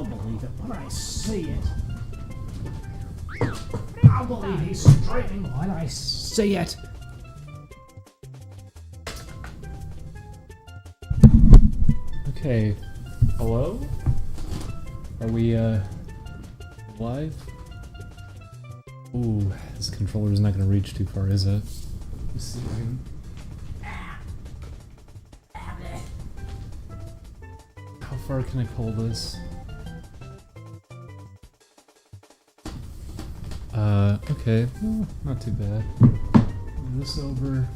I'll believe it when I see it. I'll believe he's streaming when I see it. Okay. Hello? Are we, live? Ooh, this controller's not gonna reach too far, is it? Let's see if I can... How far can I pull this? Okay. Oh, not too bad. Move this over.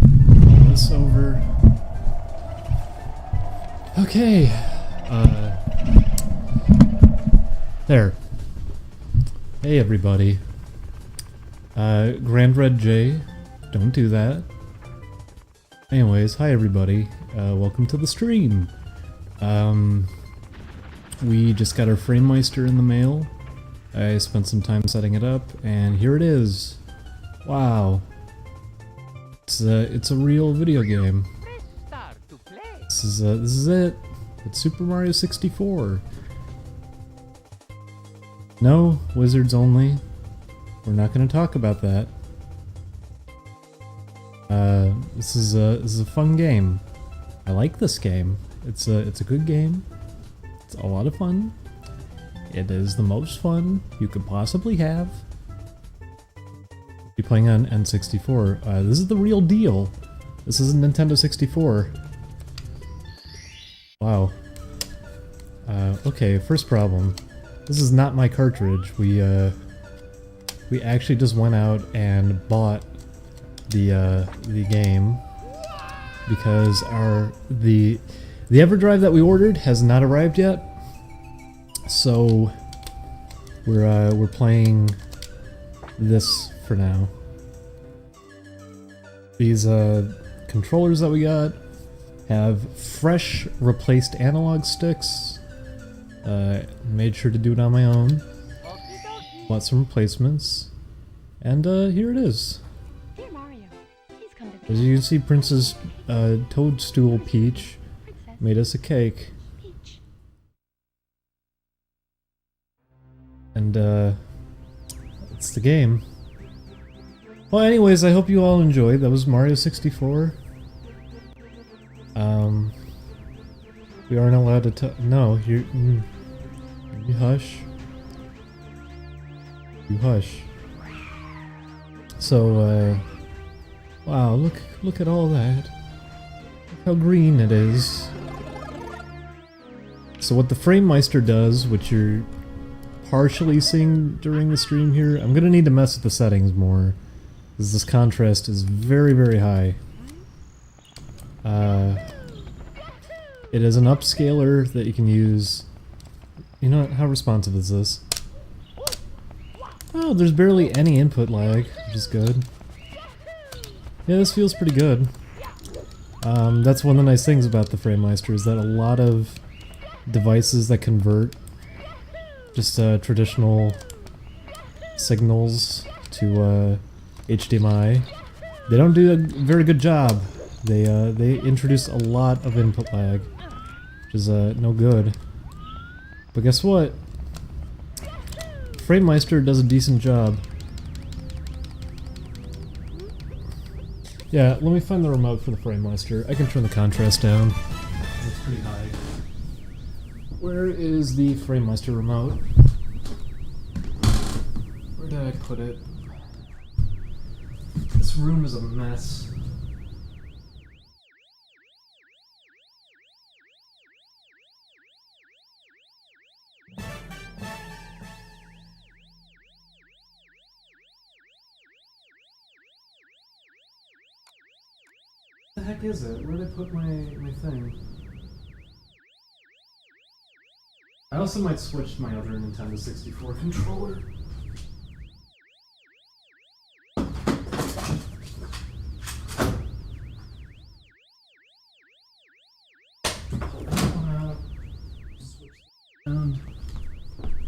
Move this over. Okay. There. Hey everybody. Grand Red J, don't do that. Anyways, hi everybody. Welcome to the stream. We just got our FrameMeister in the mail. I spent some time setting it up, and here it is. Wow. It's a real video game. This is it. It's Super Mario 64. No, wizards only. We're not going to talk about that. This is a fun game. I like this game. It's a good game. It's a lot of fun. It is the most fun you could possibly have. Be playing on N64. This is the real deal. This is Nintendo 64. Wow. Okay, first problem. This is not my cartridge. We actually just went out and bought the game because the EverDrive that we ordered has not arrived yet. So we're playing this for now. These controllers that we got have fresh replaced analog sticks. Made sure to do it on my own. Bought some replacements, and here it is. As you can see, Princess Toadstool Peach made us a cake. And it's the game. Well, anyways, I hope you all enjoyed. That was Mario 64. We aren't allowed to no, you hush. You hush. So, wow, look at all that. Look how green it is. So what the FrameMeister does, which you're partially seeing during the stream here, I'm gonna need to mess with the settings more, because this contrast is very, very high. It is an upscaler that you can use. You know what, how responsive is this? Oh, there's barely any input lag, which is good. Yeah, this feels pretty good. That's one of the nice things about the FrameMeister, is that a lot of devices that convert just traditional signals to HDMI, they don't do a very good job. They introduce a lot of input lag, which is no good. But guess what? FrameMeister does a decent job. Yeah, let me find the remote for the FrameMeister. I can turn the contrast down. It's pretty high. Where is the FrameMeister remote? Where did I put it? This room is a mess. What the heck is it? Where did I put my thing? I also might switch to my other Nintendo 64 controller.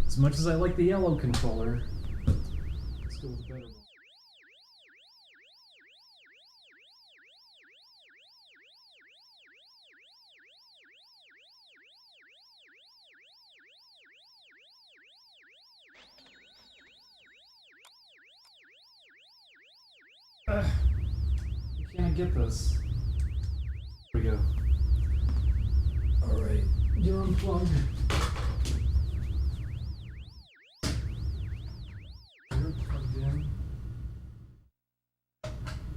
As much as I like the yellow controller, let's go with the better one. get this. Here we go. Alright, you're unplugged. You're plugged in.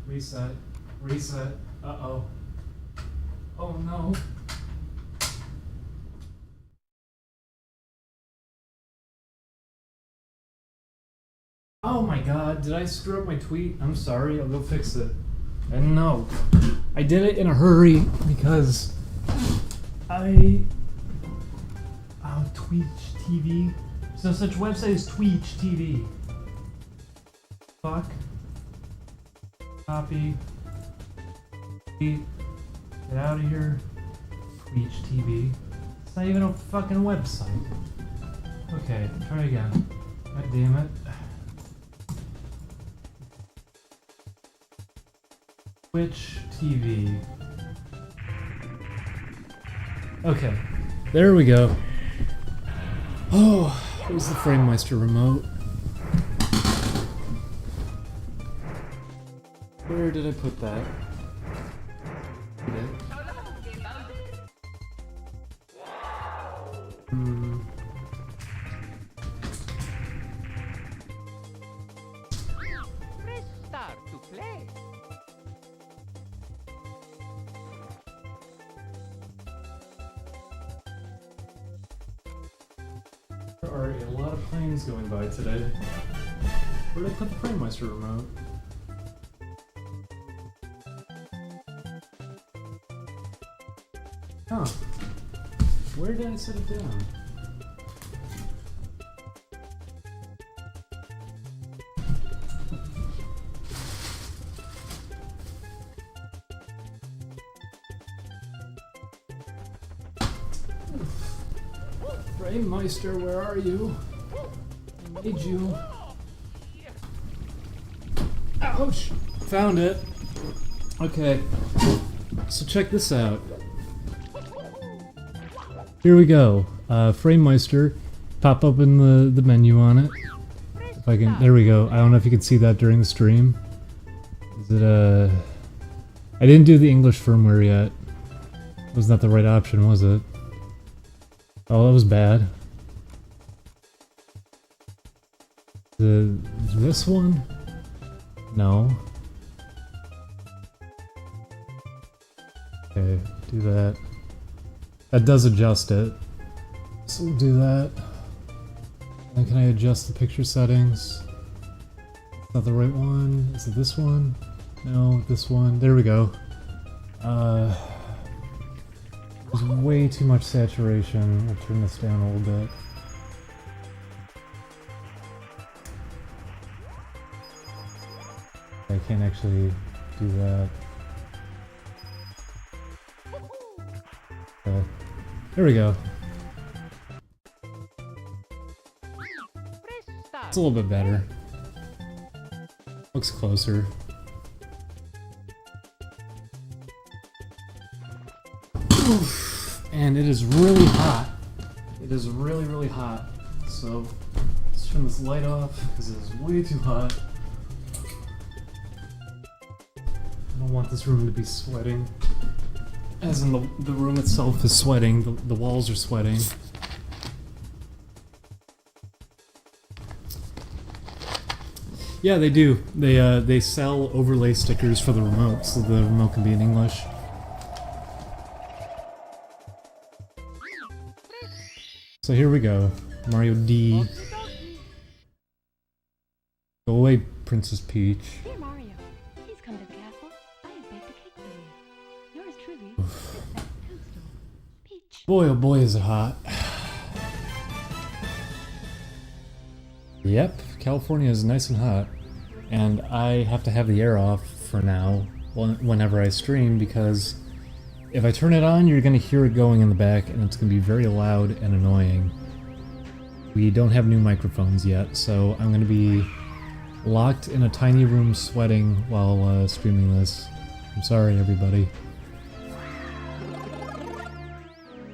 Reset. Reset. Uh-oh. Oh no. Oh my god, did I screw up my tweet? I'm sorry, I'll go fix it. And no. I did it in a hurry because oh, Twitch TV. So such website is Twitch TV. Fuck. Copy. Get out of here. Twitch TV. It's not even a fucking website. Okay, try again. God damn it. Twitch TV. Okay, there we go. Oh, there's the FrameMeister remote. Where did I put that? Press start to play. There are a lot of planes going by today. Where did I put the FrameMeister remote? Huh. Where did I set it down? FrameMeister, where are you? I need you. Ouch! Found it. Okay. So check this out. Here we go. FrameMeister. Pop open the menu on it. If I can. There we go. I don't know if you can see that during the stream. Is it I didn't do the English firmware yet. Was not the right option, was it? Oh, that was bad. This one? No. Okay, do that. That does adjust it. So we'll do that. And can I adjust the picture settings? Is that the right one? Is it this one? No, this one. There we go. There's way too much saturation. I'll turn this down a little bit. I can't actually do that. There we go. It's a little bit better. Looks closer. Oof. And it is really hot. It is really, really hot. So let's turn this light off because it is way too hot. I don't want this room to be sweating. As in the room itself is sweating, the walls are sweating. Yeah, they do. They sell overlay stickers for the remote, so the remote can be in English. So here we go. Mario D. Go away, Princess Peach. Dear Mario, please come to the castle. I have baked a cake for you. Yours truly, Princess Toadstool. Peach. Boy, oh boy, is it hot. Yep, California is nice and hot. And I have to have the air off for now, whenever I stream, because if I turn it on, you're going to hear it going in the back, and it's going to be very loud and annoying. We don't have new microphones yet, so I'm going to be locked in a tiny room sweating while streaming this. I'm sorry, everybody.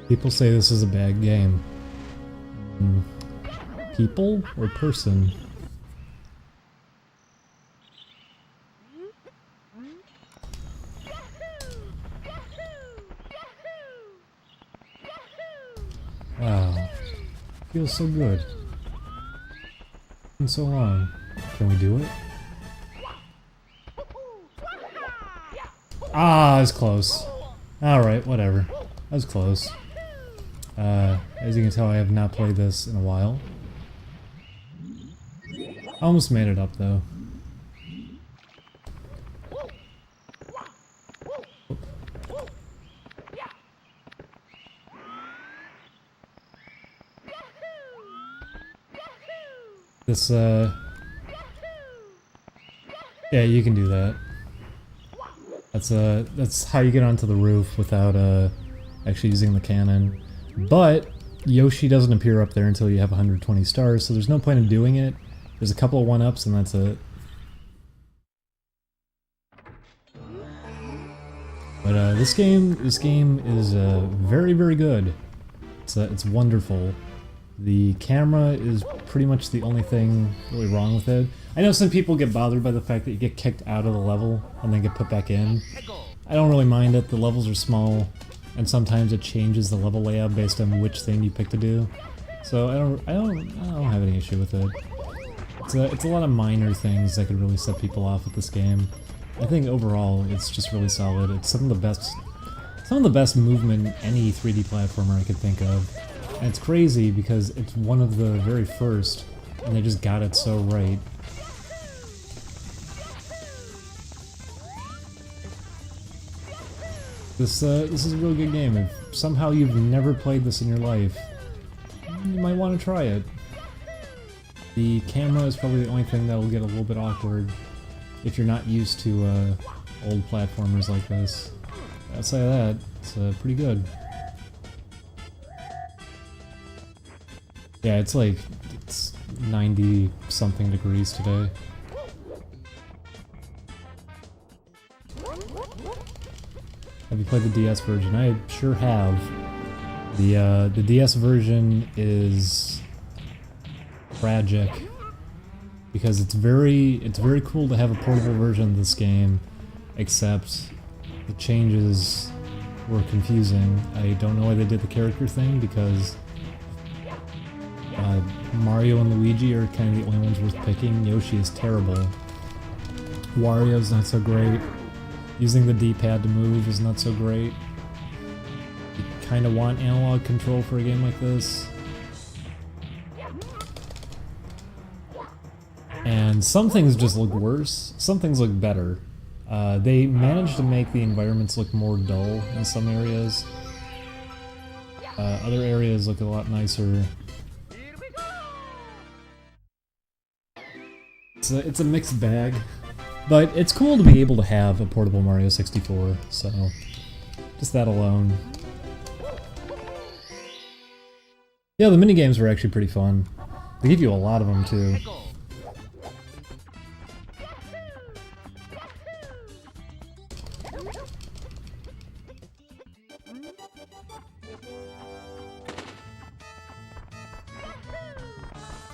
People say this is a bad game. People or person? Wow. Feels so good. Been so long. Can we do it? Ah, I was close. Alright, whatever. I was close. As you can tell, I have not played this in a while. Almost made it up, though. This, yeah, you can do that. That's how you get onto the roof without, actually using the cannon. But Yoshi doesn't appear up there until you have 120 stars, so there's no point in doing it. There's a couple of 1-ups and that's it. But this game is very, very good. It's wonderful. The camera is pretty much the only thing really wrong with it. I know some people get bothered by the fact that you get kicked out of the level and then get put back in. I don't really mind it. The levels are small, and sometimes it changes the level layout based on which thing you pick to do. So I don't have any issue with it. It's a lot of minor things that could really set people off with this game. I think overall it's just really solid. It's some of the best movement in any 3D platformer I could think of. And it's crazy because it's one of the very first, and they just got it so right. This is a really good game. If somehow you've never played this in your life, you might want to try it. The camera is probably the only thing that'll get a little bit awkward if you're not used to old platformers like this. Outside of that, it's pretty good. Yeah, it's 90-something degrees today. Have you played the DS version? I sure have. The DS version is tragic because it's very cool to have a portable version of this game, except the changes were confusing. I don't know why they did the character thing because Mario and Luigi are kind of the only ones worth picking. Yoshi is terrible. Wario's not so great. Using the D-pad to move is not so great. You kind of want analog control for a game like this. And some things just look worse, some things look better. They managed to make the environments look more dull in some areas. Other areas look a lot nicer. It's a mixed bag, but it's cool to be able to have a portable Mario 64, so just that alone. Yeah, the minigames were actually pretty fun. They give you a lot of them too.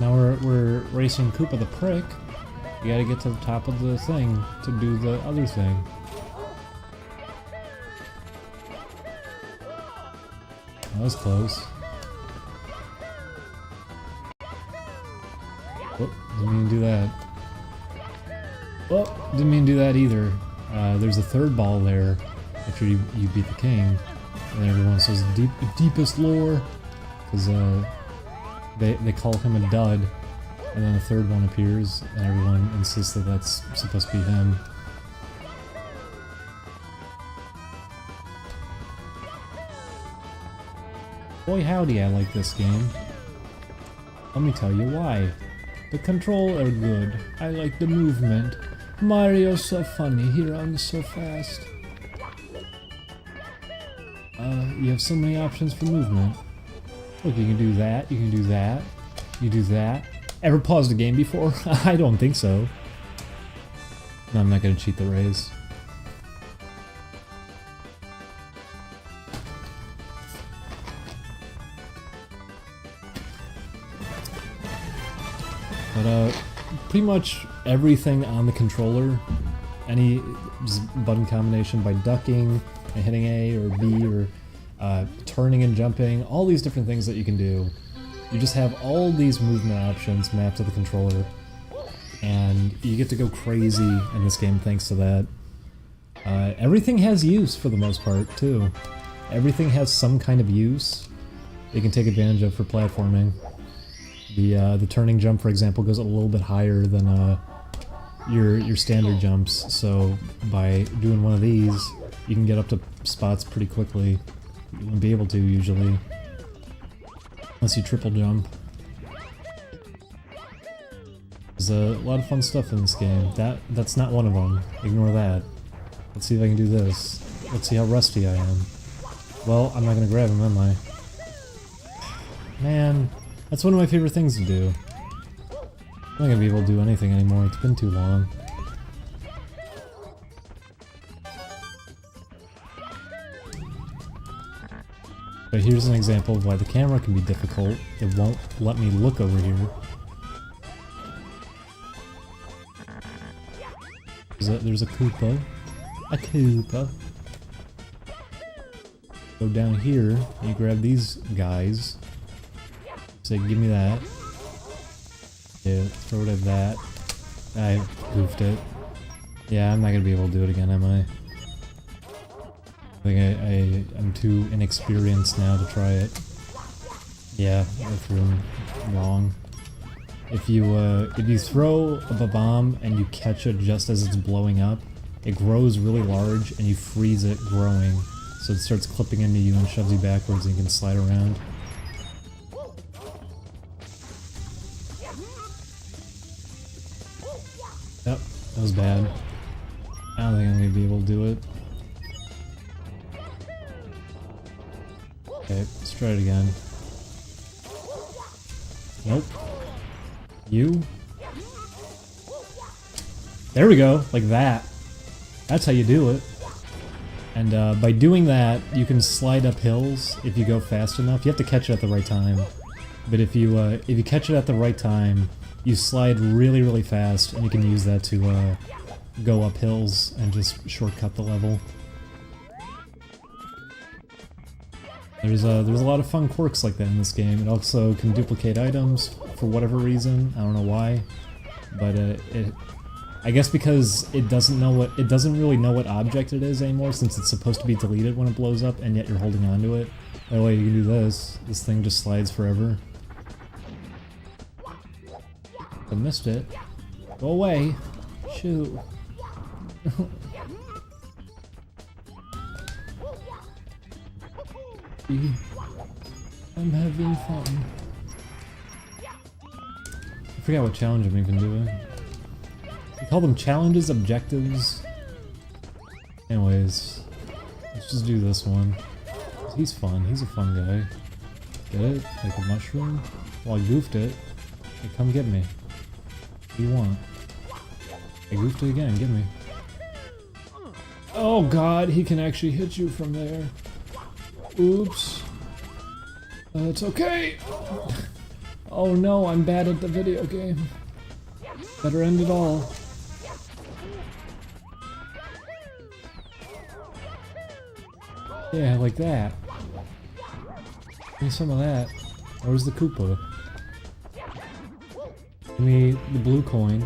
Now we're racing Koopa the Prick. You gotta get to the top of the thing to do the other thing. That was close. Oh, didn't mean to do that. Oh, didn't mean to do that either. There's a third ball there after you beat the king. And everyone says deepest lore. Because they call him a dud. And then the third one appears, and everyone insists that that's supposed to be him. Boy howdy, I like this game. Let me tell you why. The controls are good. I like the movement. Mario's so funny, he runs so fast. You have so many options for movement. Look, you can do that, you can do that, you do that. Ever paused a game before? I don't think so. No, I'm not gonna cheat the raise. But pretty much everything on the controller, any button combination by ducking and hitting A or B or turning and jumping, all these different things that you can do. You just have all these movement options mapped to the controller, and you get to go crazy in this game thanks to that. Everything has use for the most part, too. Everything has some kind of use you can take advantage of for platforming. The turning jump, for example, goes a little bit higher than your standard jumps, so by doing one of these, you can get up to spots pretty quickly. You wouldn't be able to, usually. Unless you triple jump. There's a lot of fun stuff in this game. That's not one of them. Ignore that. Let's see if I can do this. Let's see how rusty I am. Well, I'm not gonna grab him, am I? Man, that's one of my favorite things to do. I'm not gonna be able to do anything anymore. It's been too long. But here's an example of why the camera can be difficult. It won't let me look over here. There's a Koopa. A Koopa. Go down here, and you grab these guys. Say, give me that. Yeah, throw it at that. I goofed it. Yeah, I'm not gonna be able to do it again, am I? I think I'm too inexperienced now to try it. Yeah, I threw him wrong. If you throw a bomb and you catch it just as it's blowing up, it grows really large and you freeze it growing. So it starts clipping into you and shoves you backwards and you can slide around. Yep, that was bad. I don't think I'm gonna be able to do it. Okay, let's try it again. Nope. You? There we go, like that. That's how you do it. And by doing that, you can slide up hills if you go fast enough. You have to catch it at the right time. But if you catch it at the right time, you slide really, really fast, and you can use that to go up hills and just shortcut the level. There's a lot of fun quirks like that in this game. It also can duplicate items for whatever reason. I don't know why, but I guess because it doesn't really know what object it is anymore, since it's supposed to be deleted when it blows up, and yet you're holding on to it. That way you can do this. This thing just slides forever. I missed it. Go away. Shoot. I'm having fun. I forgot what challenge I'm even doing. We call them challenges, objectives. Anyways, let's just do this one. He's fun. He's a fun guy. Get it? Like a mushroom? Well, I goofed it. Hey, come get me. What do you want? I goofed it again. Get me. Oh god, he can actually hit you from there. Oops. It's okay. Oh no, I'm bad at the video game. Better end it all. Yeah, like that. Give me some of that. Where's the Koopa? Give me the blue coin,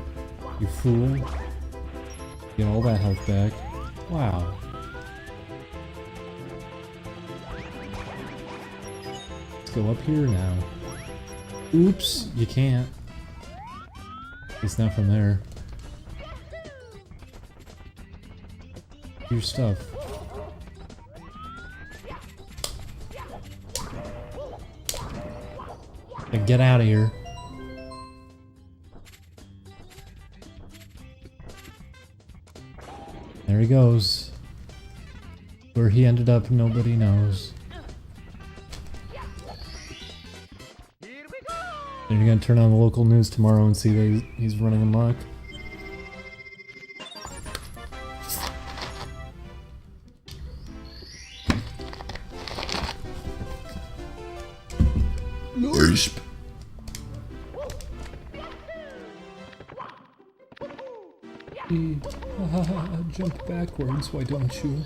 you fool. Get all that health back. Wow. Go up here now. Oops, you can't. It's not from there. Your stuff. Now get out of here. There he goes. Where he ended up, nobody knows. And you're gonna turn on the local news tomorrow and see that he's running amok. Lisp. Jump backwards, why don't you?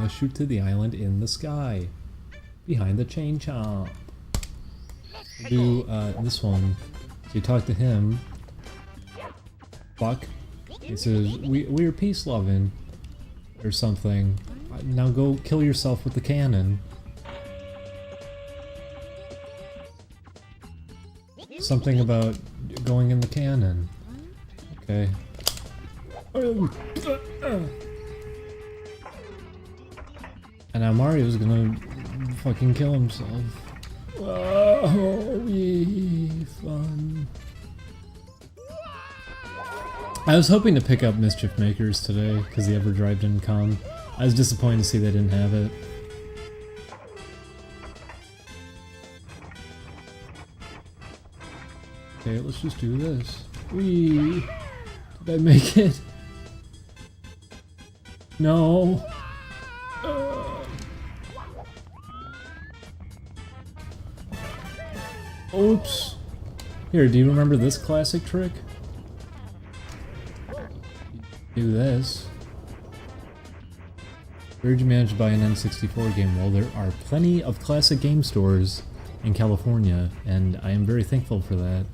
shoot to the island in the sky. Behind the chain chomp. Do this one. So you talk to him. Fuck. He says, we're peace loving. Or something. Now go kill yourself with the cannon. Something about going in the cannon. Okay. And now Mario's gonna fucking kill himself. Oh, fun. I was hoping to pick up Mischief Makers today, because the Everdrive didn't come. I was disappointed to see they didn't have it. Okay, let's just do this. Whee! Did I make it? No! Oops! Here, do you remember this classic trick? Do this. Urge managed to buy an N64 game. Well, there are plenty of classic game stores in California, and I am very thankful for that.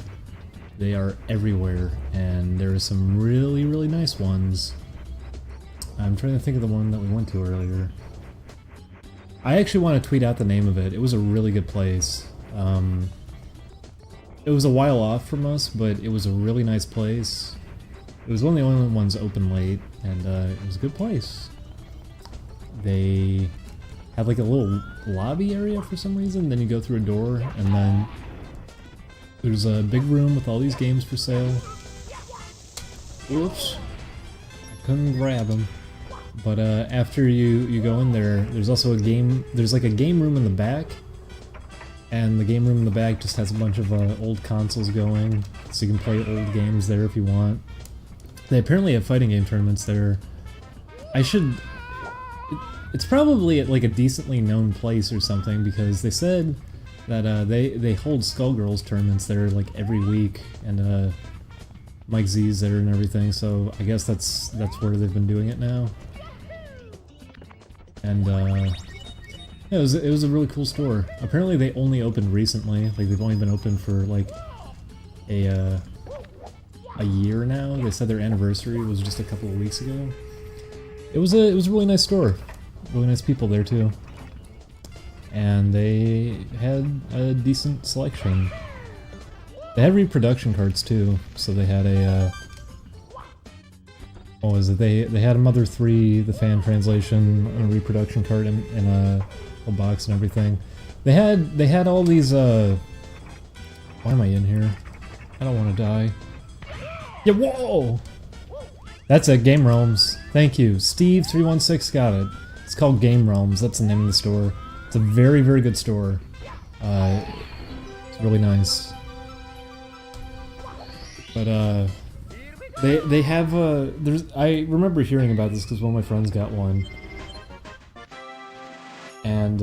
They are everywhere, and there are some really, really nice ones. I'm trying to think of the one that we went to earlier. I actually want to tweet out the name of it. It was a really good place. It was a while off from us, but it was a really nice place. It was one of the only ones open late, and it was a good place. They have like a little lobby area for some reason, then you go through a door, and then there's a big room with all these games for sale. Oops. I couldn't grab them. But after you go in there, there's also a game, there's like a game room in the back, and the game room in the back just has a bunch of old consoles going, so you can play old games there if you want. They apparently have fighting game tournaments there. It's probably at like a decently known place or something, because they said that they hold Skullgirls tournaments there like every week, and Mike Z's there and everything, so I guess that's where they've been doing it now. And yeah, it was a really cool store. Apparently they only opened recently, like they've only been open for like a year now. They said their anniversary was just a couple of weeks ago. It was a really nice store. Really nice people there too. And they had a decent selection. They had reproduction cards too, so they had a what was it? They had a Mother 3, the fan translation, a reproduction card in a whole box and everything. They had all these why am I in here? I don't want to die. Yeah, whoa! That's it, Game Realms. Thank you. Steve316 got it. It's called Game Realms. That's the name of the store. It's a very, very good store. It's really nice. But they have I remember hearing about this because one of my friends got one. And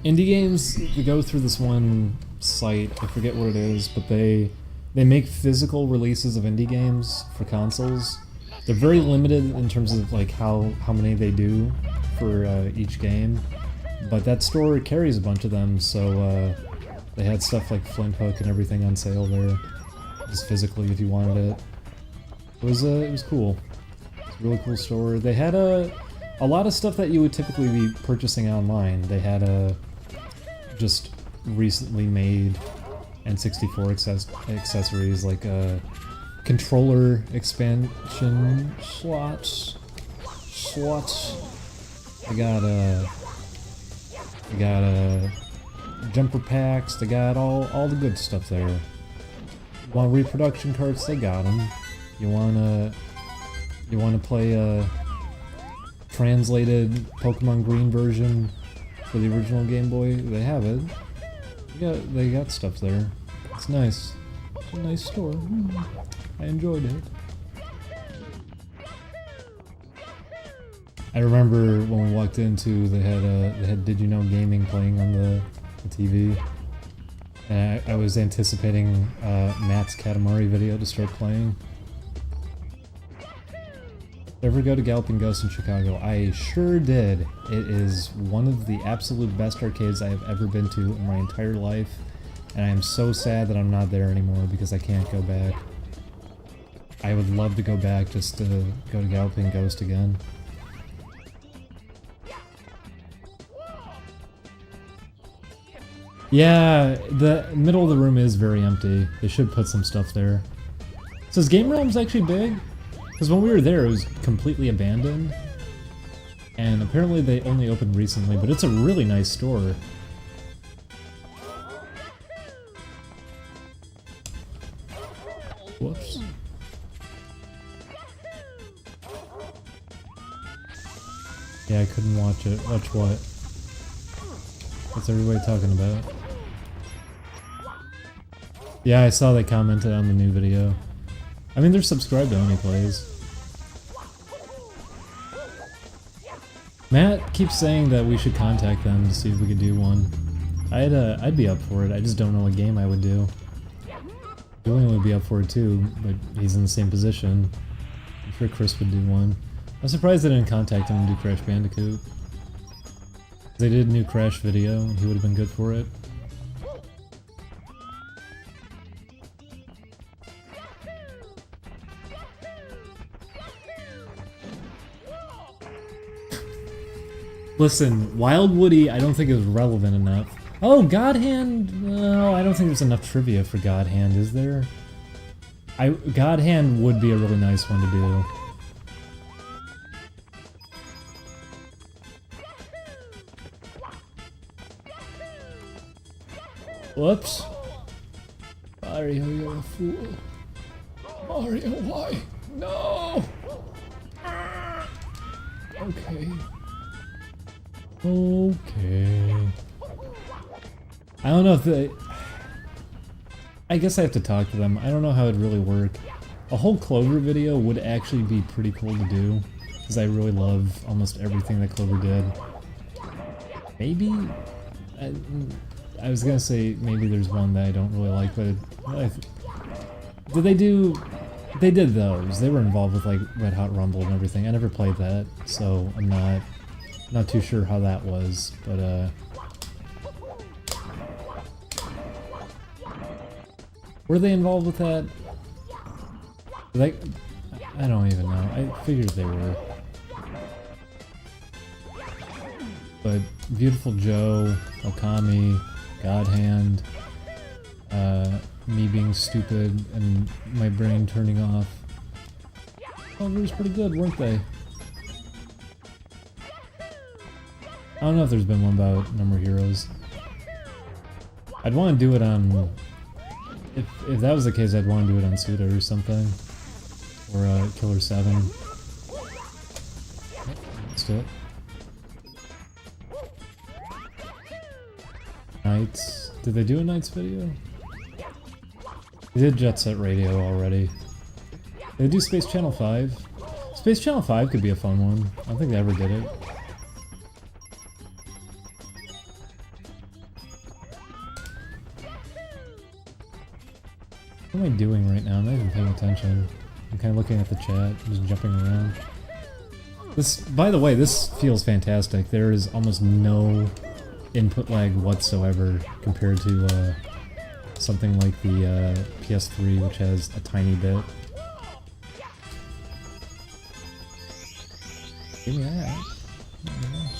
indie games, you go through this one site, I forget what it is, but they make physical releases of indie games for consoles. They're very limited in terms of like how many they do for each game, but that store carries a bunch of them, so they had stuff like Flint Hook and everything on sale there, just physically if you wanted it. It was cool. It's a really cool store. They had a lot of stuff that you would typically be purchasing online. They had just recently made N64 accessories like controller expansion slots. They got jumper packs. They got all the good stuff there. You want reproduction cards? They got them. You wanna play a translated Pokemon Green version for the original Game Boy? They have it. They got stuff there. It's nice. It's a nice store. I enjoyed it. I remember when we walked into, they had Did You Know Gaming playing on the TV, and I was anticipating Matt's Katamari video to start playing. Ever go to Galloping Ghost in Chicago? I sure did. It is one of the absolute best arcades I have ever been to in my entire life, and I am so sad that I'm not there anymore because I can't go back. I would love to go back just to go to Galloping Ghost again. Yeah, the middle of the room is very empty. They should put some stuff there. So is Game Realms actually big? Because when we were there, it was completely abandoned. And apparently they only opened recently, but it's a really nice store. Whoops. Yeah, I couldn't watch it. Watch what? What's everybody talking about? Yeah, I saw they commented on the new video. I mean, they're subscribed to Only Plays. Matt keeps saying that we should contact them to see if we could do one. I'd be up for it. I just don't know what game I would do. Julian would be up for it too, but he's in the same position. I'm sure Chris would do one. I'm surprised they didn't contact him and do Crash Bandicoot. They did a new Crash video, and he would have been good for it. Listen, Wild Woody I don't think is relevant enough. Oh, God Hand? No, I don't think there's enough trivia for God Hand, is there? God Hand would be a really nice one to do. Whoops. Mario, you're a fool. Mario, why? No! Okay. Okay. I don't know if they... I guess I have to talk to them. I don't know how it'd really work. A whole Clover video would actually be pretty cool to do, because I really love almost everything that Clover did. Maybe... I was gonna say maybe there's one that I don't really like, but did they do? They did those. They were involved with like Red Hot Rumble and everything. I never played that, so I'm not too sure how that was. But were they involved with that? Like, I don't even know. I figured they were. But Beautiful Joe, Okami, God Hand, me being stupid and my brain turning off. Oh, they were pretty good, weren't they? I don't know if there's been one about No More Heroes. I'd want to do it on... If that was the case, I'd want to do it on Suda or something. Or Killer 7. Let's do it. Knights. Did they do a Knights video? They did Jet Set Radio already. They do Space Channel 5. Space Channel 5 could be a fun one. I don't think they ever did it. What am I doing right now? I'm not even paying attention. I'm kind of looking at the chat, just jumping around. This, by the way, this feels fantastic. There is almost no input lag whatsoever compared to something like the PS3, which has a tiny bit. Give me that. Oh my gosh.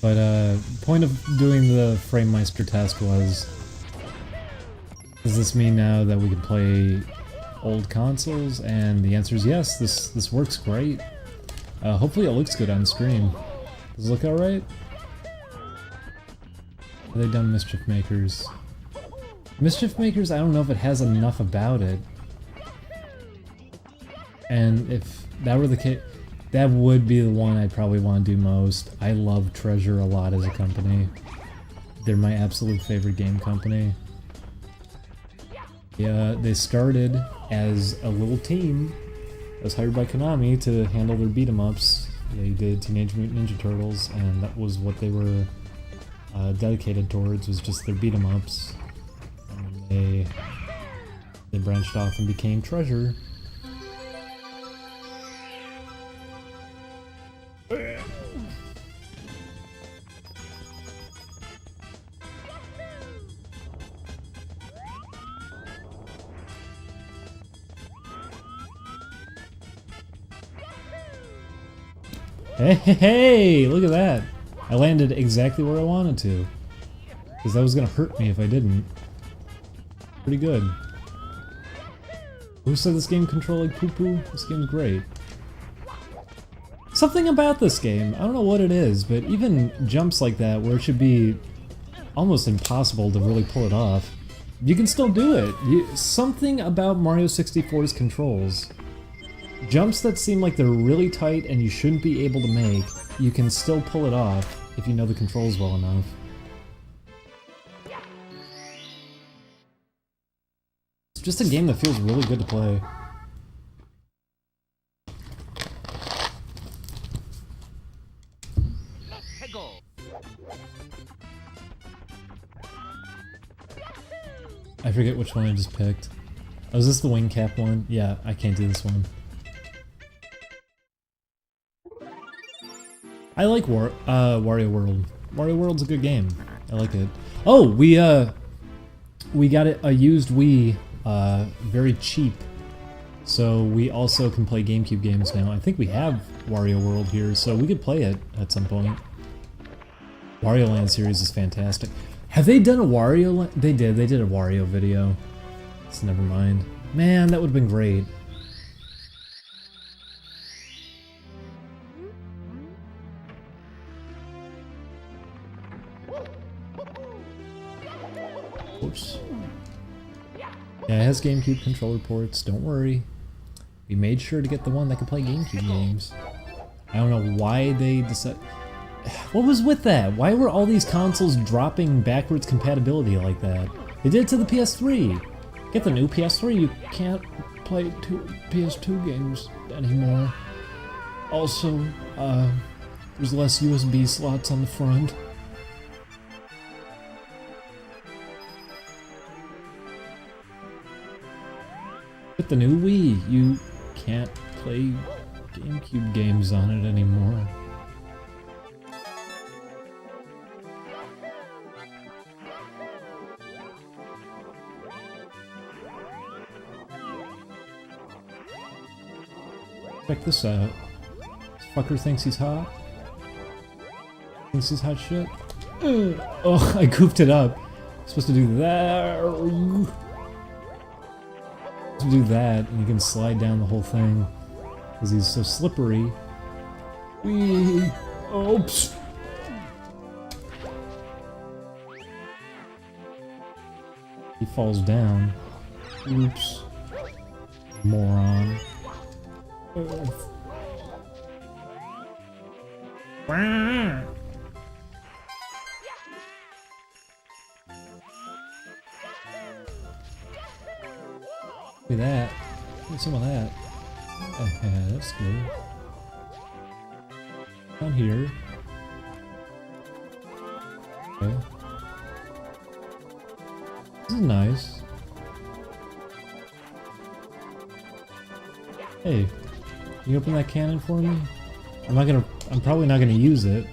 But point of doing the FrameMeister test was, does this mean now that we can play old consoles? And the answer is yes. This works great. Hopefully it looks good on screen. Does it look alright? Have they done Mischief Makers? Mischief Makers, I don't know if it has enough about it. And if that were the case, that would be the one I'd probably want to do most. I love Treasure a lot as a company. They're my absolute favorite game company. Yeah, they started as a little team that was hired by Konami to handle their beat-em-ups. They did Teenage Mutant Ninja Turtles, and that was what they were dedicated towards, was just their beat-em-ups. And they They branched off and became treasure. Hey, look at that. I landed exactly where I wanted to. Because that was going to hurt me if I didn't. Pretty good. Who said this game controlled like poo-poo? This game's great. Something about this game, I don't know what it is, but even jumps like that where it should be almost impossible to really pull it off, you can still do it. Something about Mario 64's controls. Jumps that seem like they're really tight and you shouldn't be able to make, you can still pull it off if you know the controls well enough. It's just a game that feels really good to play. Let's go. I forget which one I just picked. Oh, is this the wing cap one? Yeah, I can't do this one. I like Wario World. Wario World's a good game. I like it. Oh, we got a used Wii, very cheap. So we also can play GameCube games now. I think we have Wario World here, so we could play it at some point. Wario Land series is fantastic. Have they done a Wario? They did a Wario video. So never mind. Man, that would have been great. Oops. Yeah, it has GameCube controller ports, don't worry. We made sure to get the one that can play GameCube games. I don't know why they decided... What was with that? Why were all these consoles dropping backwards compatibility like that? They did it to the PS3. Get the new PS3, you can't play PS2 games anymore. Also, there's less USB slots on the front. With the new Wii, you can't play GameCube games on it anymore. Check this out. This fucker thinks he's hot. Thinks he's hot shit. Oh, I goofed it up. I'm supposed to do that. To do that, and you can slide down the whole thing because he's so slippery. Whee! Oops! He falls down. Oops! Moron! Look at that. Look at some of that. That's good. Down here. Okay. This is nice. Hey, can you open that cannon for me? I'm probably not gonna use it.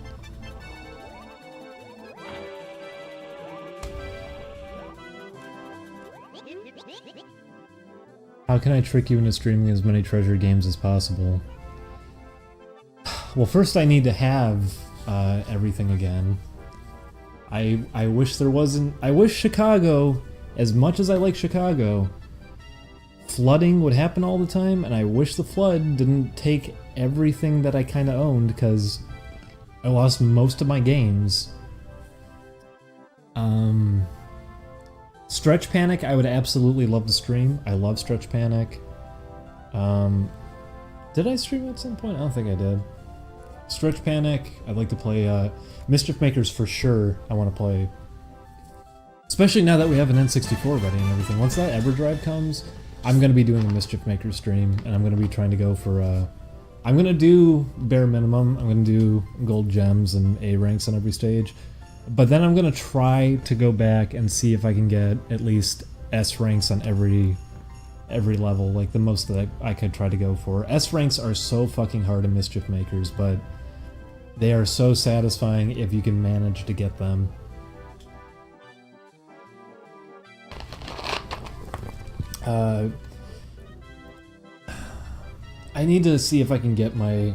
How can I trick you into streaming as many treasure games as possible? Well, first I need to have everything again. I wish there wasn't... I wish Chicago, as much as I like Chicago, flooding would happen all the time, and I wish the flood didn't take everything that I kind of owned, because I lost most of my games. Stretch Panic, I would absolutely love to stream. I love Stretch Panic. Did I stream at some point? I don't think I did. Stretch Panic, I'd like to play. Mischief Makers for sure, I want to play. Especially now that we have an N64 ready and everything. Once that EverDrive comes, I'm going to be doing a Mischief Makers stream, and I'm going to be trying to go for... I'm going to do bare minimum. I'm going to do gold gems and A ranks on every stage. But then I'm going to try to go back and see if I can get at least S ranks on every every level, like the most that I could try to go for. S ranks are so fucking hard in Mischief Makers, but they are so satisfying if you can manage to get them. I need to see if I can get my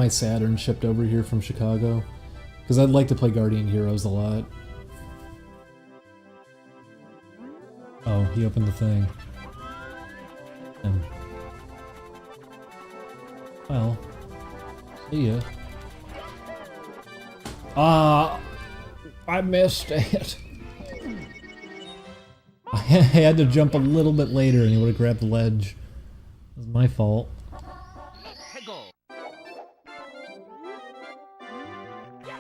Saturn shipped over here from Chicago, because I'd like to play Guardian Heroes a lot. Oh, he opened the thing. Well, see ya. I missed it. I had to jump a little bit later and he would have grabbed the ledge. It was my fault.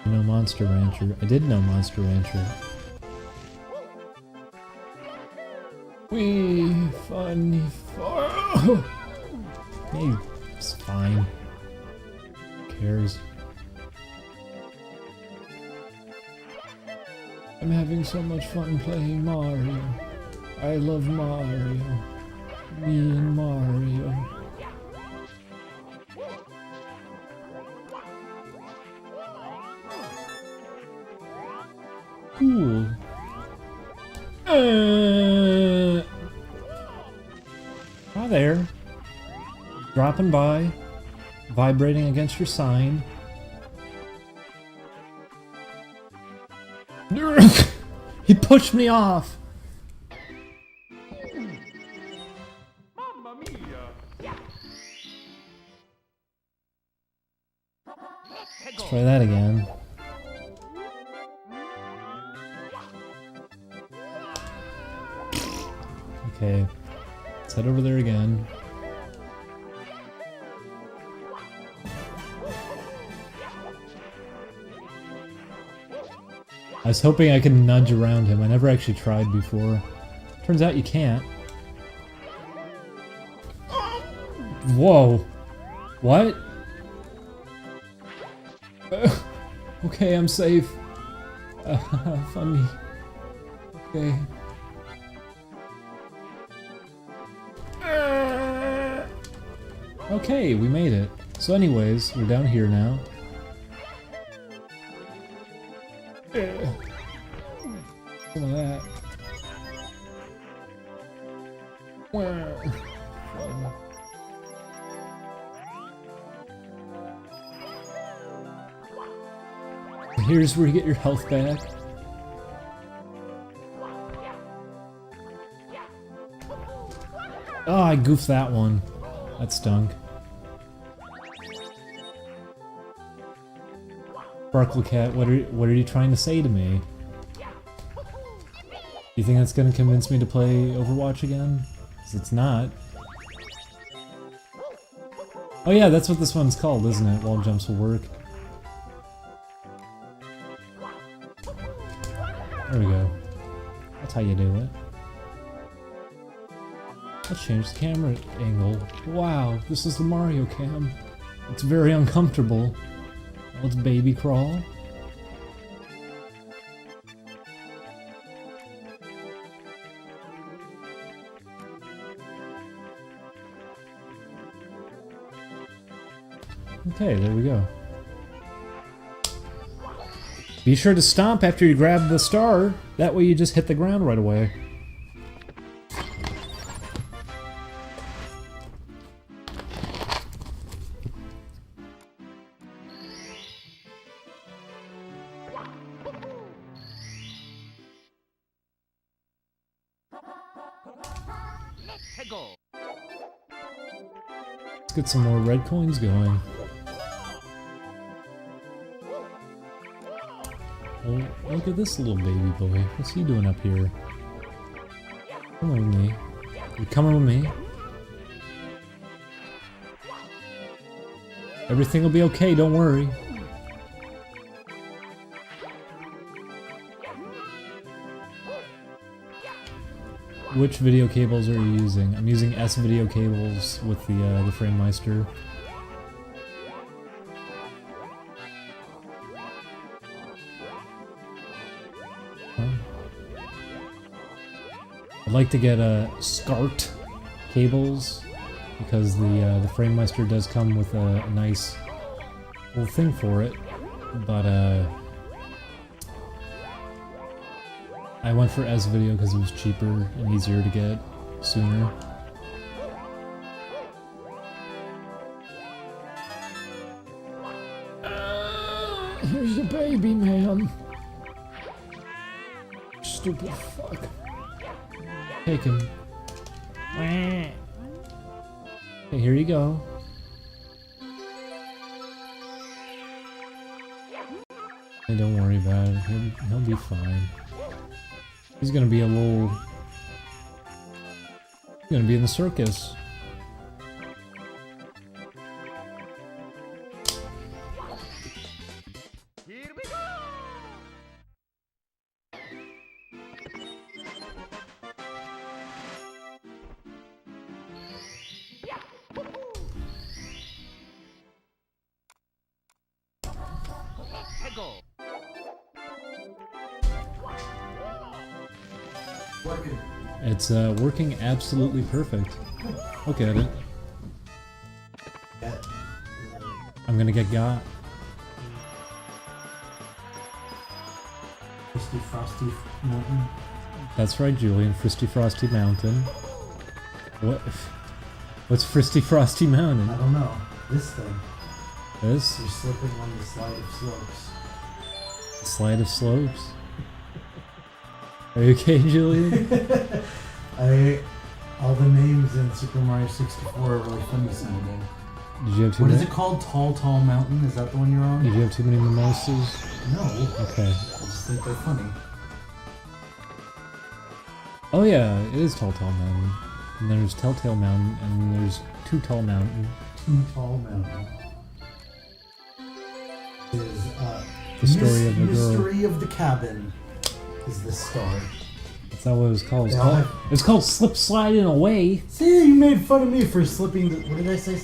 You know Monster Rancher. I did know Monster Rancher. Wee funny fun. Hey, it's fine. Who cares? I'm having so much fun playing Mario. I love Mario. Me and Mario. Cool. Hi there. Dropping by. Vibrating against your sign. He pushed me off. Mamma mia! Let's try that again. Okay, let's head over there again. I was hoping I could nudge around him. I never actually tried before. Turns out you can't. Whoa. What? Okay, I'm safe. Funny. Okay. Okay, we made it. So anyways, we're down here now. Some of that. Here's where you get your health back. Oh, I goofed that one. That stunk. Sparkle Cat, what are you trying to say to me? Do you think that's gonna convince me to play Overwatch again? 'Cause it's not. Oh yeah, that's what this one's called, isn't it? Wall jumps will work. There we go. That's how you do it. Let's change the camera angle. Wow, this is the Mario cam. It's very uncomfortable. Let's baby crawl. Okay, there we go. Be sure to stomp after you grab the star. That way you just hit the ground right away. Let's get some more red coins going. Oh, look at this little baby boy. What's he doing up here? Come on with me. You're coming with me. Everything will be okay, don't worry. Which video cables are you using? I'm using S video cables with the FrameMeister. I'd like to get a SCART cables because the FrameMeister does come with a nice little thing for it, but I went for S-Video because it was cheaper and easier to get sooner. Here's your baby, man. Stupid fuck. Take him. Okay, here you go. Hey, don't worry about it. He'll be fine. He's gonna be a little... He's gonna be in the circus. Here we go! Let's go! It's working absolutely perfect. Look at it. I'm gonna get got. Frosty Frosty Mountain. That's right, Julian. Fristy Frosty Mountain. What? What's Fristy Frosty Mountain? I don't know. This thing. This? You're slipping on the slide of slopes. The slide of slopes? Are you okay, Julian? All the names in Super Mario 64 are really funny sounding. Did you have too What many? is it called? Tall Tall Mountain? Is that the one you're on? Did you have too many mimosas? No. Okay. I just think they're funny. Oh yeah, it is Tall Tall Mountain. And there's Telltale Mountain, and then there's Too Tall Mountain. Too Tall Mountain. Is The story of a girl. Mystery of the Cabin is the story. That's not what it was called. It's Yeah, called, it's called Slip Sliding Away. See, you made fun of me for slipping the... What did I say?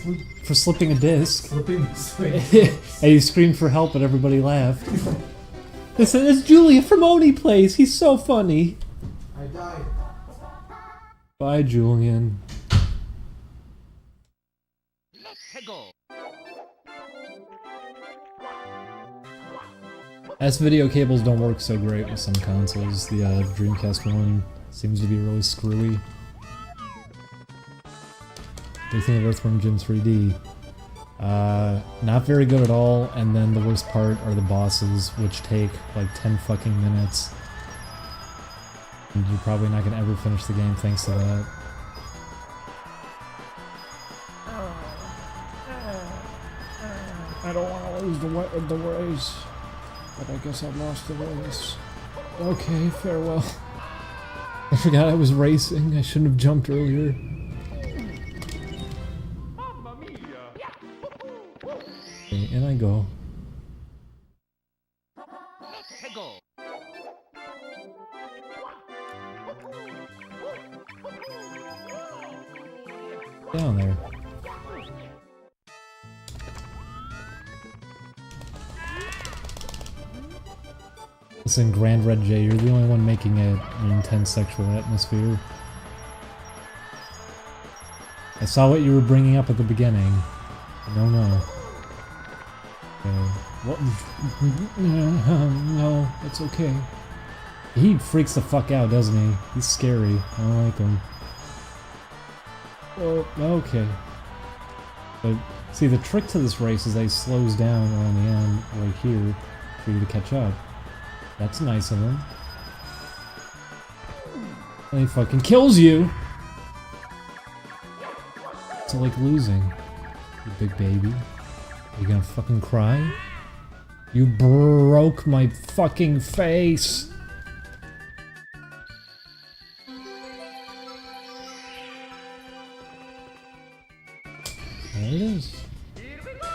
For slipping a disc. Slipping the swing. And you screamed for help, but everybody laughed. They said, it's Julia from Oni Place. He's so funny. I died. Bye, Julian. Let's go! S-Video cables don't work so great with some consoles. The Dreamcast one seems to be really screwy. What do you think of Earthworm Jim 3D? Not very good at all, and then the worst part are the bosses, which take like 10 fucking minutes. And you're probably not gonna ever finish the game thanks to that. I don't want to lose the race, but I guess I've lost the race. Okay, farewell. I forgot I was racing. I shouldn't have jumped earlier. Mamma mia! Okay, and I go. Let's go! Down there. Listen, Grand Red J, you're the only one making it an intense sexual atmosphere. I saw what you were bringing up at the beginning. No. Okay. What? No, it's okay. He freaks the fuck out, doesn't he? He's scary. I don't like him. Oh, okay. But, see, the trick to this race is that he slows down around the end, right here, for you to catch up. That's nice of him. And he fucking kills you! It's like losing, you big baby. Are you gonna fucking cry? You broke my fucking face! There it is. Here we go!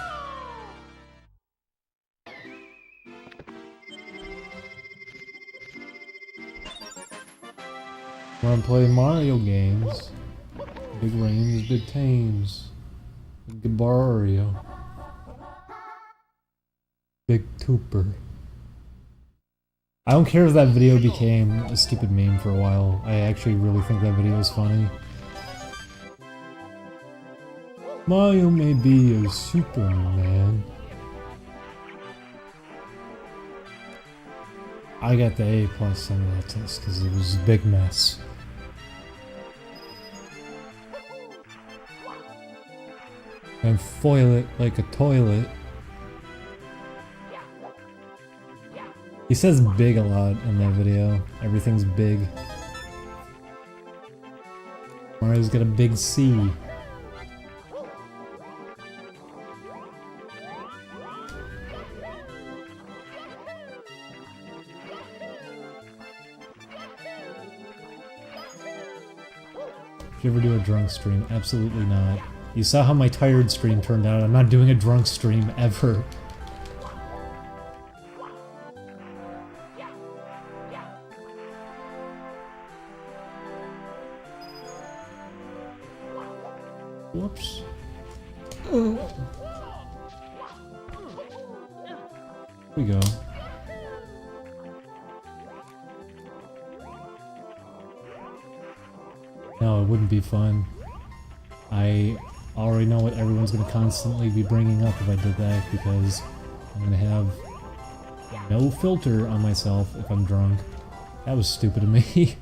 Wanna play Mario games? Big Rains, Big Tames, Big Gabario, Big Tooper. I don't care if that video became a stupid meme for a while. I actually really think that video is funny. Mario may be a Superman. I got the A plus on that test because it was a big mess. And foil it like a toilet. He says big a lot in that video. Everything's big. Mario's got a big C. Did you ever do a drunk stream? Absolutely not. You saw how my tired stream turned out. I'm not doing a drunk stream ever. Whoops. Here we go. No, it wouldn't be fun. I already know what everyone's gonna constantly be bringing up if I did that, because I'm gonna have no filter on myself if I'm drunk. That was stupid of me.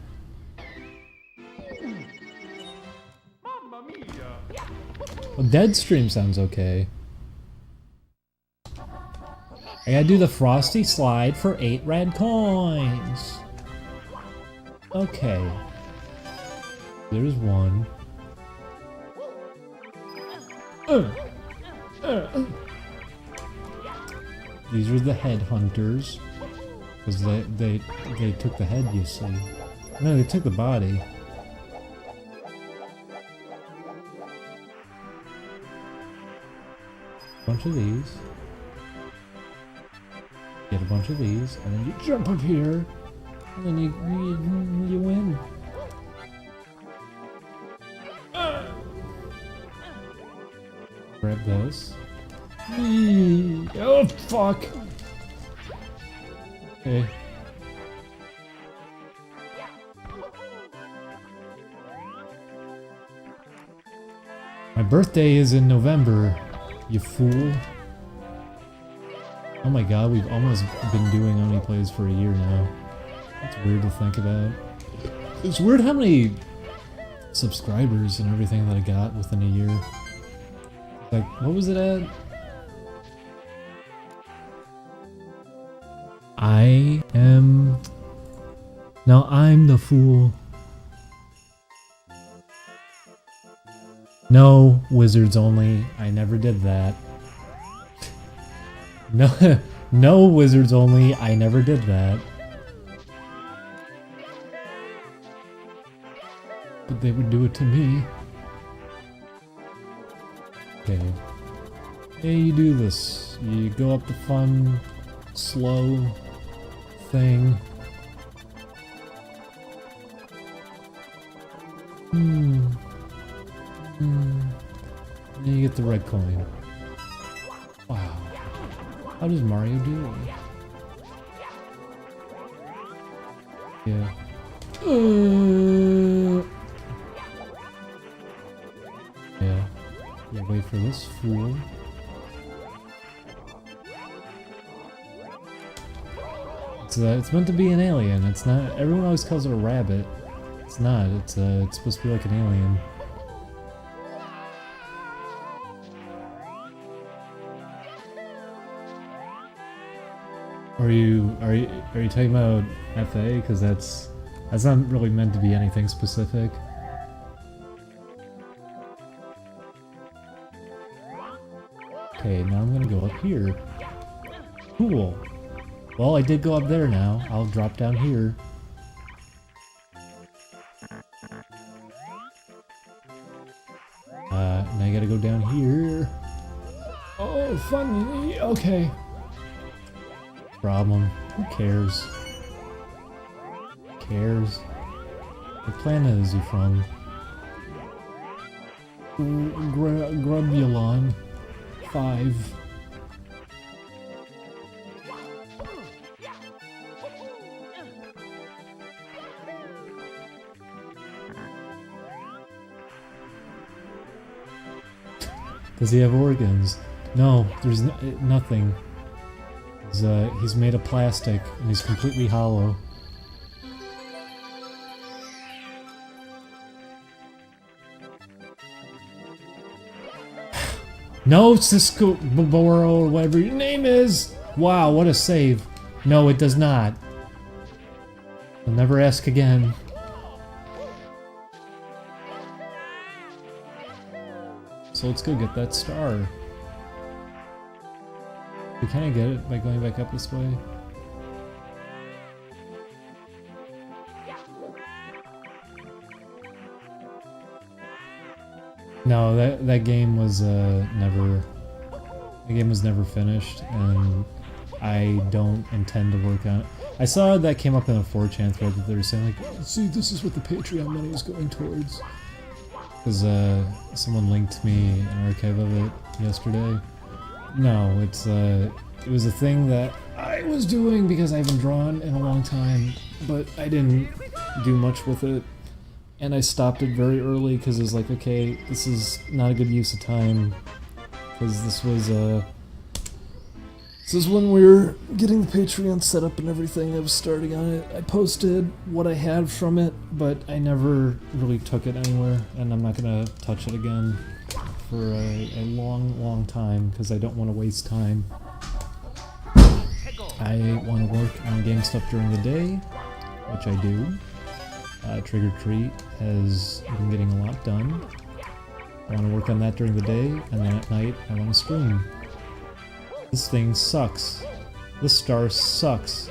Mamma mia! Well, dead stream sounds okay. I gotta do the frosty slide for 8 red coins. Okay. There's one. These are the headhunters. Because they took the head, you see. No, they took the body. Bunch of these. Get a bunch of these, and then you jump up here, and then you win. Grab this. Oh fuck! Okay. My birthday is in November, you fool. Oh my god, we've almost been doing Only Plays for a year now. That's weird to think about. It's weird how many subscribers and everything that I got within a year. Like, what was it at? Now I'm the fool. No, wizards only. I never did that. No, no wizards only. I never did that. But they would do it to me. Okay. Hey, you do this. You go up the fun, slow thing. Then you get the red coin. Wow. How does Mario do it? Yeah. Yeah. You wait for this fool. It's meant to be an alien. It's not. Everyone always calls it a rabbit. It's not. It's supposed to be like an alien. Are you talking about FA? Because that's not really meant to be anything specific. Okay, now I'm gonna go up here. Cool. Well, I did go up there now. I'll drop down here. Now I gotta go down here. Oh, funny. Okay. Problem. Who cares? Who cares? What planet is he from? Grubulon 5. Does he have organs? No, there's nothing. He's made of plastic and he's completely hollow. No, Cisco Boro, whatever your name is! Wow, what a save. No, it does not. I'll never ask again. So let's go get that star. Can I get it by going back up this way? No, that game was never. The game was never finished, and I don't intend to work on it. I saw that came up in a 4chan thread that they were saying like, "See, this is what the Patreon money is going towards." Because someone linked me an archive of it yesterday. No, it was a thing that I was doing because I haven't drawn in a long time, but I didn't do much with it, and I stopped it very early because it was like, okay, this is not a good use of time, because this is when we were getting the Patreon set up and everything. I was starting on it. I posted what I had from it, but I never really took it anywhere, and I'm not gonna touch it again for a long time because I don't want to waste time. I want to work on game stuff during the day, which I do. Trick or Treat has been getting a lot done. I want to work on that during the day, and then at night I want to stream. This thing sucks. This star sucks.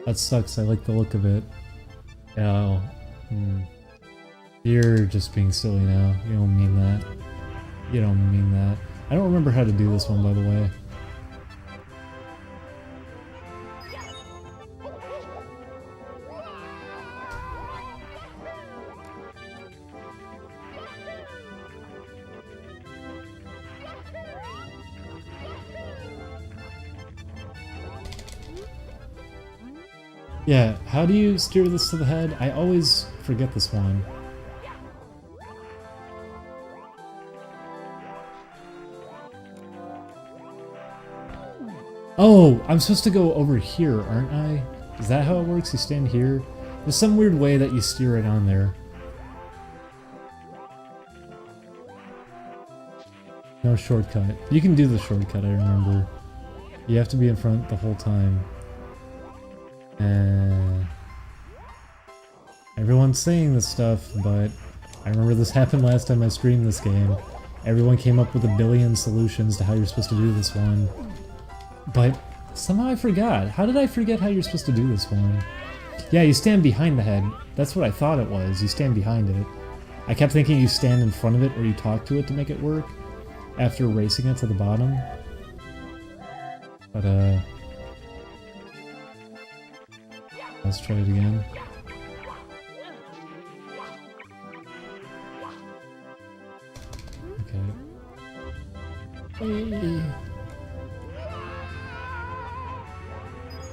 That sucks, I like the look of it. Oh. You're just being silly now. You don't mean that. You don't mean that. I don't remember how to do this one, by the way. Yeah, how do you steer this to the head? I always forget this one. Oh, I'm supposed to go over here, aren't I? Is that how it works? You stand here? There's some weird way that you steer it on there. No shortcut. You can do the shortcut, I remember. You have to be in front the whole time. Everyone's saying this stuff, but I remember this happened last time I streamed this game. Everyone came up with a billion solutions to how you're supposed to do this one. But somehow I forgot. How did I forget how you're supposed to do this one? Yeah, you stand behind the head. That's what I thought it was. You stand behind it. I kept thinking you stand in front of it or you talk to it to make it work after racing it to the bottom. But, let's try it again. Okay.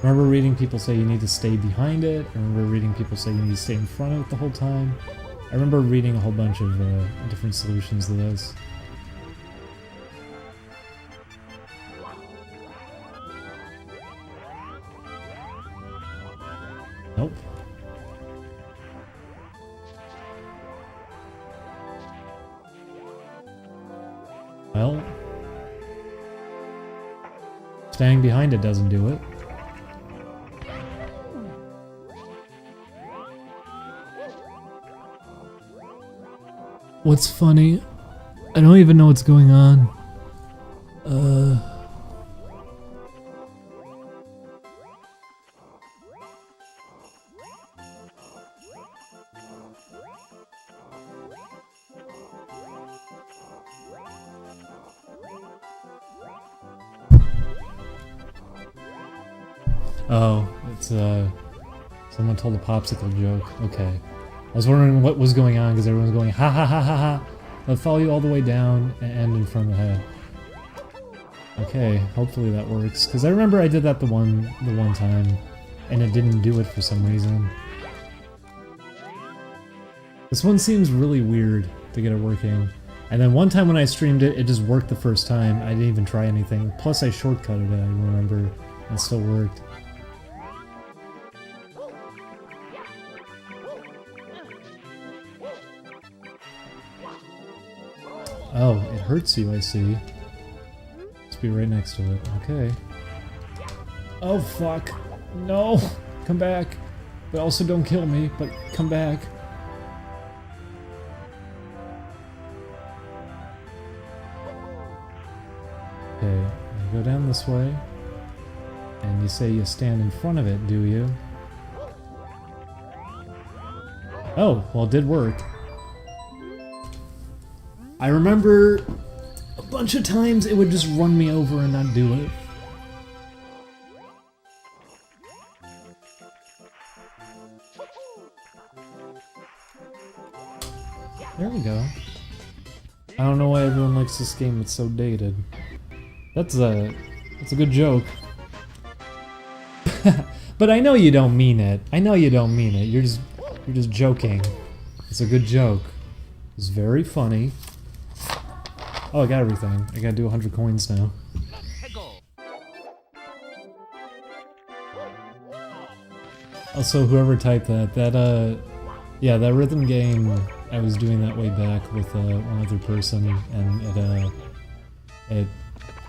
I remember reading people say you need to stay behind it. I remember reading people say you need to stay in front of it the whole time. I remember reading a whole bunch of different solutions to this. Nope. Well, standing behind it doesn't do it. What's funny? I don't even know what's going on. Oh, it's someone told a popsicle joke. Okay. I was wondering what was going on because everyone's going ha ha ha ha ha. I'll follow you all the way down and end in front of the head. Okay, hopefully that works. Because I remember I did that the one time and it didn't do it for some reason. This one seems really weird to get it working. And then one time when I streamed it, it just worked the first time. I didn't even try anything. Plus I shortcutted it, I remember. And it still worked. Oh, it hurts you, I see. Let's be right next to it. Okay. Oh, fuck. No! Come back. But also don't kill me, but come back. Okay, I go down this way. And you say you stand in front of it, do you? Oh, well it did work. I remember a bunch of times it would just run me over and not do it. There we go. I don't know why everyone likes this game, it's so dated. That's a good joke. But I know you don't mean it. I know you don't mean it. You're just joking. It's a good joke. It's very funny. Oh, I got everything. I gotta do 100 coins now. Also, whoever typed that, yeah, that rhythm game, I was doing that way back with one other person, and it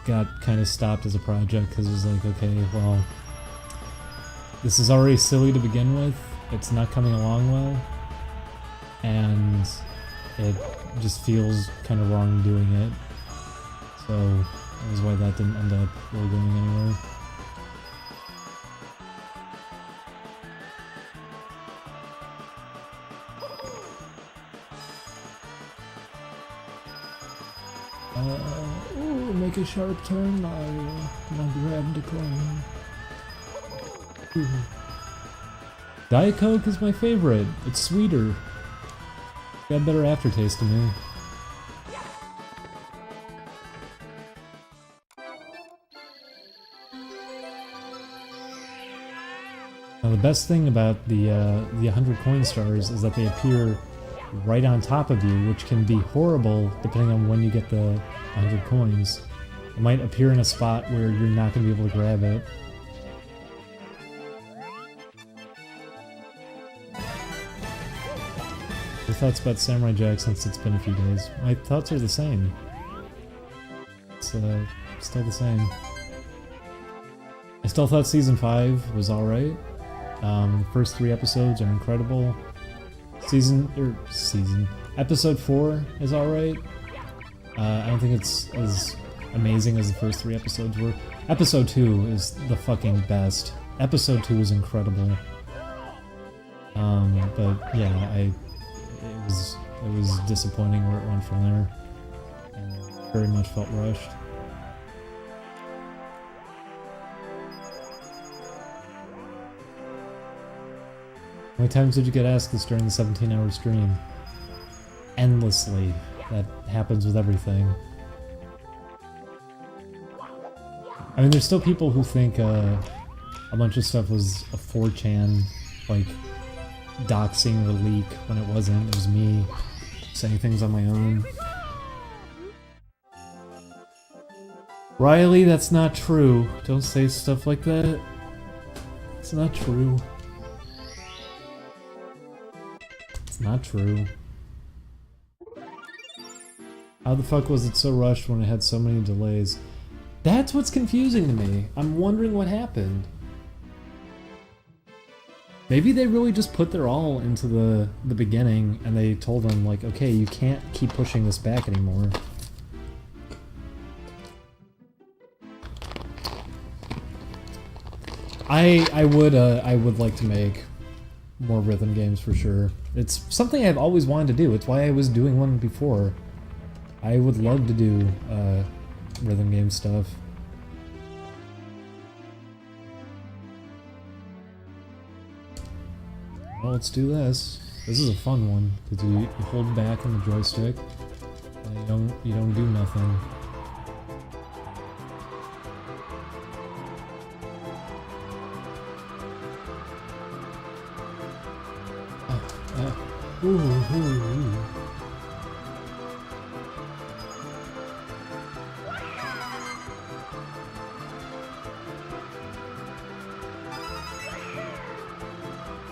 got kind of stopped as a project because it was like, okay, well, this is already silly to begin with, it's not coming along well, and it just feels kind of wrong doing it, so that was why that didn't end up really going anywhere. Ooh, make a sharp turn, I'll grab the coin. Ooh. Diet Coke is my favorite. It's sweeter. Got a better aftertaste to me. Now the best thing about the 100 coin stars is that they appear right on top of you, which can be horrible depending on when you get the 100 coins. It might appear in a spot where you're not going to be able to grab it. Your thoughts about Samurai Jack since it's been a few days? My thoughts are the same. It's still the same. I still thought Season 5 was alright. The first 3 episodes are incredible. Episode 4 is alright. I don't think it's as amazing as the first 3 episodes were. Episode 2 is the fucking best. Episode 2 is incredible. But yeah, it was disappointing where it went from there. And very much felt rushed. How many times did you get asked this during the 17-hour stream? Endlessly. That happens with everything. I mean, there's still people who think a bunch of stuff was a 4chan, like, doxing or leak when it wasn't. It was me saying things on my own. Riley, that's not true. Don't say stuff like that. It's not true. It's not true. How the fuck was it so rushed when it had so many delays? That's what's confusing to me. I'm wondering what happened. Maybe they really just put their all into the beginning and they told them, like, okay, you can't keep pushing this back anymore. I would like to make more rhythm games for sure. It's something I've always wanted to do. It's why I was doing one before. I would love to do rhythm game stuff. Well, let's do this. This is a fun one because you hold back on the joystick and you don't do nothing.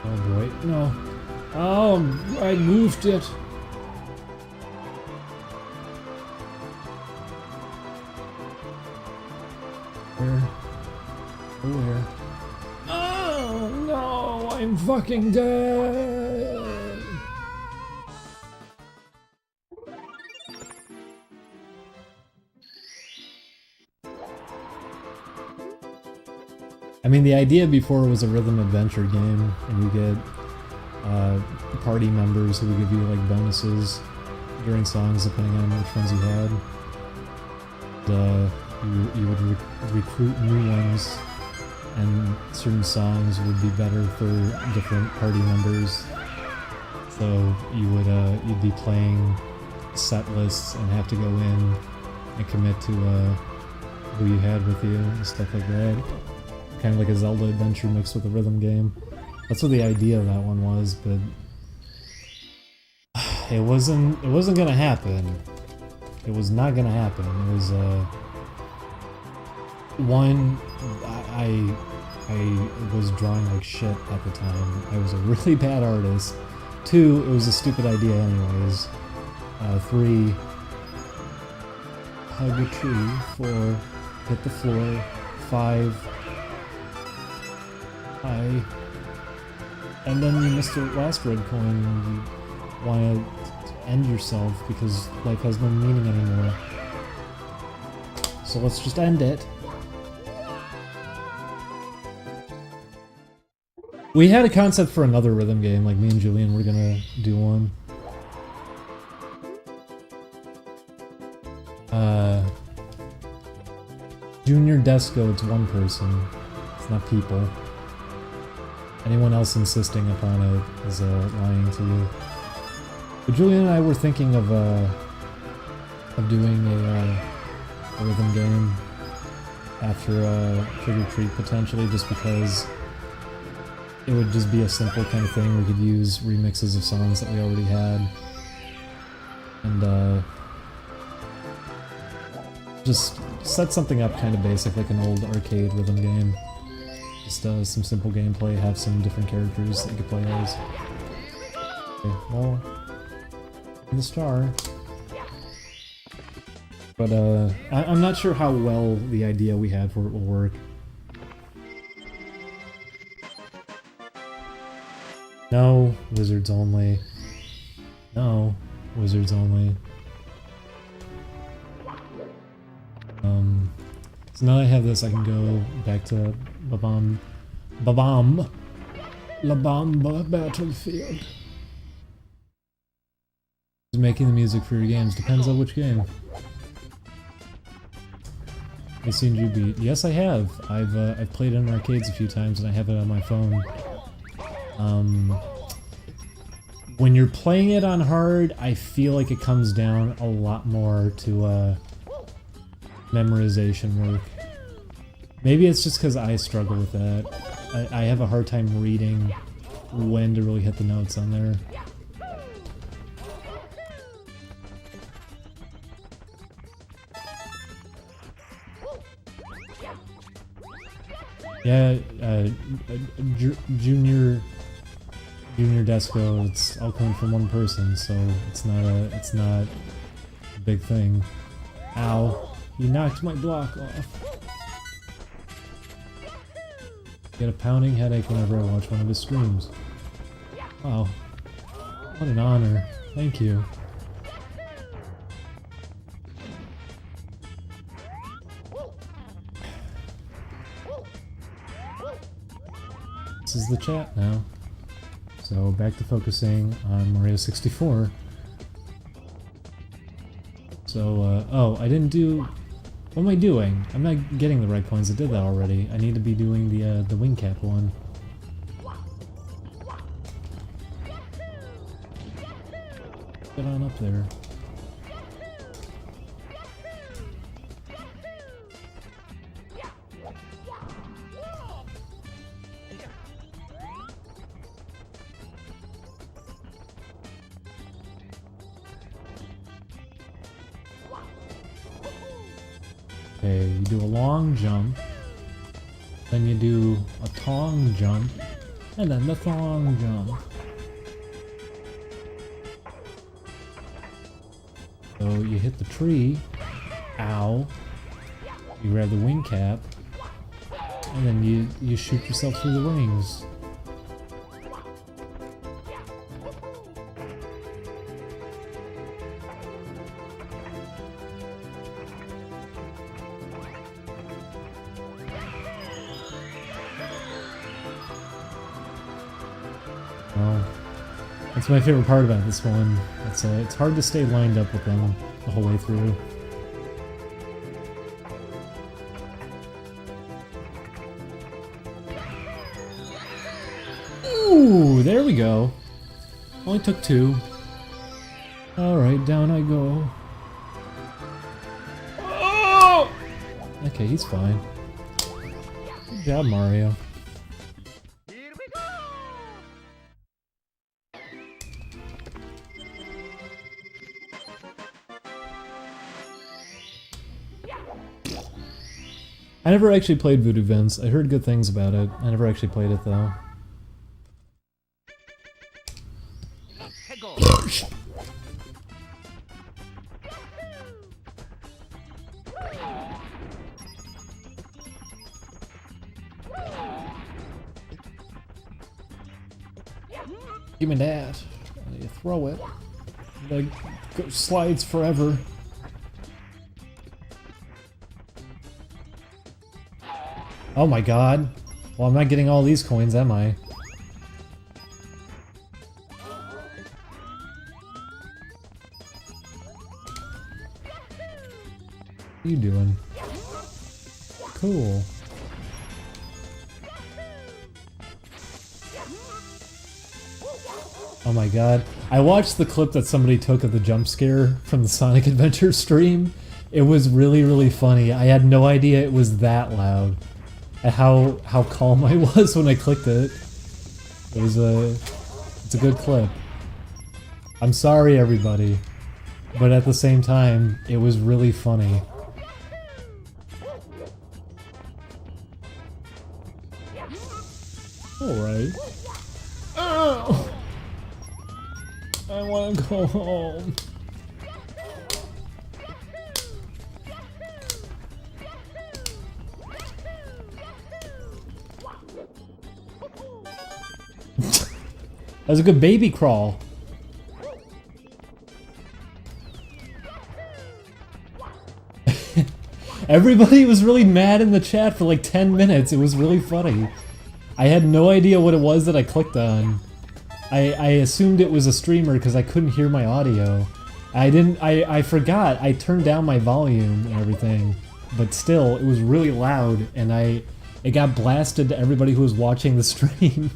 Oh boy, no. Oh, I moved it. Where? Oh, where? Oh no, I'm fucking dead. I mean, the idea before was a rhythm adventure game, and you get party members who would give you like bonuses during songs depending on which ones you had. You would recruit new ones, and certain songs would be better for different party members. So you'd be playing set lists and have to go in and commit to who you had with you and stuff like that. Kind of like a Zelda adventure mixed with a rhythm game. That's what the idea of that one was, but it wasn't gonna happen. It was not gonna happen. It was one, I was drawing like shit at the time. I was a really bad artist. 2, it was a stupid idea anyways. 3, hug a tree. 4, hit the floor. 5, and then you missed the last red coin and you want to end yourself because life has no meaning anymore. So let's just end it. We had a concept for another rhythm game, like me and Julian were gonna do one. Junior Desco, it's one person. It's not people. Anyone else insisting upon it is lying to you. But Julian and I were thinking of doing a rhythm game after Trick or Treat potentially, just because it would just be a simple kind of thing. We could use remixes of songs that we already had, and just set something up kind of basic, like an old arcade rhythm game. Just some simple gameplay, have some different characters that you could play as. Okay, well, in the star. But I'm not sure how well the idea we had for it will work. No, wizards only. No, wizards only. So now that I have this, I can go back to La Bamba Battlefield. Who's making the music for your games? Depends on which game. I've seen you beat. Yes, I have. I've played it in arcades a few times, and I have it on my phone. When you're playing it on hard, I feel like it comes down a lot more to memorization work. Maybe it's just because I struggle with that. I have a hard time reading when to really hit the notes on there. Yeah, Junior Desco, it's all coming from one person, so it's not a big thing. Ow, you knocked my block off. Get a pounding headache whenever I watch one of his streams. Wow, what an honor. Thank you. This is the chat now. So back to focusing on Mario 64. So, oh, I didn't do... What am I doing? I'm not getting the right coins. I did that already. I need to be doing the wing cap one. Get on up there. Okay, you do a long jump, then you do a tong jump, And then the thong jump. So you hit the tree. Ow. You grab the wing cap. And then you shoot yourself through the wings. Well, that's my favorite part about this one. It's hard to stay lined up with them the whole way through. Ooh, there we go. Only took 2. Alright, down I go. Oh! Okay, he's fine. Good job, Mario. Here we go! I never actually played Voodoo Vince. I heard good things about it. I never actually played it though. Give me that. You throw it. Like, slides forever. Oh my god. Well, I'm not getting all these coins, am I? What are you doing? Cool. Oh my god. I watched the clip that somebody took of the jump scare from the Sonic Adventure stream. It was really, really funny. I had no idea it was that loud. And how calm I was when I clicked it. It's a good clip. I'm sorry everybody, but at the same time, it was really funny. Alright. Oh! I wanna go home. That was a good baby crawl. Everybody was really mad in the chat for like 10 minutes. It was really funny. I had no idea what it was that I clicked on. I assumed it was a streamer because I couldn't hear my audio. I forgot. I turned down my volume and everything, but still, it was really loud and it got blasted to everybody who was watching the stream.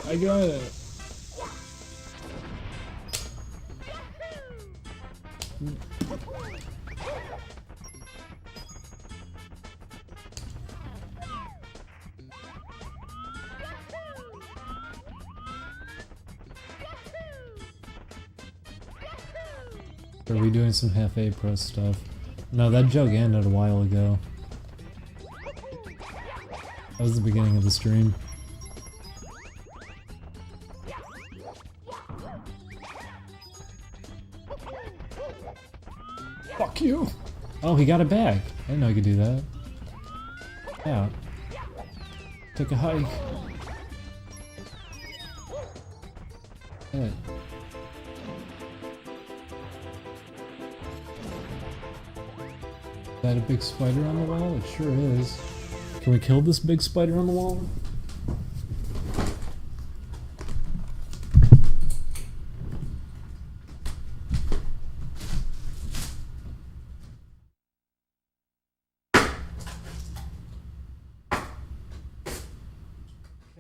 I got it. Are we doing some half A press stuff? No, that joke ended a while ago. That was the beginning of the stream. Fuck you! Oh, he got it back. I didn't know he could do that. Yeah. Take a hike. Yeah. Is that a big spider on the wall? It sure is. Can we kill this big spider on the wall?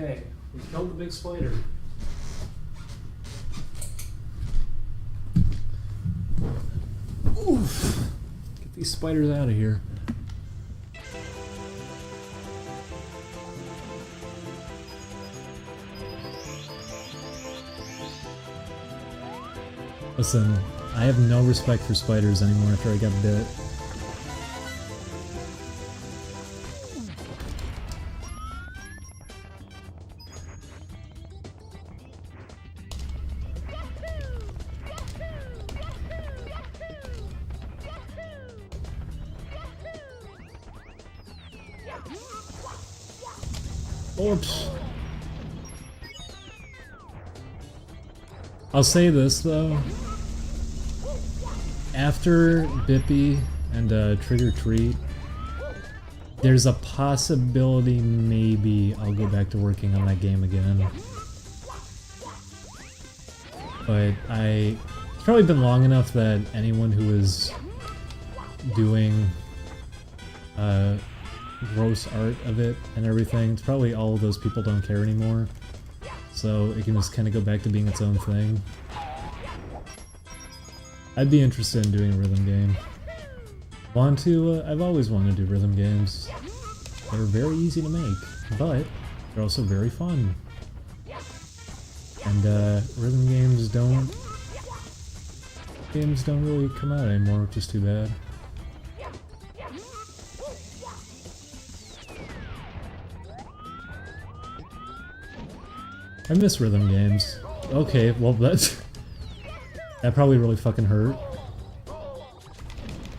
Okay, we killed the big spider. Oof! Get these spiders out of here. Listen, I have no respect for spiders anymore after I got bit. Oops. I'll say this though. After Bippy and Trick or Treat, there's a possibility maybe I'll go back to working on that game again. But it's probably been long enough that anyone who is doing gross art of it and everything, it's probably all of those people don't care anymore. So it can just kind of go back to being its own thing. I'd be interested in doing a rhythm game. I've always wanted to do rhythm games. They're very easy to make, but they're also very fun. And rhythm games don't really come out anymore, which is too bad. I miss rhythm games. Okay, well that probably really fucking hurt.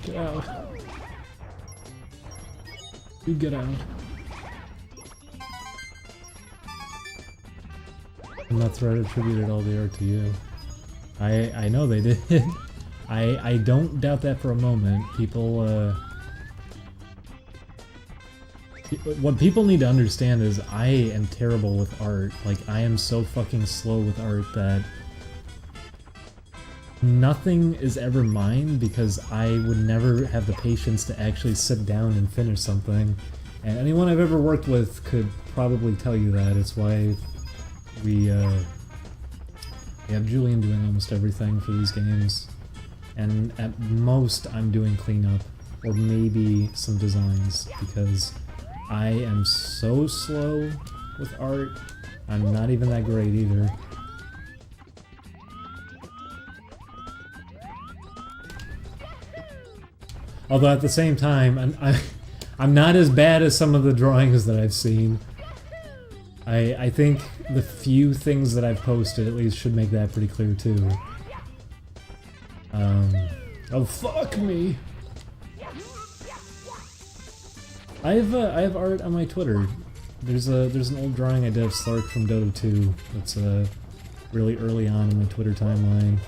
Get out. You get out. I'm not trying to attribute all the art to you. I know they did. I don't doubt that for a moment. People, what people need to understand is I am terrible with art. Like, I am so fucking slow with art that nothing is ever mine because I would never have the patience to actually sit down and finish something. And anyone I've ever worked with could probably tell you that. It's why we have Julian doing almost everything for these games. And at most, I'm doing cleanup, or maybe some designs, because I am so slow with art. I'm not even that great either. Although at the same time, I'm not as bad as some of the drawings that I've seen. I think the few things that I've posted at least should make that pretty clear too. Oh fuck me! I have art on my Twitter. There's an old drawing I did of Slark from Dota 2 that's really early on in my Twitter timeline.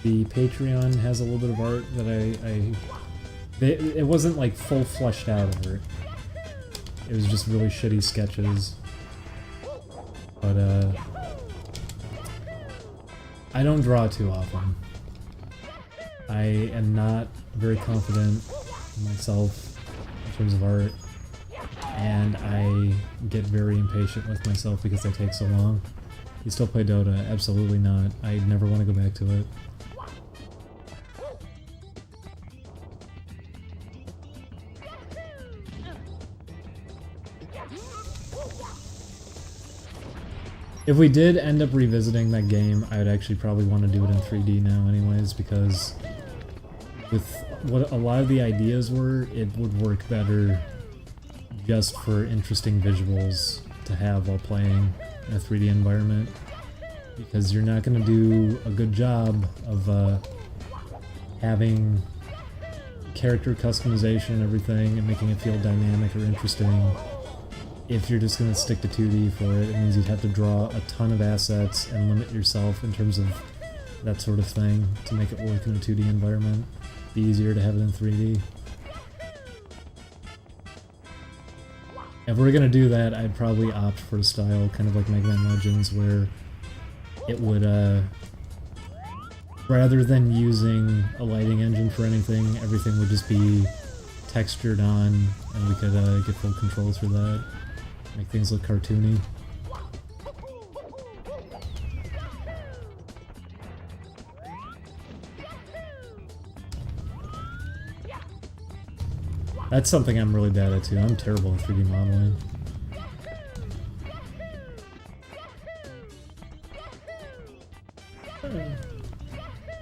The Patreon has a little bit of art that it wasn't like full fleshed out art. It was just really shitty sketches. But I don't draw too often. I am not very confident in myself in terms of art, and I get very impatient with myself because they take so long. You still play Dota? Absolutely not. I never want to go back to it. If we did end up revisiting that game, I would actually probably want to do it in 3D now anyways, because with what a lot of the ideas were, it would work better just for interesting visuals to have while playing in a 3D environment. Because you're not going to do a good job of having character customization and everything and making it feel dynamic or interesting. If you're just going to stick to 2D for it, it means you'd have to draw a ton of assets and limit yourself in terms of that sort of thing to make it work in a 2D environment. Be easier to have it in 3D. If we're going to do that, I'd probably opt for a style kind of like Mega Man Legends, where it would, rather than using a lighting engine for anything, everything would just be textured on, and we could get full control through that. Make things look cartoony. That's something I'm really bad at too. I'm terrible at 3D modeling.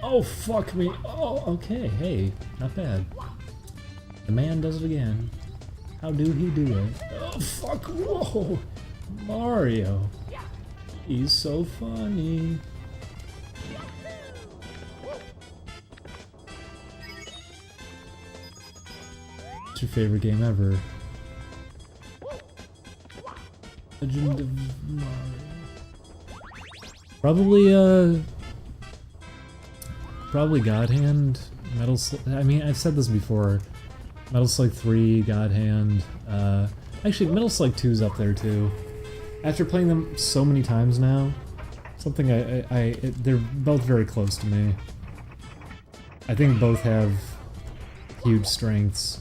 Oh, fuck me. Oh, okay. Hey, not bad. The man does it again. How do he do it? Oh, fuck. Whoa. Mario. He's so funny. What's your favorite game ever? Legend of Mario. Probably God Hand, I mean, I've said this before. Metal Slug 3, God Hand. Actually, Metal Slug 2's up there too. After playing them so many times now, something they're both very close to me. I think both have huge strengths,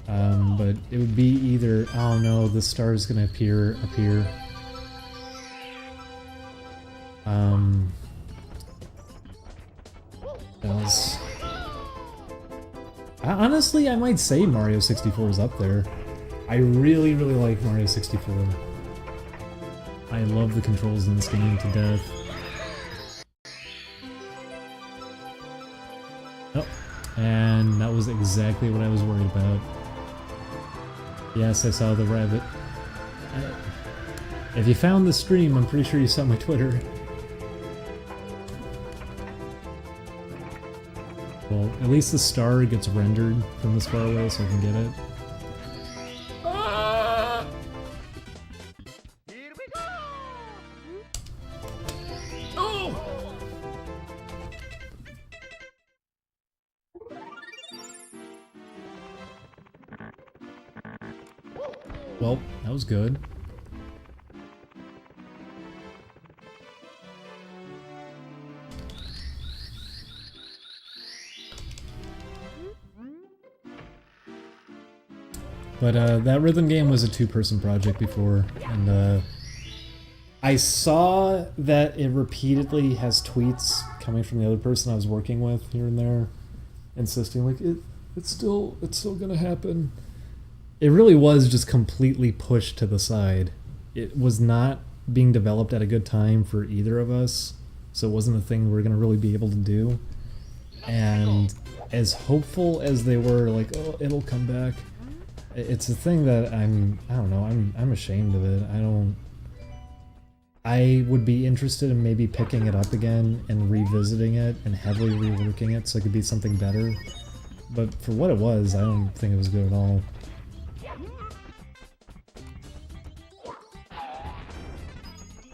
but it would be either, oh no, the star is gonna appear up here. Else. Honestly, I might say Mario 64 is up there. I really, really like Mario 64. I love the controls in this game to death. Oh, and that was exactly what I was worried about. Yes, I saw the rabbit. If you found the stream, I'm pretty sure you saw my Twitter. Well, at least the star gets rendered from this far away so I can get it. Here we go! Oh! Well, that was good. But that rhythm game was a two-person project before, and I saw that it repeatedly has tweets coming from the other person I was working with here and there, insisting like it's still gonna happen. It really was just completely pushed to the side. It was not being developed at a good time for either of us, so it wasn't a thing we were gonna really be able to do. And as hopeful as they were, like, oh, it'll come back. It's a thing that I don't know, I'm ashamed of it. I would be interested in maybe picking it up again and revisiting it and heavily reworking it so it could be something better. But for what it was, I don't think it was good at all.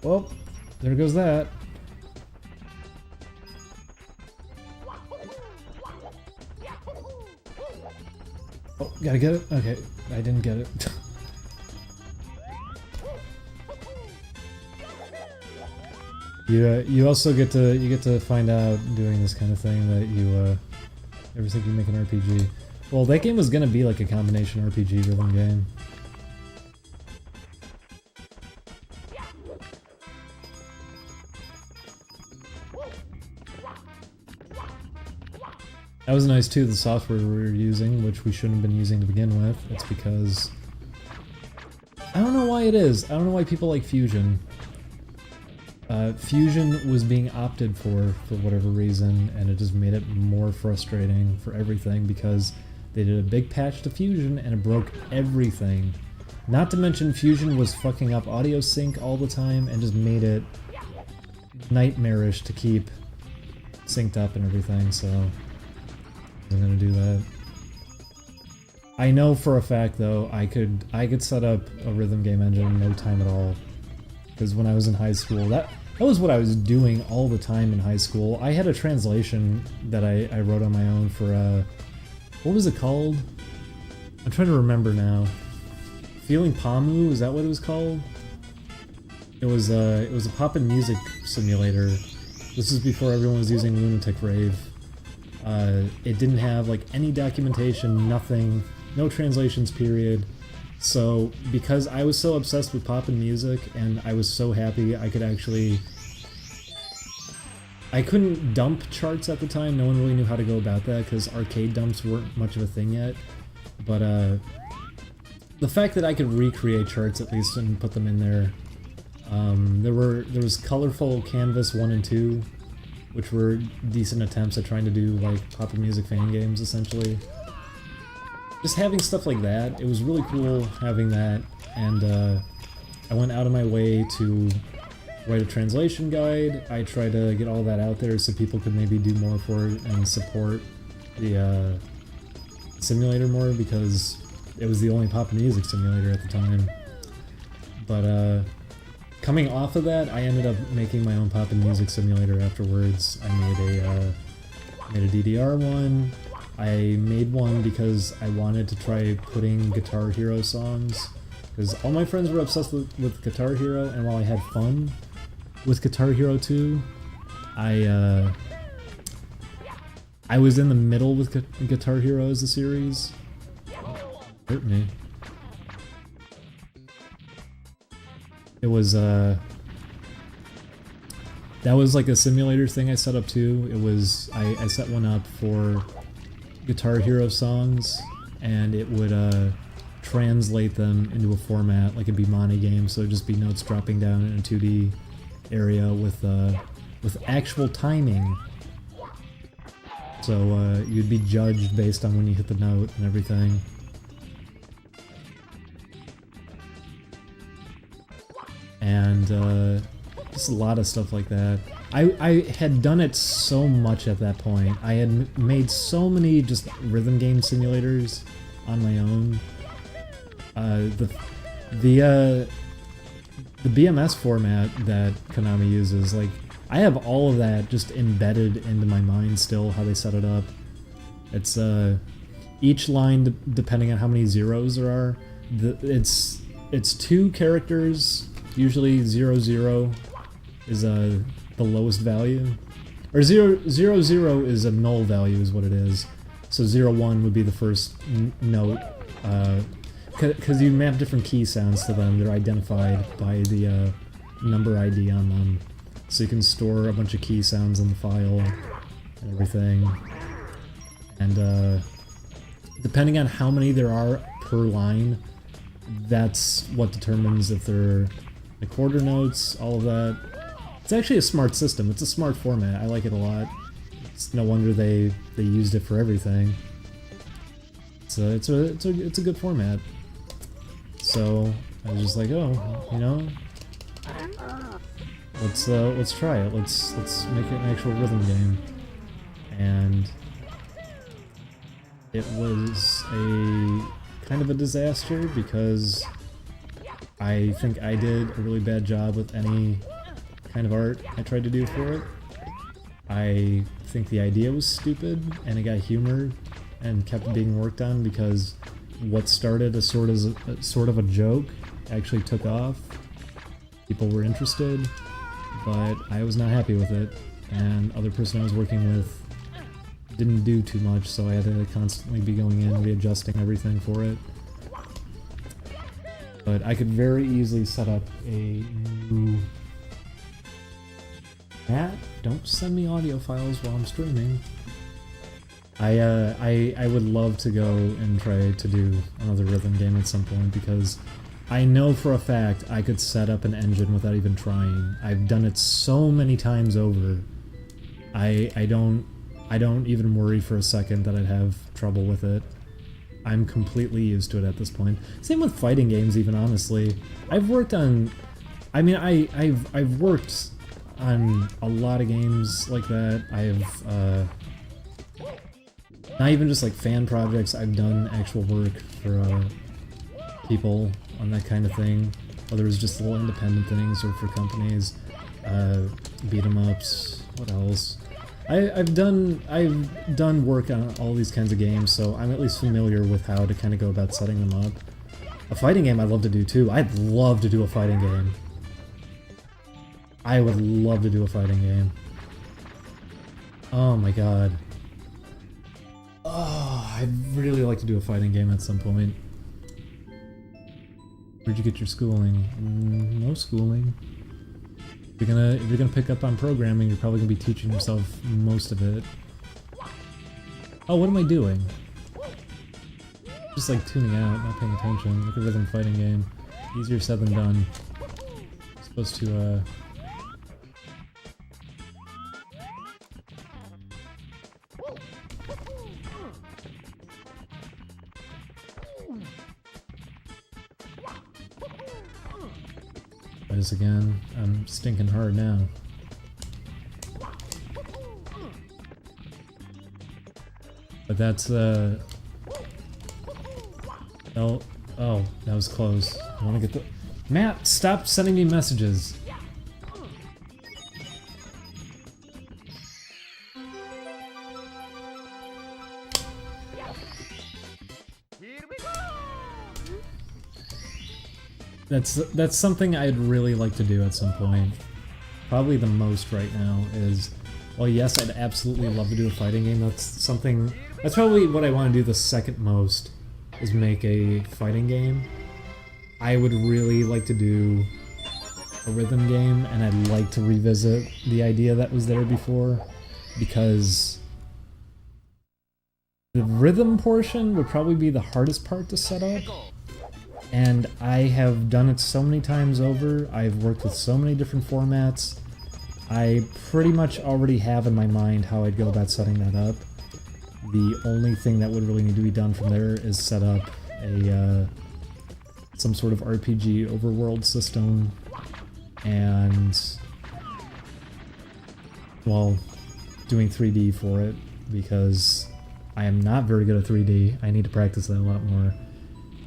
Well, there goes that. Oh, gotta get it? Okay, I didn't get it. You also get to find out doing this kind of thing that you ever think you make an RPG. Well, that game was gonna be like a combination RPG rhythm game. That was nice too, the software we were using, which we shouldn't have been using to begin with. It's because... I don't know why it is. I don't know why people like Fusion. Fusion was being opted for whatever reason, and it just made it more frustrating for everything because they did a big patch to Fusion and it broke everything. Not to mention Fusion was fucking up audio sync all the time and just made it nightmarish to keep synced up and everything, so... I'm gonna do that. I know for a fact though, I could set up a rhythm game engine in no time at all. Because when I was in high school, that was what I was doing all the time in high school. I had a translation that I wrote on my own for what was it called? I'm trying to remember now. Feeling Pamu, is that what it was called? It was a pop and music simulator. This is before everyone was using Lunatic Rave. It didn't have like any documentation, nothing, no translations period. So because I was so obsessed with pop and music and I was so happy I could actually... I couldn't dump charts at the time, no one really knew how to go about that because arcade dumps weren't much of a thing yet. But the fact that I could recreate charts at least and put them in there. There was Colorful Canvas 1 and 2. Which were decent attempts at trying to do like pop and music fan games essentially. Just having stuff like that, it was really cool having that, and I went out of my way to write a translation guide. I tried to get all that out there so people could maybe do more for it and support the simulator more because it was the only pop and music simulator at the time. But coming off of that, I ended up making my own pop and music simulator afterwards. I made a DDR one. I made one because I wanted to try putting Guitar Hero songs, because all my friends were obsessed with Guitar Hero, and while I had fun with Guitar Hero 2, I was in the middle with Guitar Hero as a series. Hurt me. It was, that was like a simulator thing I set up too. It was, I set one up for Guitar Hero songs, and it would translate them into a format like a Bimani game, so it'd just be notes dropping down in a 2D area with actual timing. So you'd be judged based on when you hit the note and everything. And just a lot of stuff like that. I had done it so much at that point. I had made so many just rhythm game simulators on my own. The BMS format that Konami uses, like, I have all of that just embedded into my mind still, how they set it up. It's each line, depending on how many zeros there are, it's 2 characters. Usually 00 is the lowest value, or 00 is a null value is what it is. So 01 would be the first note, because you map different key sounds to them. They're identified by the number ID on them, so you can store a bunch of key sounds in the file and everything. And depending on how many there are per line, that's what determines if they're the quarter notes, all of that. It's actually a smart system. It's a smart format. I like it a lot. It's no wonder they used it for everything. It's a good format. So I was just like, oh, you know, let's try it. Let's make it an actual rhythm game. And it was a kind of a disaster because I think I did a really bad job with any kind of art I tried to do for it. I think the idea was stupid, and it got humored and kept being worked on because what started as sort of a joke actually took off. People were interested, but I was not happy with it, and the other person I was working with didn't do too much, so I had to constantly be going in and readjusting everything for it. But I could very easily set up a new... Matt, don't send me audio files while I'm streaming. I would love to go and try to do another rhythm game at some point, because I know for a fact I could set up an engine without even trying. I've done it so many times over. I don't even worry for a second that I'd have trouble with it. I'm completely used to it at this point. Same with fighting games, even, honestly. I've worked on... I mean, I've worked on a lot of games like that. I've, not even just like fan projects, I've done actual work for people on that kind of thing. Whether it's just little independent things or for companies. Beat 'em ups, what else? I've done work on all these kinds of games, so I'm at least familiar with how to kind of go about setting them up. A fighting game I'd love to do too. I'd love to do a fighting game. I would love to do a fighting game. Oh my god. Oh, I'd really like to do a fighting game at some point. Where'd you get your schooling? No schooling. If you're gonna pick up on programming, you're probably gonna be teaching yourself most of it. Oh, what am I doing? Just like tuning out, not paying attention. Like a rhythm fighting game. Easier said than done. I'm supposed to this again. I'm stinking hard now. But that's oh, that was close. I want to get the... Matt, stop sending me messages. Here we go! That's something I'd really like to do at some point. Probably the most right now is, well, yes, I'd absolutely love to do a fighting game. That's probably what I want to do the second most, is make a fighting game. I would really like to do a rhythm game, and I'd like to revisit the idea that was there before, because the rhythm portion would probably be the hardest part to set up. And I have done it so many times over. I've worked with so many different formats. I pretty much already have in my mind how I'd go about setting that up. The only thing that would really need to be done from there is set up a some sort of RPG overworld system, and, well, doing 3D for it, because I am not very good at 3D. I need to practice that a lot more.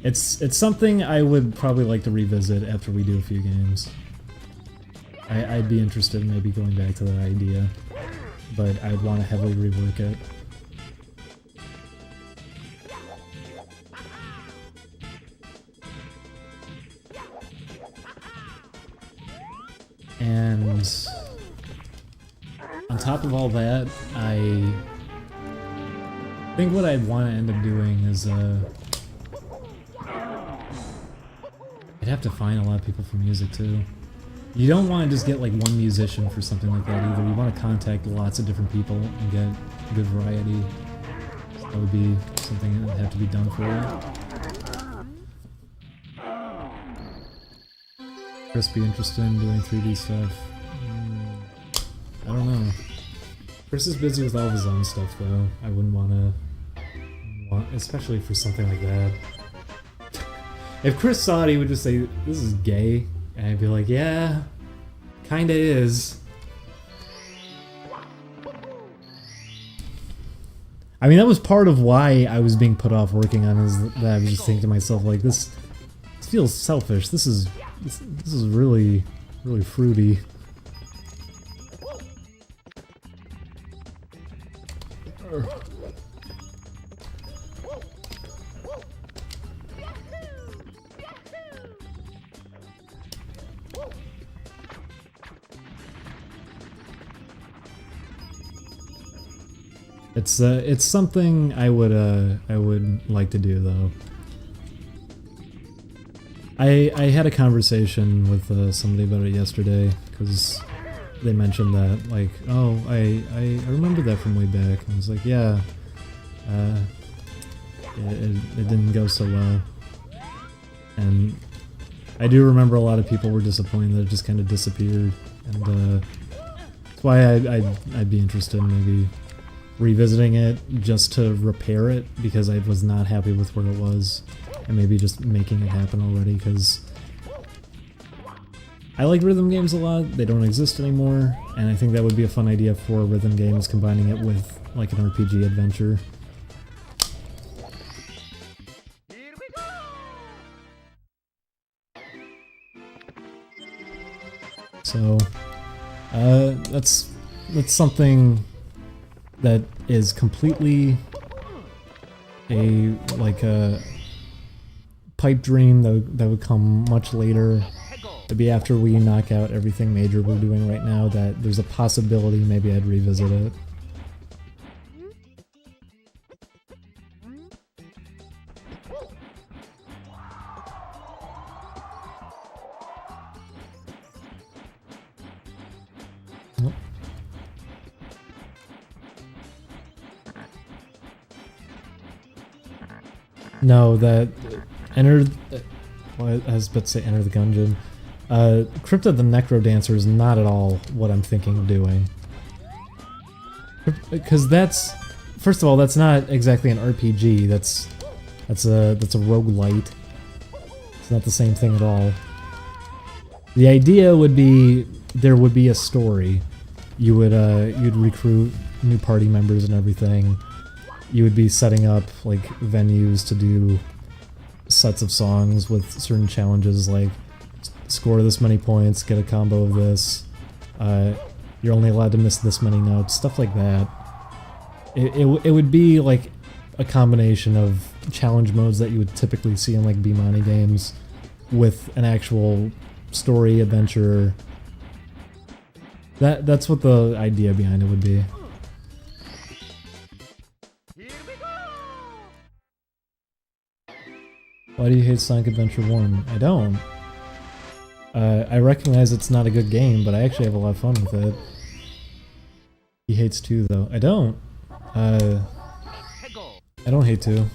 It's something I would probably like to revisit after we do a few games. I'd be interested in maybe going back to that idea, but I'd want to heavily rework it. And on top of all that, I think what I'd want to end up doing is I'd have to find a lot of people for music too. You don't want to just get like one musician for something like that either. You want to contact lots of different people and get good variety. So that would be something that would have to be done for it. Chris be interested in doing 3D stuff? I don't know. Chris is busy with all of his own stuff though. I wouldn't want to, especially for something like that. If Chris saw it, he would just say, "This is gay," and I'd be like, "Yeah, kinda is." I mean, that was part of why I was being put off working on it, is that I was just thinking to myself, like, this feels selfish. This is really, really fruity. It's something I would like to do though. I had a conversation with somebody about it yesterday, because they mentioned that, like, oh, I remember that from way back, and I was like, yeah, it didn't go so well, and I do remember a lot of people were disappointed that it just kind of disappeared, and that's why I'd be interested in maybe revisiting it just to repair it, because I was not happy with where it was, and maybe just making it happen already, because I like rhythm games a lot. They don't exist anymore, and I think that would be a fun idea for rhythm games, combining it with like an RPG adventure. Here we go! So that's something that is completely a pipe dream that would come much later. It'd be after we knock out everything major we're doing right now, that there's a possibility maybe I'd revisit it. No, that enter. Well, I was about to say enter the gungeon. Crypta the Necro Dancer is not at all what I'm thinking of doing. Because that's, first of all, that's not exactly an RPG. That's a roguelite. It's not the same thing at all. The idea would be there would be a story. You would you'd recruit new party members and everything. You would be setting up like venues to do sets of songs with certain challenges, like score this many points, get a combo of this. You're only allowed to miss this many notes, stuff like that. It would be like a combination of challenge modes that you would typically see in like Bimani games with an actual story, adventure. That's what the idea behind it would be. Here we go! Why do you hate Sonic Adventure 1? I don't. I recognize it's not a good game, but I actually have a lot of fun with it. He hates 2 though. I don't. I don't hate 2.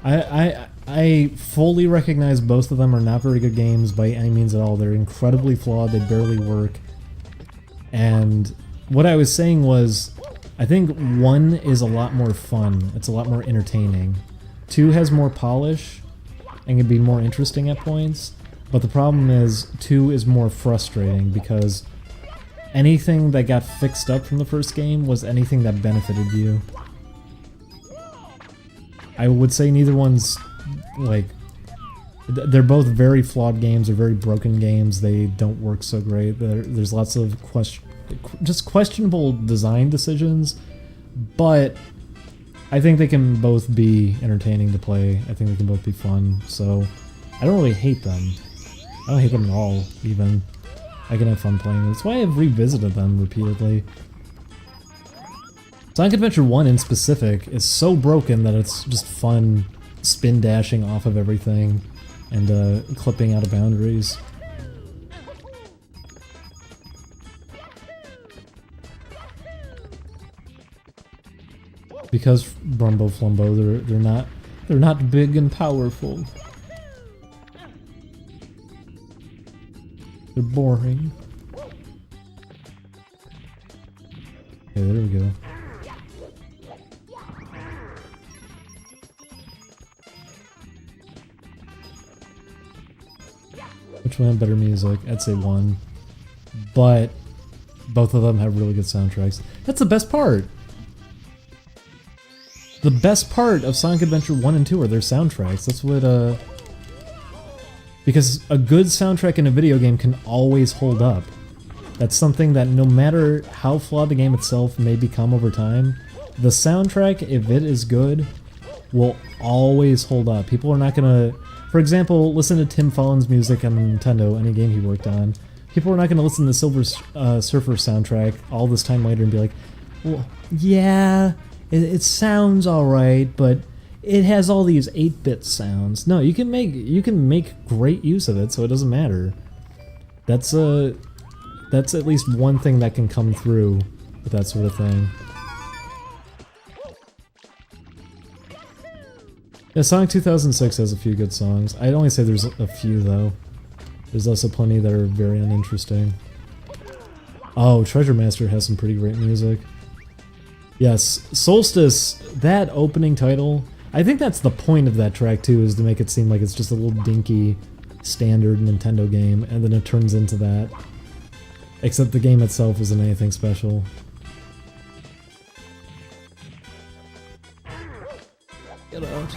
I fully recognize both of them are not very good games by any means at all. They're incredibly flawed, they barely work. And what I was saying was, I think 1 is a lot more fun, it's a lot more entertaining. 2 has more polish and can be more interesting at points, but the problem is 2 is more frustrating because anything that got fixed up from the first game was anything that benefited you. I would say neither one's, like, they're both very flawed games, or very broken games, they don't work so great, there's lots of just questionable design decisions, but I think they can both be entertaining to play, I think they can both be fun, so I don't really hate them. I don't hate them at all, even. I can have fun playing them. That's why I've revisited them repeatedly. Sonic Adventure 1 in specific is so broken that it's just fun spin dashing off of everything and clipping out of boundaries. Because Brumbo Flumbo, they're not big and powerful. They're boring. Okay, there we go. Which one had better music? I'd say 1. But both of them have really good soundtracks. That's the best part! The best part of Sonic Adventure 1 and 2 are their soundtracks. That's what, because a good soundtrack in a video game can always hold up. That's something that no matter how flawed the game itself may become over time, the soundtrack, if it is good, will always hold up. People are not gonna... For example, listen to Tim Follin's music on Nintendo, any game he worked on. People are not gonna listen to the Silver Surfer soundtrack all this time later and be like, well, yeah, it sounds alright, but it has all these 8-bit sounds. No, you can make great use of it, so it doesn't matter. That's at least one thing that can come through with that sort of thing. Yeah, Sonic 2006 has a few good songs. I'd only say there's a few, though. There's also plenty that are very uninteresting. Oh, Treasure Master has some pretty great music. Yes, Solstice, that opening title, I think that's the point of that track, too, is to make it seem like it's just a little dinky, standard Nintendo game, and then it turns into that. Except the game itself isn't anything special. Get out.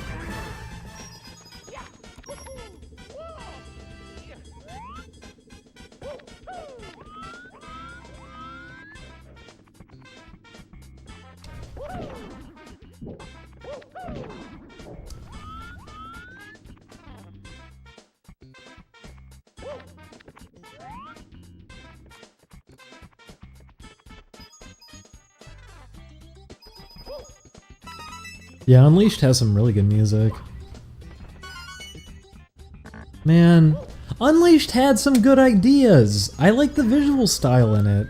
Yeah, Unleashed has some really good music. Man, Unleashed had some good ideas! I like the visual style in it.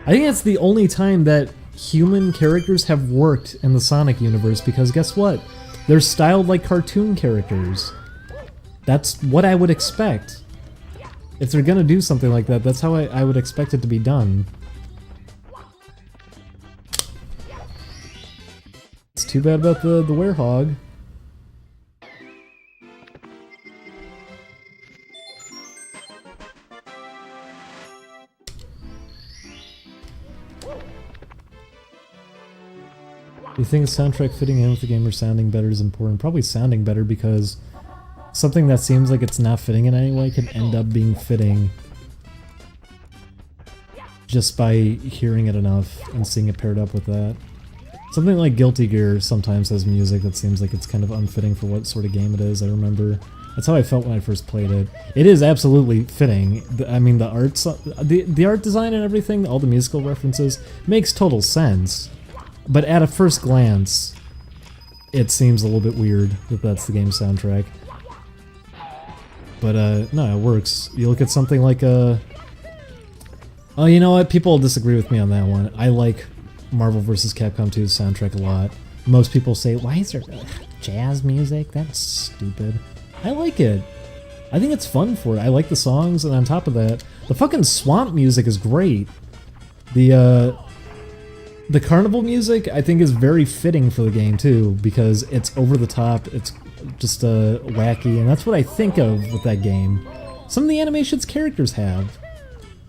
I think that's the only time that human characters have worked in the Sonic universe, because guess what? They're styled like cartoon characters. That's what I would expect. If they're gonna do something like that, that's how I would expect it to be done. It's too bad about the werehog. Do you think the soundtrack fitting in with the game or sounding better is important? Probably sounding better, because something that seems like it's not fitting in any way can end up being fitting just by hearing it enough and seeing it paired up with that. Something like Guilty Gear sometimes has music that seems like it's kind of unfitting for what sort of game it is. I remember that's how I felt when I first played it. It is absolutely fitting. I mean, the art design and everything, all the musical references, makes total sense. But at a first glance, it seems a little bit weird that that's the game's soundtrack. But no, it works. You look at something like oh, you know what? People disagree with me on that one. I like Marvel vs. Capcom 2's soundtrack a lot. Most people say, why is there jazz music? That's stupid. I like it. I think it's fun for it. I like the songs, and on top of that, the fucking swamp music is great. The carnival music, I think, is very fitting for the game, too, because it's over the top, it's just wacky, and that's what I think of with that game. Some of the animations characters have.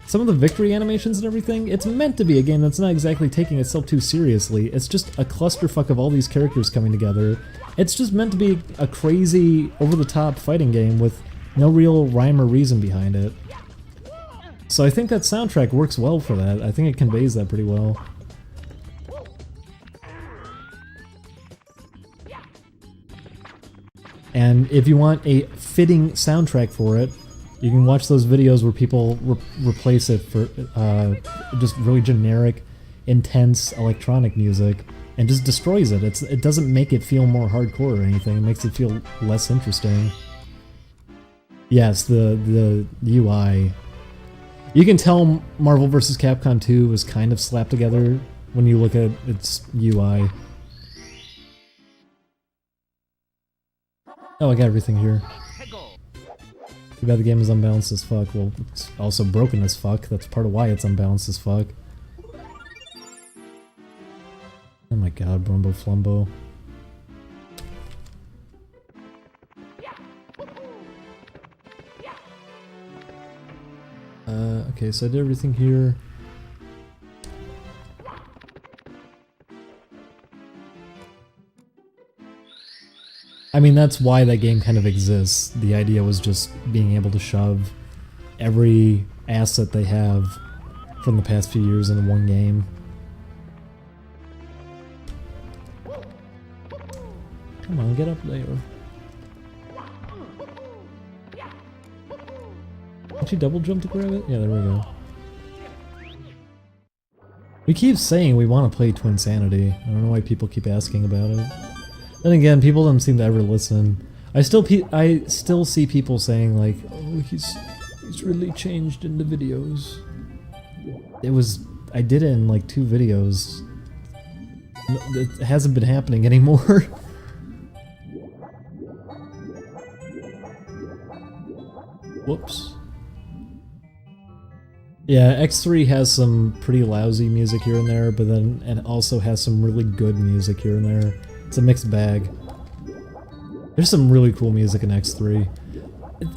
Some of the victory animations and everything, it's meant to be a game that's not exactly taking itself too seriously. It's just a clusterfuck of all these characters coming together. It's just meant to be a crazy, over-the-top fighting game with no real rhyme or reason behind it. So I think that soundtrack works well for that. I think it conveys that pretty well. And if you want a fitting soundtrack for it, you can watch those videos where people replace it for just really generic, intense electronic music, and just destroys it. It doesn't make it feel more hardcore or anything. It makes it feel less interesting. Yes, the UI. You can tell Marvel vs. Capcom 2 was kind of slapped together when you look at its UI. Oh, I got everything here. Too bad the game is unbalanced as fuck. Well, it's also broken as fuck. That's part of why it's unbalanced as fuck. Oh my god, Brumbo Flumbo. Okay, so I did everything here. I mean, that's why that game kind of exists. The idea was just being able to shove every asset they have from the past few years into one game. Come on, get up there. Did you double jump to grab it? Yeah, there we go. We keep saying we want to play Twinsanity. I don't know why people keep asking about it. Then again, people don't seem to ever listen. I still see people saying like, "Oh, he's really changed in the videos." I did it in like 2 videos. It hasn't been happening anymore. Whoops. Yeah, X3 has some pretty lousy music here and there, but then it also has some really good music here and there. It's a mixed bag. There's some really cool music in X3.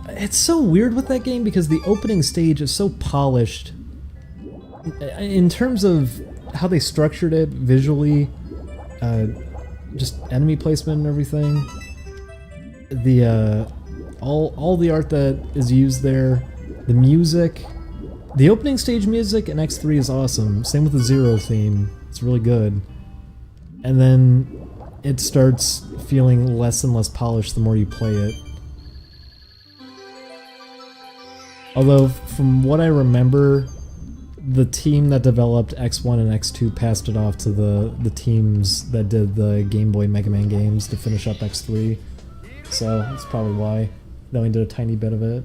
It's so weird with that game because the opening stage is so polished. In terms of how they structured it visually, just enemy placement and everything. All the art that is used there, the music. The opening stage music in X3 is awesome. Same with the Zero theme. It's really good. And then it starts feeling less and less polished the more you play it. Although, from what I remember, the team that developed X1 and X2 passed it off to the teams that did the Game Boy Mega Man games to finish up X3. So, that's probably why. They only did a tiny bit of it.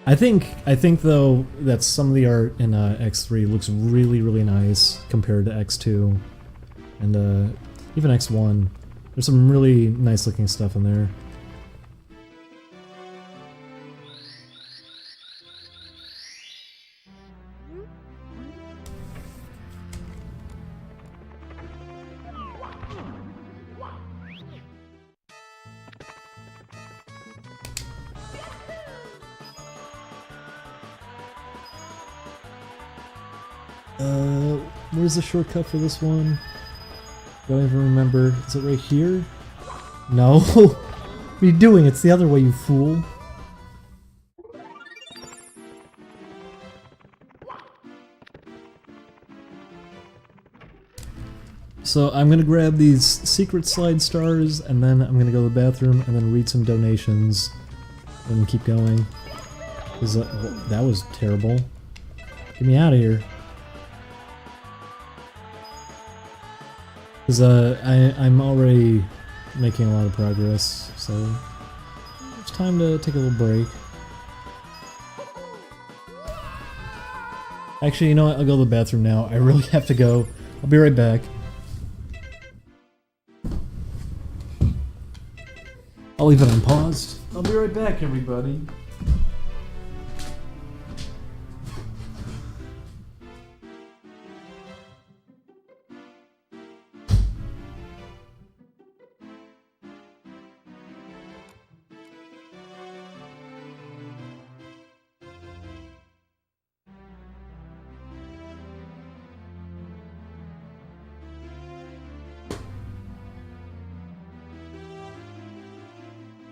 I think though that some of the art in X3 looks really, really nice compared to X2 and even X1. There's some really nice looking stuff in there. Where's the shortcut for this one? Don't even remember. Is it right here? No. What are you doing? It's the other way, you fool. So I'm gonna grab these secret slide stars, and then I'm gonna go to the bathroom, and then read some donations, and keep going. That was terrible. Get me out of here. Because I'm already making a lot of progress, so it's time to take a little break. Actually, you know what? I'll go to the bathroom now. I really have to go. I'll be right back. I'll leave it unpaused. I'll be right back, everybody.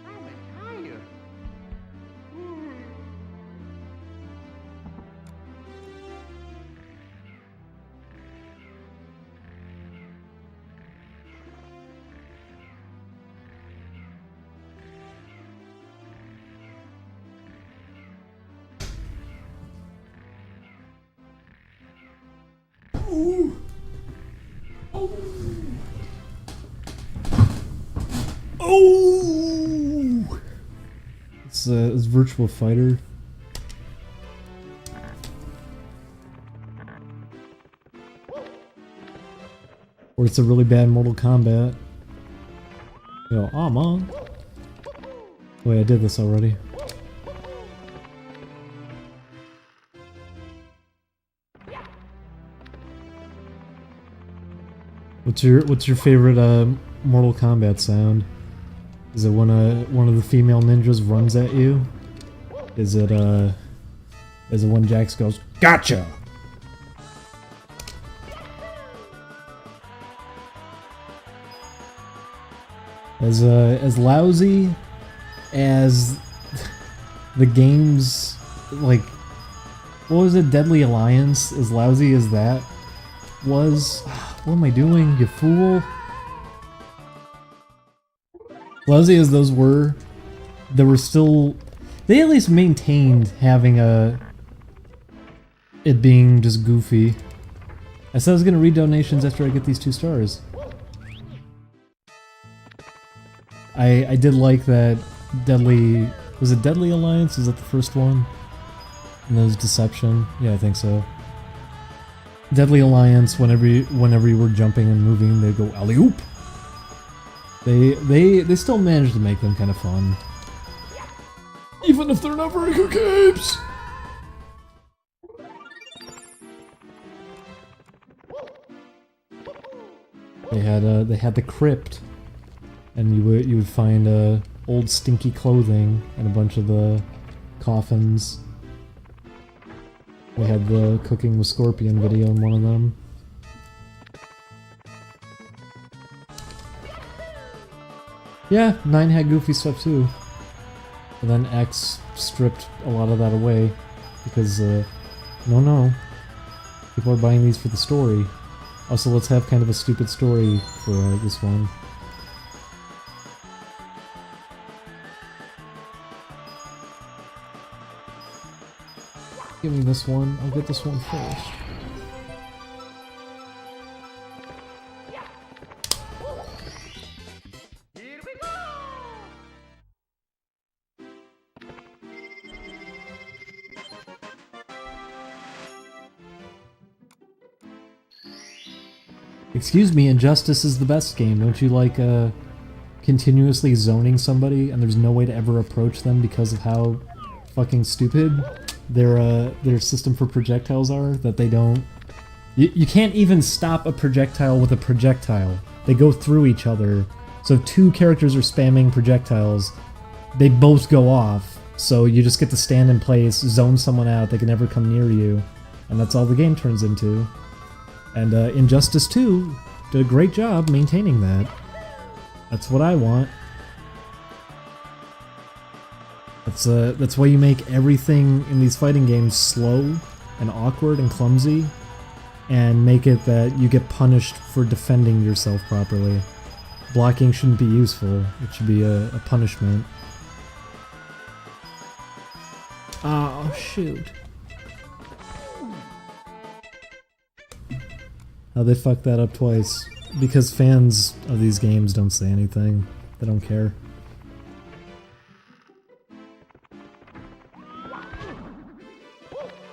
I'm tired. Oh! It's Virtual Fighter. Or it's a really bad Mortal Kombat. Yo, aw, Mom. Wait, I did this already. What's your favorite Mortal Kombat sound? Is it when one of the female ninjas runs at you? Is it when Jax goes, "Gotcha"? As lousy as the game's, like, what was it, Deadly Alliance? As lousy as that was, what am I doing, you fool? Lousy as those were, they were still, they at least maintained having it being just goofy. I said I was gonna read donations after I get these 2 stars. I did like that Deadly, was it Deadly Alliance? Is that the first one? And that was Deception? Yeah, I think so. Deadly Alliance, whenever you were jumping and moving, they'd go alley-oop! They still managed to make them kind of fun. Even if they're not very good games! They had the crypt, and you would find old stinky clothing and a bunch of the coffins. They had the Cooking with Scorpion video in one of them. Yeah, 9 had goofy stuff too. And then X stripped a lot of that away because, no. People are buying these for the story. Also, let's have kind of a stupid story for this one. Give me this one. I'll get this one first. Here we go! Excuse me, Injustice is the best game. Don't you like continuously zoning somebody and there's no way to ever approach them because of how fucking stupid their system for projectiles are? That they don't... You can't even stop a projectile with a projectile. They go through each other. So if 2 characters are spamming projectiles, they both go off. So you just get to stand in place, zone someone out, they can never come near you. And that's all the game turns into. And Injustice 2 did a great job maintaining that. That's what I want. That's why you make everything in these fighting games slow and awkward and clumsy, and make it that you get punished for defending yourself properly. Blocking shouldn't be useful, it should be a punishment. Oh, shoot. How'd they fuck that up twice? Because fans of these games don't say anything. They don't care.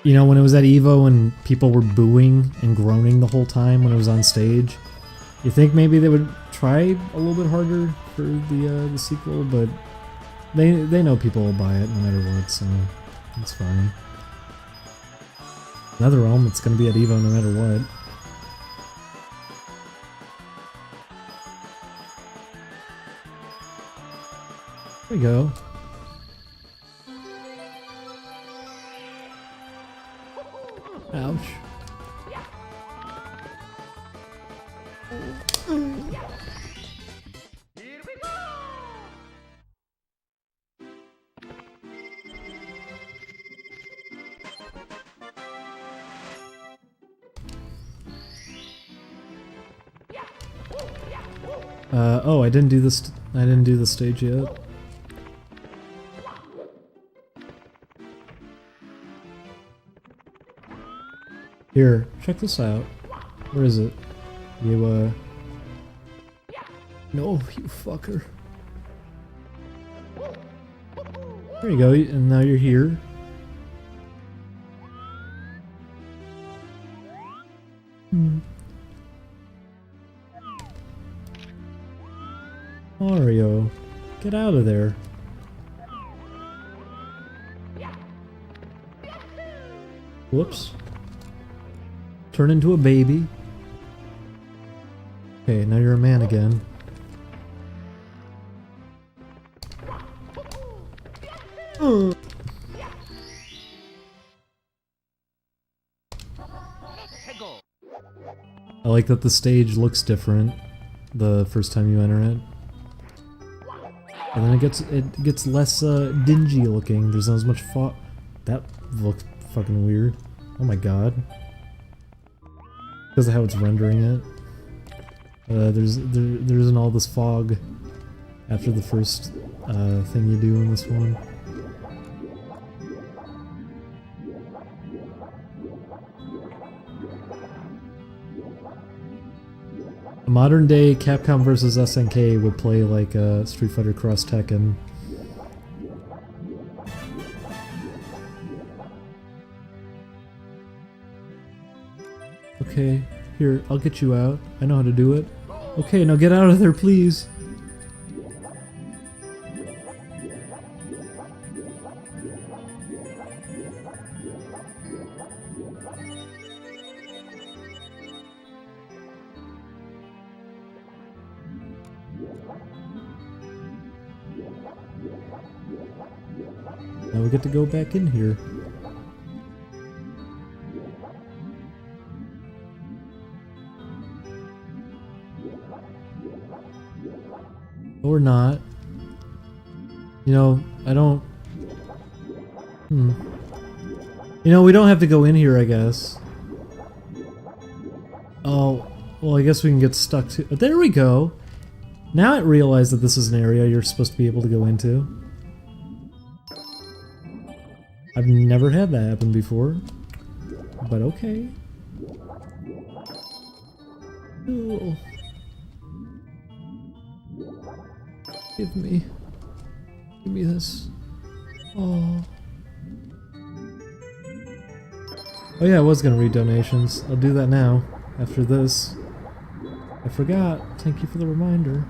You know, when it was at EVO and people were booing and groaning the whole time when it was on stage, you think maybe they would try a little bit harder for the sequel, but they know people will buy it no matter what, so it's fine. NetherRealm, it's gonna be at EVO no matter what. There we go. Ouch. Here we go! Oh, I didn't do this. I didn't do the stage yet. Here, check this out. Where is it? You, no, you fucker. There you go, and now you're here. Mario, get out of there. Whoops. Turn into a baby. Okay, now you're a man again. I like that the stage looks different the first time you enter it. And then it gets less dingy looking. There's not as much fog. That looks fucking weird. Oh my god. Because of how it's rendering it. There isn't all this fog after the first thing you do in this one. A modern day Capcom vs SNK would play like Street Fighter Cross Tekken. Okay, here, I'll get you out. I know how to do it. Okay, now get out of there, please. Now we get to go back in here. Or not. You know, I don't... You know, we don't have to go in here, I guess. Oh, well, I guess we can get stuck to... There we go! Now I realize that this is an area you're supposed to be able to go into. I've never had that happen before. But okay. Cool. Give me this. Oh. Oh yeah, I was gonna read donations. I'll do that now, after this. I forgot. Thank you for the reminder.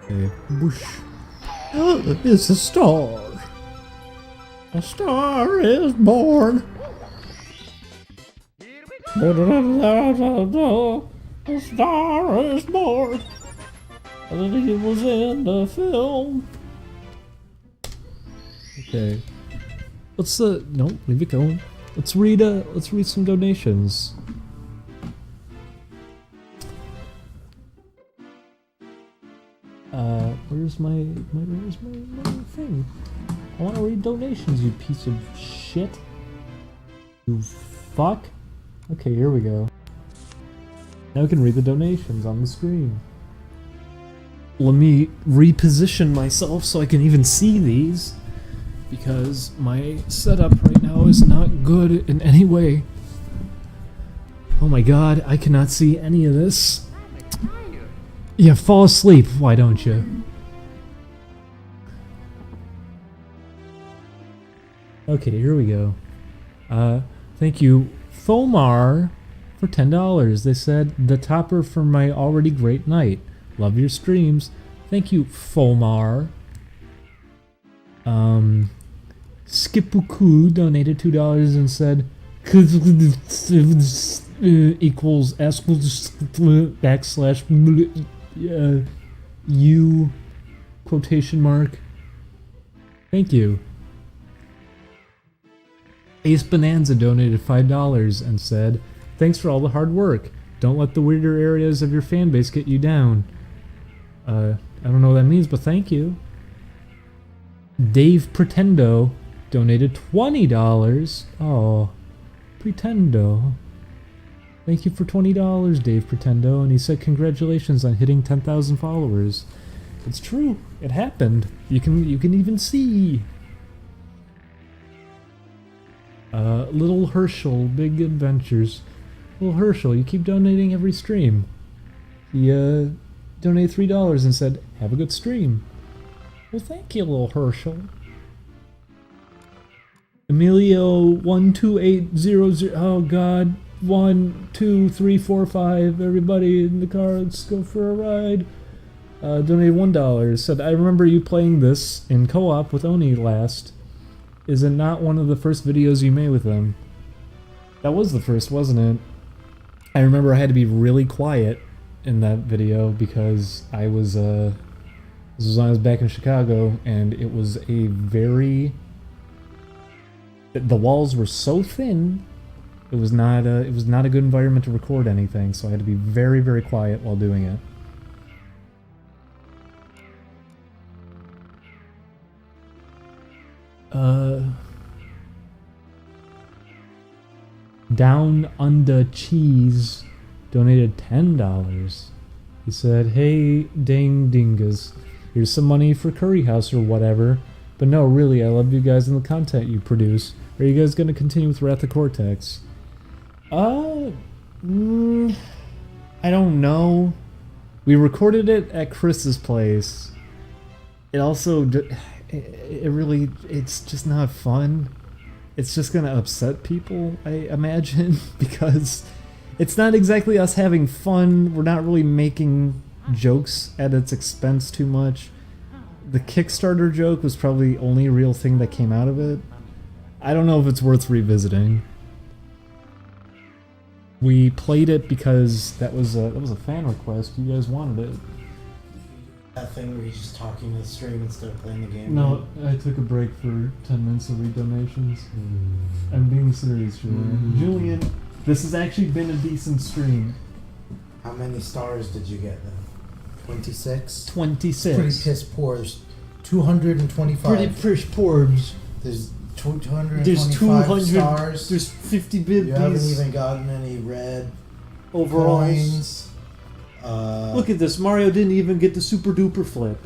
Okay. Whoosh. Oh, it's a star. A star is born. Here we go! A star is born. And he was in the film. Okay. Let's no, leave it going. Let's read some donations. Where's my thing? I want to read donations, you piece of shit. You fuck. Okay, here we go. Now we can read the donations on the screen. Let me reposition myself so I can even see these, because my setup right now is not good in any way. Oh my god, I cannot see any of this. Yeah, fall asleep, why don't you? Okay, here we go. Thank you, Fomar, for $10. They said, the topper for my already great night. Love your streams. Thank you, Fomar. Skipuku donated $2 and said, equals backslash U quotation mark. Thank you. Ace Bonanza donated $5 and said, thanks for all the hard work. Don't let the weirder areas of your fan base get you down. I don't know what that means, but thank you. Dave Pretendo donated $20. Oh, Pretendo. Thank you for $20, Dave Pretendo. And he said, congratulations on hitting 10,000 followers. It's true. It happened. You can even see. Little Herschel, Big Adventures. Little Herschel, you keep donating every stream. He donated $3 and said, have a good stream. Well, thank you, Little Herschel. Emilio12800. Oh god. 1, 2, 3, 4, 5. Everybody in the car, let's go for a ride. Donated $1. Said, I remember you playing this in co-op with Oni last. Is it not one of the first videos you made with them? That was the first, wasn't it? I remember I had to be really quiet in that video because I was, this was when I was back in Chicago, and it was a very... The walls were so thin, it was not a good environment to record anything, so I had to be very, very quiet while doing it. Down Under Cheese donated $10. He said, hey, dang dingas, here's some money for Curry House or whatever. But no, really, I love you guys and the content you produce. Are you guys going to continue with Wrath of Cortex? I don't know. We recorded it at Chris's place. It also... it's just not fun. It's just gonna upset people, I imagine, because it's not exactly us having fun. We're not really making jokes at its expense too much. The Kickstarter joke was probably the only real thing that came out of it. I don't know if it's worth revisiting. We played it because that was a fan request. You guys wanted it. That thing where he's just talking to the stream instead of playing the game. No, I took a break for 10 minutes to read donations. I'm being serious, Julian. Julian, this has actually been a decent stream. How many stars did you get then? 26? 26. Pretty piss poor. There's 225. Pretty piss poor. There's 225 There's 200 stars. There's 50 bibbies. You haven't even gotten any red overalls. coins. Look at this. Mario didn't even get the super duper flip.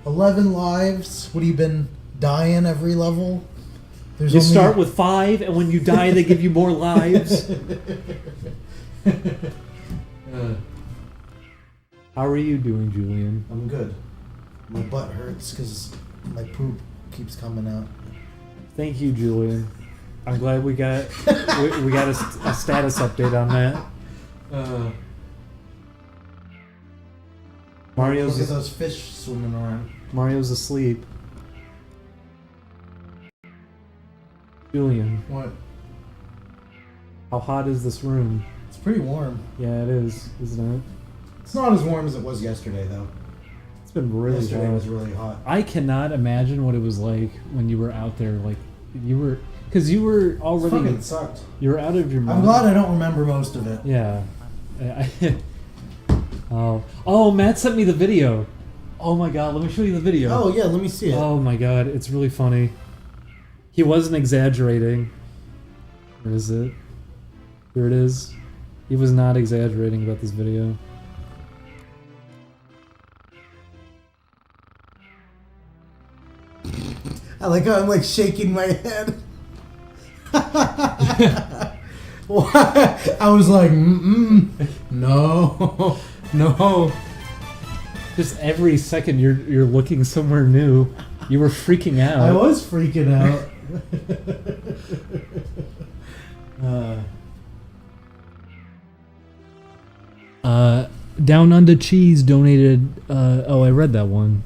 11 lives. What have you been dying every level? There's You only start with 5, and when you die, they give you more lives. How are you doing, Julian? I'm good. My butt hurts because my poop keeps coming out. Thank you, Julian. I'm glad we got we got a status update on that. Look at those fish swimming around. Mario's asleep. Julian, What? how hot is this room? It's pretty warm. Yeah, it is, isn't it? It's not as warm as it was yesterday, though. It's been really Yesterday hot. was really hot. I cannot imagine what it was like when you were out there, like You were, because you were It already. fucking sucked. You were out of your mind. I'm glad I don't remember most of it. Yeah. Oh, Matt sent me the video. Oh my god, let me show you the video. Oh yeah, let me see it. Oh my god, it's really funny. He wasn't exaggerating. Where is it? Here it is. He was not exaggerating about this video. I like how I'm like shaking my head. What? I was like, no, no. Just every second you're looking somewhere new. You were freaking out. I was freaking out. Down Under Cheese donated. Oh, I read that one.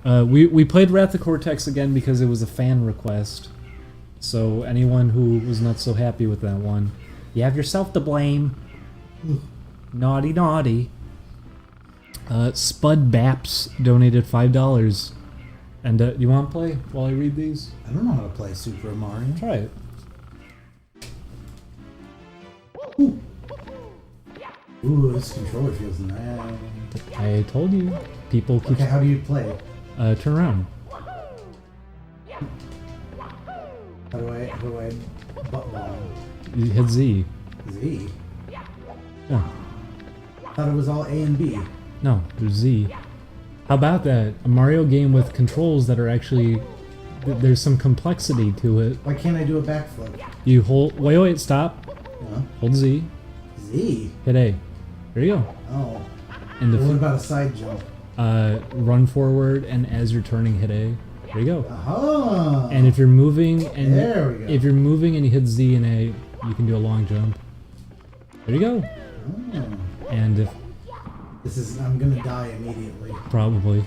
We played Wrath of Cortex again because it was a fan request. So anyone who was not so happy with that one, you have yourself to blame. Naughty, naughty. Spud Baps donated $5. And you want to play while I read these? I don't know how to play Super Mario. Try it. Ooh, this controller feels nice. I told you. People keep. Okay, how do you play? Turn around. How do I butt ball? You hit Z. Z? Yeah. Thought it was all A and B. No, there's Z. How about that? A Mario game with controls that are actually... There's some complexity to it. Why can't I do a backflip? You hold... Wait, stop. Huh? Hold Z. Z? Hit A. There you go. Oh. And Well, what the about a side jump? run forward, and as you're turning, hit A. There you go. Aha! And if you're moving and There we go. if you're moving and you hit Z and A, you can do a long jump. There you go. Oh. And if I'm gonna die immediately. probably.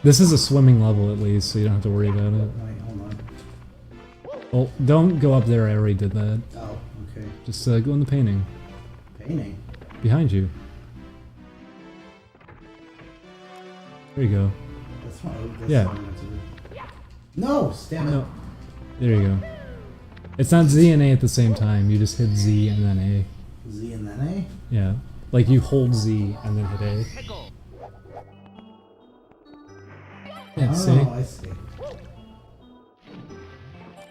This is a swimming level at least, so you don't have to worry about it. Wait, hold on. Well, don't go up there. I already did that. Oh, okay. Just go in the painting Painting. behind you. There you go. That's not. Yeah. Not what to do. No, damn it. No. There you go. It's not Z and A at the same time. You just hit Z and then A. Z and then A. Yeah. Like you hold Z and then hit A. Yeah, see? Oh, I see.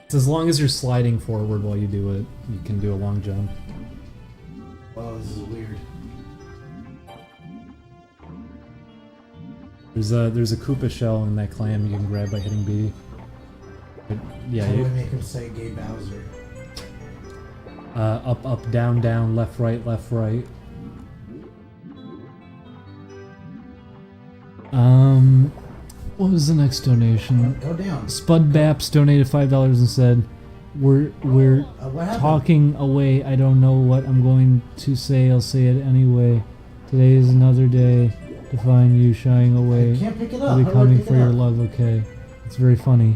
It's as long as you're sliding forward while you do it, you can do a long jump. Wow, this is weird. There's a Koopa shell in that clam you can grab by hitting B. But, yeah, How do I you, make him say Gay Bowser? up, up, down, down, left, right, left, right. What was the next donation? Go down. Spud Baps donated $5 and said, "We're What happened? talking away. I don't know what I'm going to say. I'll say it anyway. Today is another day to find you shying away. I can't pick it up. I'll be How do I coming pick for it your up? love. Okay." It's very funny.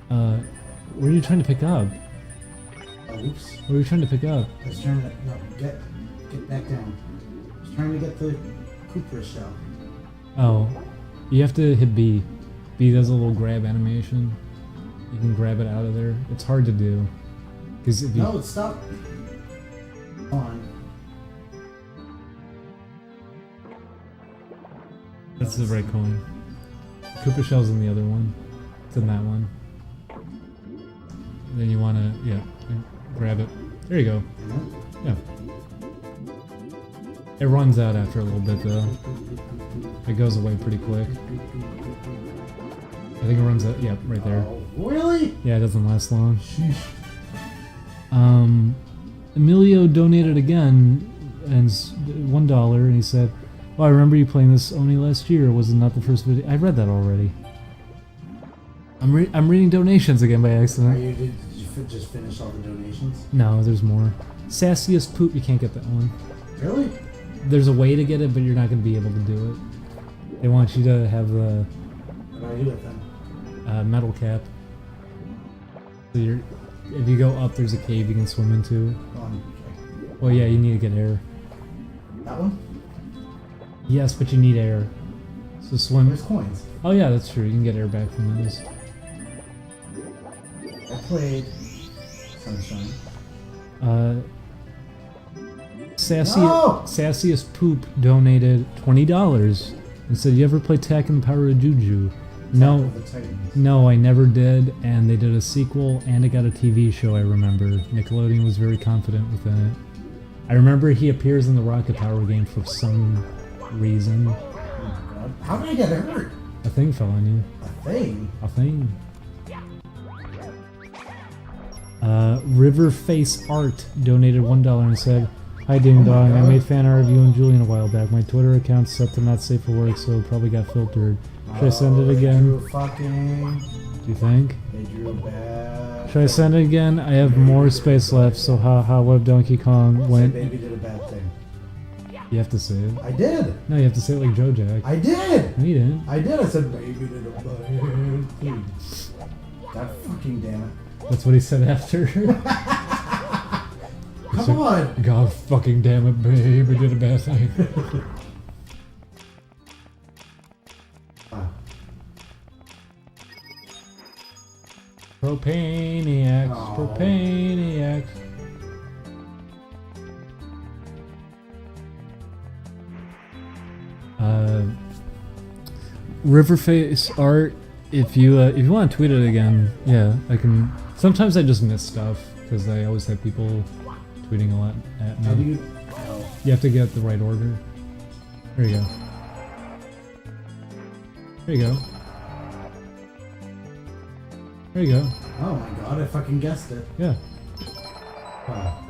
What are you trying to pick up? Oh, oops. What are you trying to pick up? I was trying to get back down. I was trying to get the Cooper shell. Oh, you have to hit B. B does a little grab animation. You can grab it out of there. It's hard to do. Because if you... No, stop. Come on. That's the right coin. Koopa Shell's in the other one. It's in that one. Then you want to, yeah, grab it. There you go. Yeah. It runs out after a little bit though. It goes away pretty quick. I think it runs out, yeah, right there. Oh, really? Yeah, it doesn't last long. Sheesh. Emilio donated again, and $1, and he said, "Oh, I remember you playing this only last year. Was it not the first video?" I read that already. I'm reading donations again by accident. Did you just finish all the donations? No, there's more. Sassiest Poop, you can't get that one. Really? There's a way to get it, but you're not going to be able to do it. They want you to have the What do I do with them? metal cap. So if you go up, there's a cave you can swim into. Well, yeah, you need to get air. That one? Yes, but you need air. So swim. There's coins. Oh yeah, that's true. You can get air back from those. played Sunshine. Sassiest Poop donated $20 and said, "You ever play Tekken Power of Juju?" No, Attack of the Titans. no, I never did. And they did a sequel, and it got a TV show. I remember Nickelodeon was very confident within it. I remember he appears in the Rocket Power game for some reason. Oh my god. How did I get hurt? A thing fell on you. A thing? A thing. Riverface Art donated $1 and said, "Hi Ding Dong, I made fan art of you and Julian a while back. My Twitter account's set to not safe for work, so it probably got filtered. Should I send it They again? drew fucking... Do you think? They drew bad... Should I send it again? I have more space left, so haha, Web Donkey Kong Say went." baby did a bad thing. You have to say it. I did! No, you have to say it like Joe Jack. I did! No, you didn't. I did! I said baby did a bad thing. God fucking damn it. That's what he said after. Come on! God fucking damn it, babe, we did a bad thing. Wow. Propaniacs, Oh. propaniacs. Riverface Art. If you want to tweet it again, yeah, I can. Sometimes I just miss stuff because I always have people tweeting a lot at How do me. you... Oh. You have to get the right order. There you go. There you go. There you go. Oh my god, I fucking guessed it. Yeah. Wow.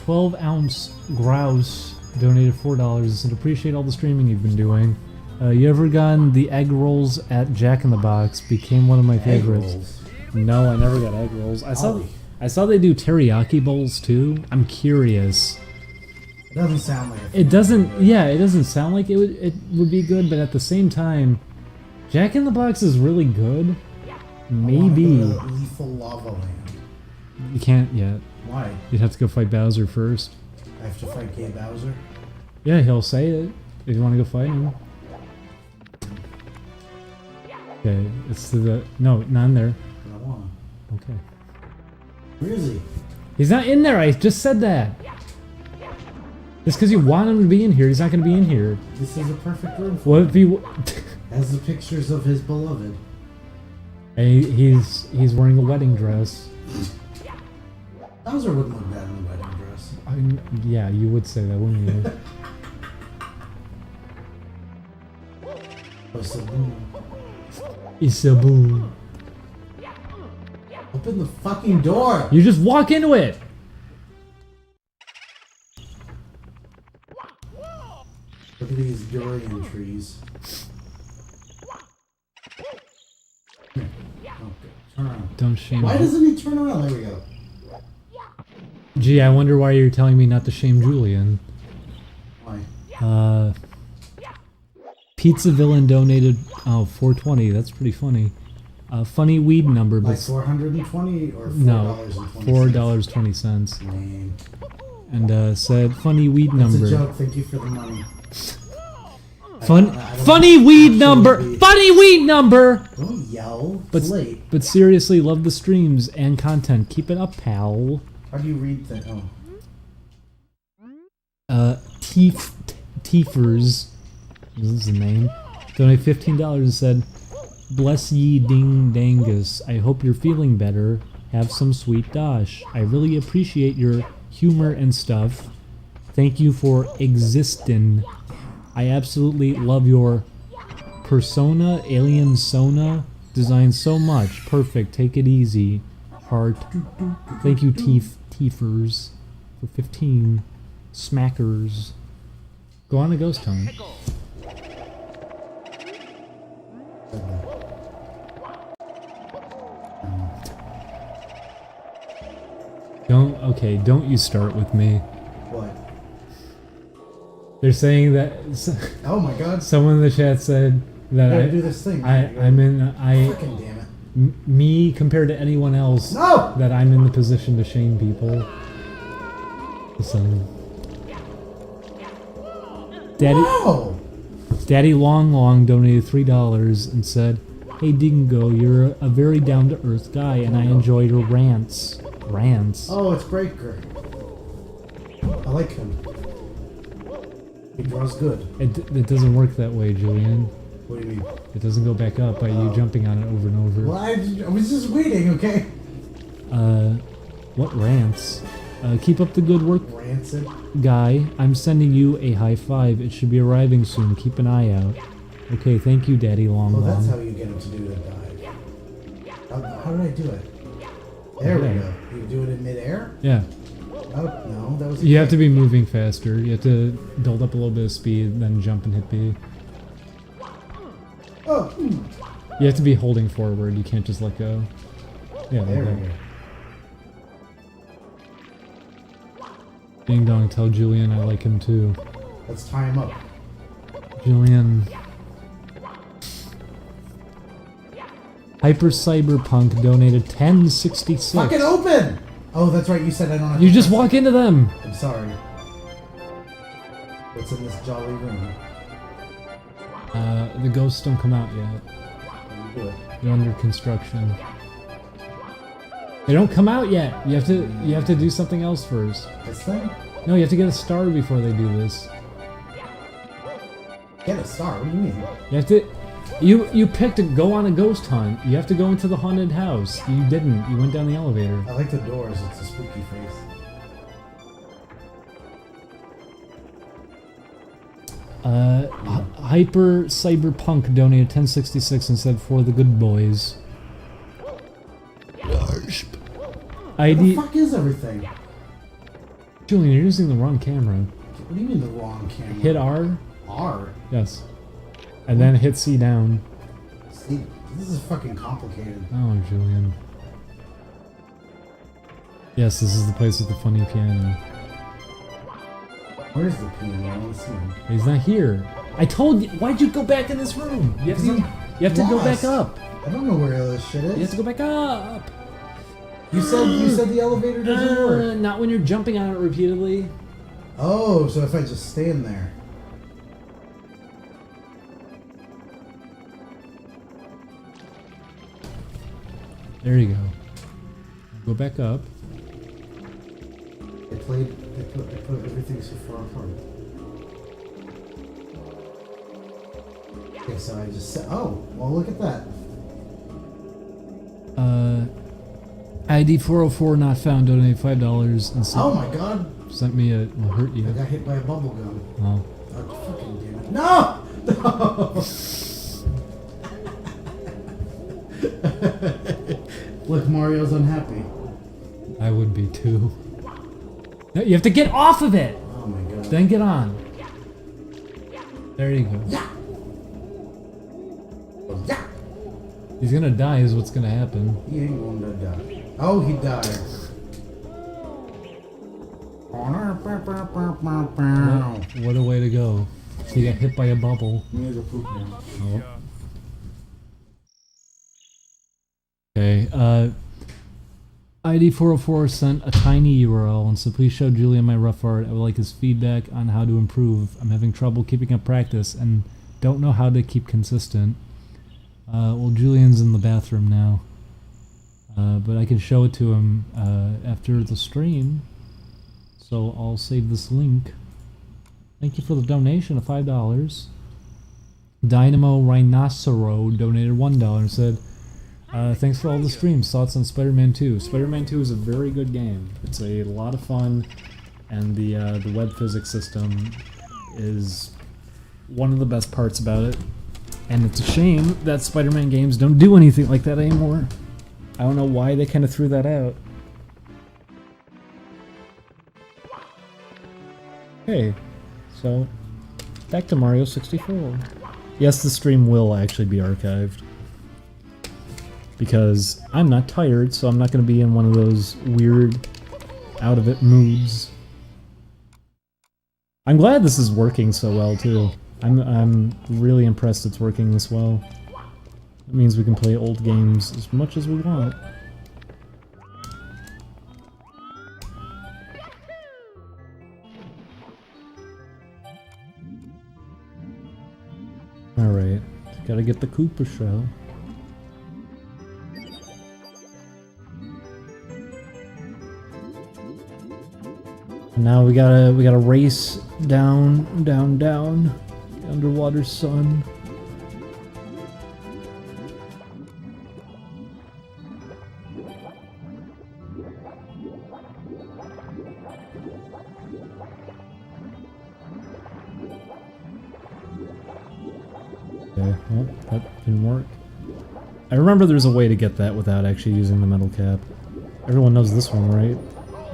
12-ounce grouse donated $4 and said, "Appreciate all the streaming you've been doing. You ever gotten the egg rolls at Jack in the Box? Became one of my favorites." rolls. No, I never got egg rolls. I saw they do teriyaki bowls too. I'm curious. It doesn't sound like It doesn't. Yeah, it doesn't sound like it would be good, but at the same time, Jack in the Box is really good. Maybe Lethal Lava Land. you can't yet. Why? You'd have to go fight Bowser first. I have to fight Gay Bowser? Yeah, he'll say it if you want to go fight him. Okay, it's to the no, not in there. I don't want Okay, Where is he? he's not in there. I just said that. Just because you want him to be in here, he's not going to be in here. This is a perfect room for What him. if he? Has the pictures of his beloved. Hey, he's wearing a wedding dress. Bowser wouldn't look bad in a wedding dress. Yeah, you would say that, wouldn't you? Oh, so, boom. Isabu. Open the fucking door! You just walk into it. Look at these durian trees. Here. Oh, good. Turn around. Don't shame Why me. doesn't he turn around? There we go. Gee, I wonder why you're telling me not to shame Julian. Why? Pizza Villain donated $4.20. That's pretty funny. Funny weed number, Like but 420 or no, $4.20? $4.20. Lame. And said funny weed That's a number. joke. Thank you for the money. Funny weed number. absolutely- Funny weed number. Don't yell. But It's late. but seriously, love the streams and content. Keep it up, pal. How do you read that? Oh. Tiefers, this is the name, donated $15 and said, "Bless ye Ding Dangus. I hope you're feeling better. Have some sweet dosh. I really appreciate your humor and stuff. Thank you for existing. I absolutely love your persona, alien sona design so much. Perfect. Take it easy. Heart. Thank you, Tiefers, for 15 smackers. Go on a ghost hunt. Don't you start with me. What? They're saying that Oh my god. someone in the chat said that Gotta do this thing. Fucking damn it. me compared to anyone else, No! that I'm in the position to shame people. So, Daddy, No! Daddy Long Long donated $3 and said, "Hey Dingo, you're a very down-to-earth guy, and I enjoy your rants." Rants? Oh, it's Breaker. I like him. He draws good. It doesn't work that way, Julian. What do you mean? It doesn't go back up by you jumping on it over and over. Well, I was just waiting, okay? What rants? Keep up the good work, Rancid. guy. I'm sending you a high five. It should be arriving soon. Keep an eye out. Okay, thank you, Daddy Long Oh, Long. that's how you get him to do the dive. How did I do it? There we go. You do it in midair? Yeah. Oh, no, that was... You have to be moving faster. You have to build up a little bit of speed, then jump and hit B. Oh! You have to be holding forward. You can't just let go. Yeah, There like we that. go. Ding Dong, tell Julian I like him too. Let's tie him up. Julian. Hyper Cyberpunk donated $10.66. Fucking open! Oh, that's right, you said I don't have You to just press walk into them! it. I'm sorry. What's in this jolly room? The ghosts don't come out yet. How do you do it? They're under construction. They don't come out yet! You have to do something else first. This thing? No, you have to get a star before they do this. Get a star, what do you mean? You have to... You picked to go on a ghost hunt. You have to go into the haunted house. You didn't. You went down the elevator. I like the doors, it's a spooky face. Hyper Cyberpunk donated $10.66 and said, "For the good boys." What ID... the fuck is everything? Julian, you're using the wrong camera. What do you mean the wrong camera? Hit R. R? Yes. And then hit C down. See, this is fucking complicated. Oh, Julian. Yes, this is the place with the funny piano. Where's the piano? I want to see him. He's not here. I told you. Why'd you go back in this room? You have to go back up. I don't know where all this shit is. You have to go back up. You said the elevator doesn't work. Not when you're jumping on it repeatedly. Oh, so if I just stand there. There you go. Go back up. They put everything so far apart. Okay, so I just said, oh, well look at that. ID 404 not found donated $5 and Oh my god, sent me a will hurt I you. got hit by a bubble gun. Oh. Oh, fucking damn it. No! No! Look, Mario's unhappy. I would be too. No, you have to get off of it! Oh my god. Then get on. There you go. Yeah! Yeah! He's gonna die is what's gonna happen. He ain't going to die. Oh, he died. What a way to go. He got hit by a bubble. I'm gonna go poop now. Oh. Okay, ID 404 sent a tiny URL and said, "Please show Julian my rough art. I would like his feedback on how to improve. I'm having trouble keeping up practice and don't know how to keep consistent." Well, Julian's in the bathroom now. But I can show it to him after the stream. So I'll save this link. Thank you for the donation of $5. Dynamo Rhinocero donated $1 and said, "Thanks for all the streams. Thoughts on Spider-Man 2? Spider-Man 2 is a very good game. It's a lot of fun, and the web physics system is one of the best parts about it. And it's a shame that Spider-Man games don't do anything like that anymore. I don't know why they kind of threw that out." Okay, so back to Mario 64. Yes, the stream will actually be archived. Because I'm not tired, so I'm not going to be in one of those weird, out-of-it moods. I'm glad this is working so well, too. I'm really impressed it's working this well. It means we can play old games as much as we want. Alright, gotta get the Koopa shell. Now we gotta race down, down, down, the underwater sun. Okay, well, that didn't work. I remember there's a way to get that without actually using the metal cap. Everyone knows this one, right?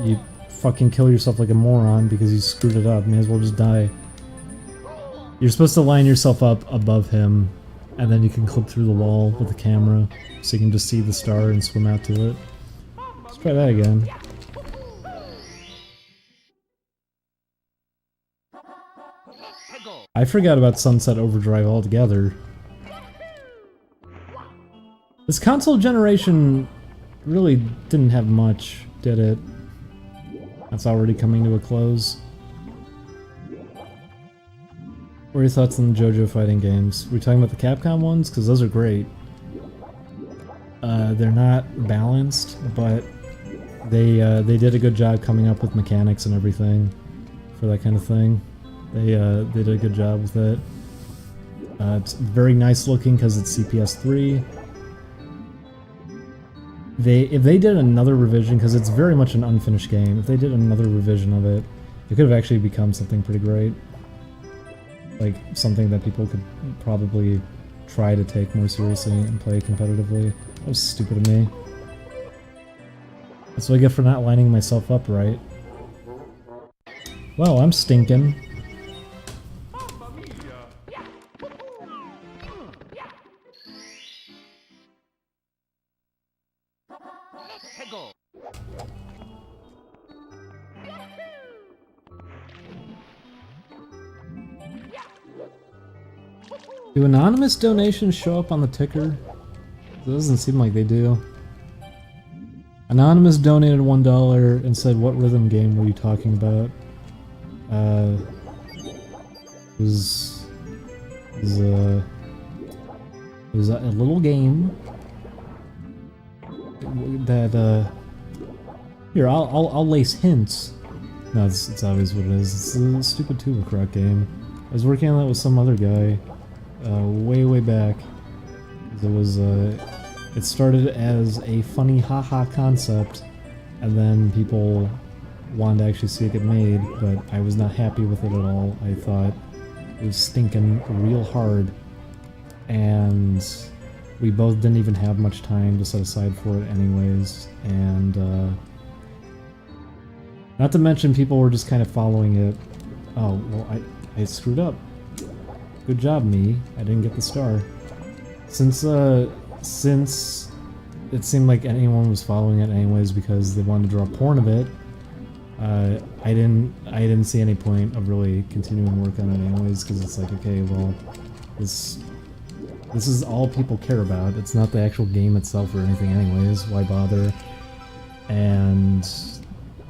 You fucking kill yourself like a moron because you screwed it up. May as well just die. You're supposed to line yourself up above him, and then you can clip through the wall with the camera, so you can just see the star and swim out to it. Let's try that again. I forgot about Sunset Overdrive altogether. This console generation really didn't have much, did it? That's already coming to a close. What are your thoughts on the JoJo fighting games? We're talking about the Capcom ones? Because those are great. They're not balanced, but they did a good job coming up with mechanics and everything for that kind of thing. They did a good job with it. It's very nice looking because it's CPS 3. If they did another revision, because it's very much an unfinished game, if they did another revision of it, it could have actually become something pretty great. Like, something that people could probably try to take more seriously and play competitively. That was stupid of me. That's what I get for not lining myself up right. Well, I'm stinking. Do anonymous donations show up on the ticker? It doesn't seem like they do. Anonymous donated $1 and said, "What rhythm game were you talking about?" It was a little game that here I'll lace hints. No, it's obvious what it is. It's a stupid tuba croc game. I was working on that with some other guy. Way back. It started as a funny haha concept, and then people wanted to actually see it get made, but I was not happy with it at all. I thought it was stinking real hard, and we both didn't even have much time to set aside for it anyways, and not to mention people were just kind of following it. Oh, well, I screwed up. Good job, me. I didn't get the star. Since it seemed like anyone was following it anyways because they wanted to draw porn of it, I didn't see any point of really continuing work on it anyways, because it's like, okay, well, this is all people care about. It's not the actual game itself or anything anyways. Why bother? And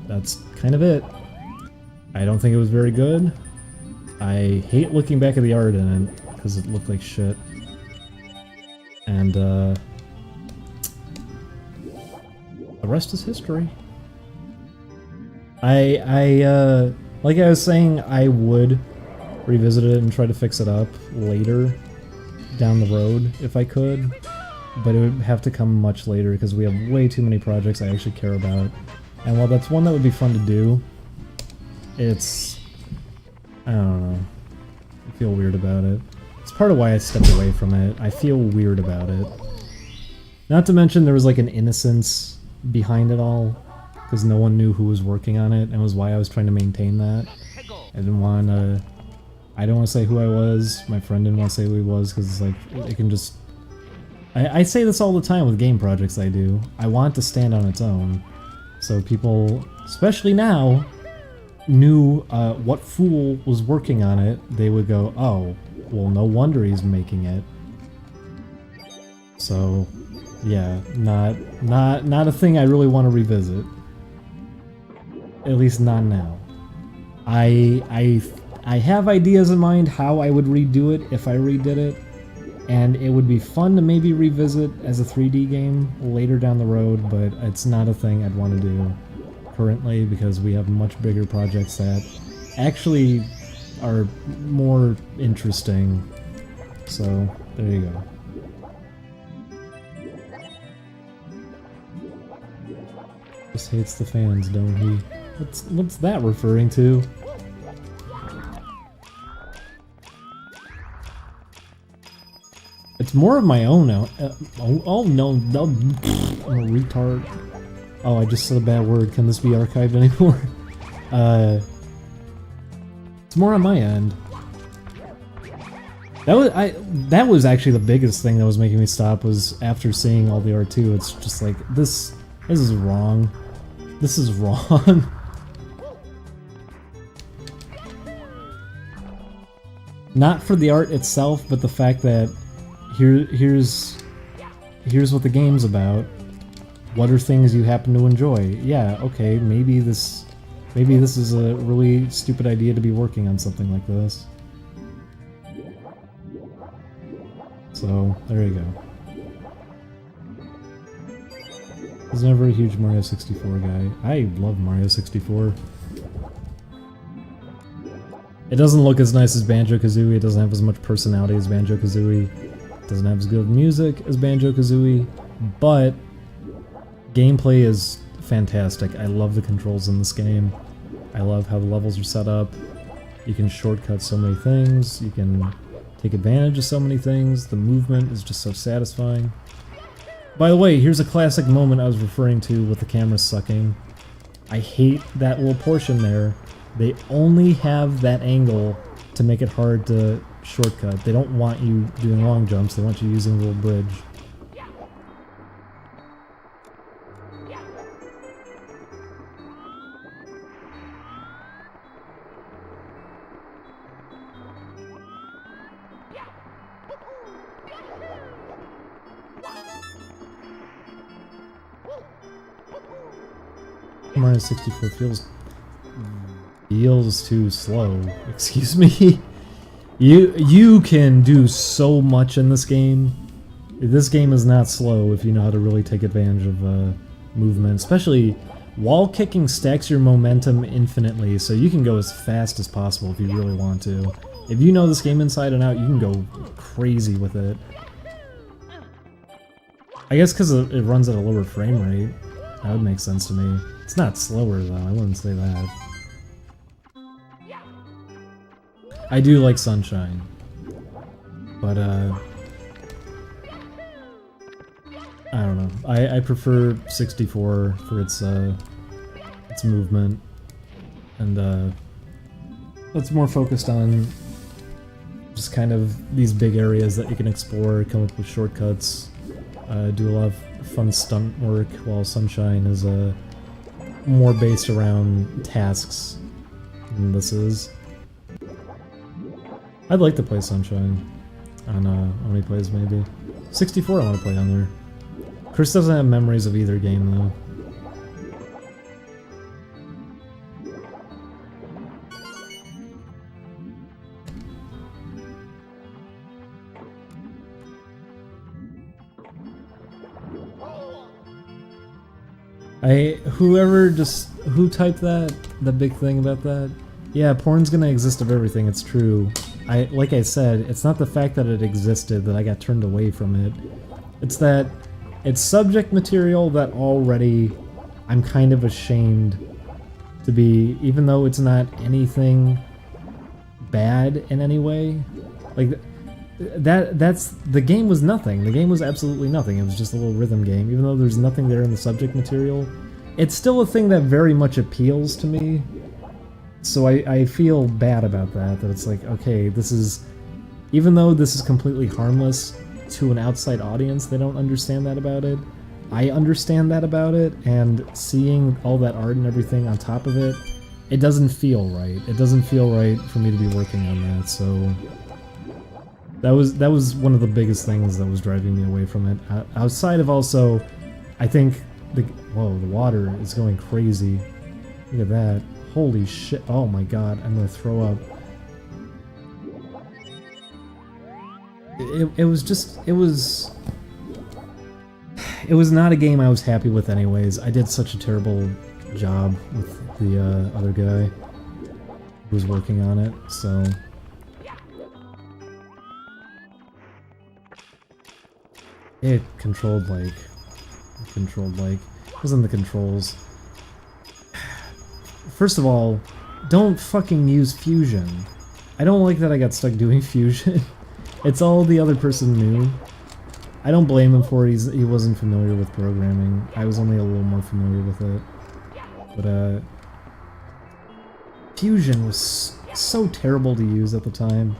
that's kind of it. I don't think it was very good. I hate looking back at the art in it, because it looked like shit. And, the rest is history. Like I was saying, I would revisit it and try to fix it up later down the road if I could, but it would have to come much later because we have way too many projects I actually care about. And while that's one that would be fun to do, it's... I don't know. I feel weird about it. It's part of why I stepped away from it. I feel weird about it. Not to mention there was like an innocence behind it all, because no one knew who was working on it, and it was why I was trying to maintain that. I didn't want to say who I was. My friend didn't want to say who he was, because it's like, it can just... I say this all the time with game projects I do. I want it to stand on its own. So people, especially now, knew what fool was working on it. They would go, oh, well, no wonder he's making it. So, yeah, not a thing I really want to revisit. At least not now. I I have ideas in mind how I would redo it if I redid it, and it would be fun to maybe revisit as a 3D game later down the road, but it's not a thing I'd want to do currently because we have much bigger projects that actually are more interesting. So, there you go. Just hates the fans, don't he? What's that referring to? It's more of my own. Oh no, I'm a retard. Oh, I just said a bad word. Can this be archived anymore? It's more on my end. That was actually the biggest thing that was making me stop. Was after seeing all the R2, it's just like this is wrong. This is wrong. Not for the art itself, but the fact that here's what the game's about. What are things you happen to enjoy? Yeah, okay, maybe this is a really stupid idea to be working on something like this. So, there you go. I was never a huge Mario 64 guy. I love Mario 64. It doesn't look as nice as Banjo-Kazooie, it doesn't have as much personality as Banjo-Kazooie, it doesn't have as good music as Banjo-Kazooie, but gameplay is fantastic. I love the controls in this game. I love how the levels are set up. You can shortcut so many things, you can take advantage of so many things, the movement is just so satisfying. By the way, here's a classic moment I was referring to with the camera sucking. I hate that little portion there. They only have that angle to make it hard to shortcut. They don't want you doing long jumps, they want you using a little bridge. Mario 64 feels too slow. Excuse me. You can do so much in this game. This game is not slow if you know how to really take advantage of movement. Especially wall kicking stacks your momentum infinitely, so you can go as fast as possible if you really want to. If you know this game inside and out, you can go crazy with it. I guess because it runs at a lower frame rate. That would make sense to me. It's not slower though, I wouldn't say that. I do like Sunshine, but I don't know. I prefer 64 for its movement, and it's more focused on just kind of these big areas that you can explore, come up with shortcuts, do a lot of fun stunt work, while Sunshine is more based around tasks than this is. I'd like to play Sunshine on how many plays maybe. 64 I want to play on there. Chris doesn't have memories of either game though. Who typed that? The big thing about that? Yeah, porn's gonna exist of everything, it's true. Like I said, it's not the fact that it existed that I got turned away from it. It's that it's subject material that already I'm kind of ashamed to be, even though it's not anything bad in any way. Like, that's the game was nothing. The game was absolutely nothing. It was just a little rhythm game. Even though there's nothing there in the subject material, it's still a thing that very much appeals to me. So I feel bad about that. That it's like, okay, this is, even though this is completely harmless to an outside audience, they don't understand that about it. I understand that about it, and seeing all that art and everything on top of it, it doesn't feel right. It doesn't feel right for me to be working on that. So that was one of the biggest things that was driving me away from it. Outside of also, I think the water is going crazy. Look at that. Holy shit. Oh my god, I'm gonna throw up. it was just, it was not a game I was happy with anyways. I did such a terrible job with the other guy who was working on it, so... It controlled like... It wasn't the controls. First of all, don't fucking use fusion. I don't like that I got stuck doing fusion. It's all the other person knew. I don't blame him for it. He wasn't familiar with programming. I was only a little more familiar with it. But, fusion was so terrible to use at the time.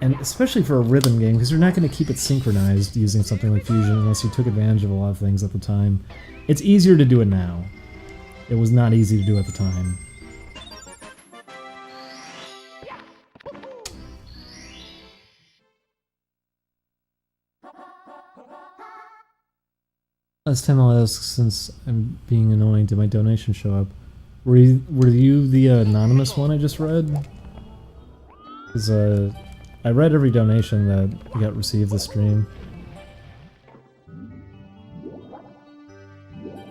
And especially for a rhythm game, because you're not going to keep it synchronized using something like fusion unless you took advantage of a lot of things at the time. It's easier to do it now. It was not easy to do at the time. Last time I'll ask, since I'm being annoying, did my donation show up? Were you the anonymous one I just read? Because I read every donation that got received this stream.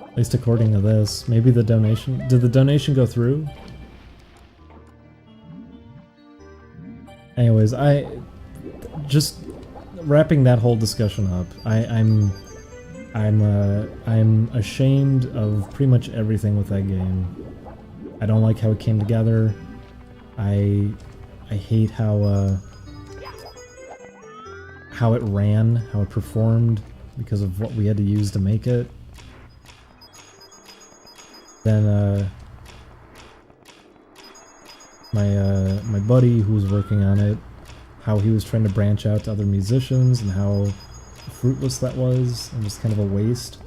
At least according to this. Maybe the donation... Did the donation go through? Anyways, just wrapping that whole discussion up, I'm ashamed of pretty much everything with that game. I don't like how it came together. I hate how it ran, how it performed, because of what we had to use to make it. Then my buddy who was working on it, how he was trying to branch out to other musicians and how fruitless that was and just kind of a waste.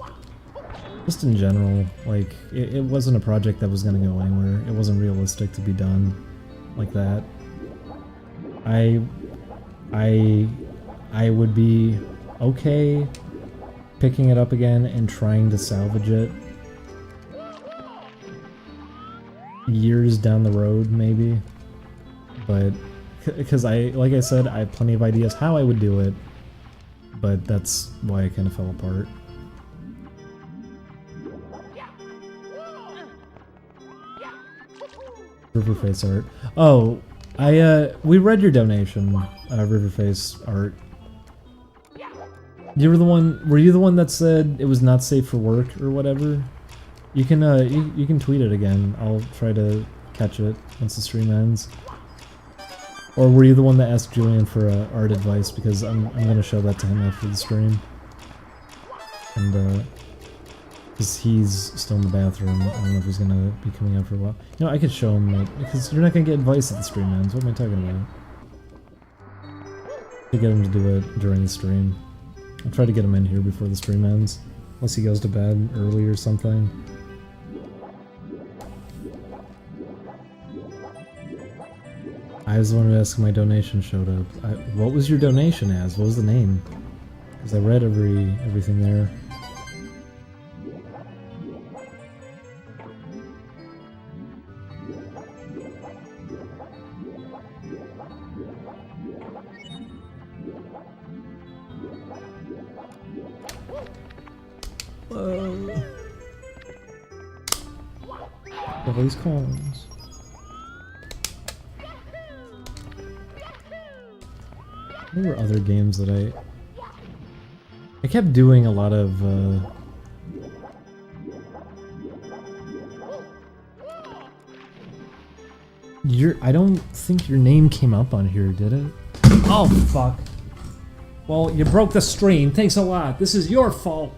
Just in general, like, it wasn't a project that was going to go anywhere. It wasn't realistic to be done like that. I would be okay picking it up again and trying to salvage it years down the road, maybe. But, because like I said, I have plenty of ideas how I would do it, but that's why it kind of fell apart. Riverface art. Oh, we read your donation, Riverface art. You were the one, were you the one that said it was not safe for work or whatever? You can, you can tweet it again. I'll try to catch it once the stream ends. Or were you the one that asked Julian for art advice? Because I'm gonna show that to him after the stream. And, because he's still in the bathroom. I don't know if he's gonna be coming out for a while. You know, I could show him it, because you're not gonna get advice at the stream ends. What am I talking about? To get him to do it during the stream. I'll try to get him in here before the stream ends. Unless he goes to bed early or something. I was the one who asked if my donation showed up. What was your donation as? What was the name? Because I read everything there. Whoa. All these coins. There were other games that I kept doing a lot of I don't think your name came up on here, did it? Oh fuck. Well, you broke the stream. Thanks a lot. This is your fault.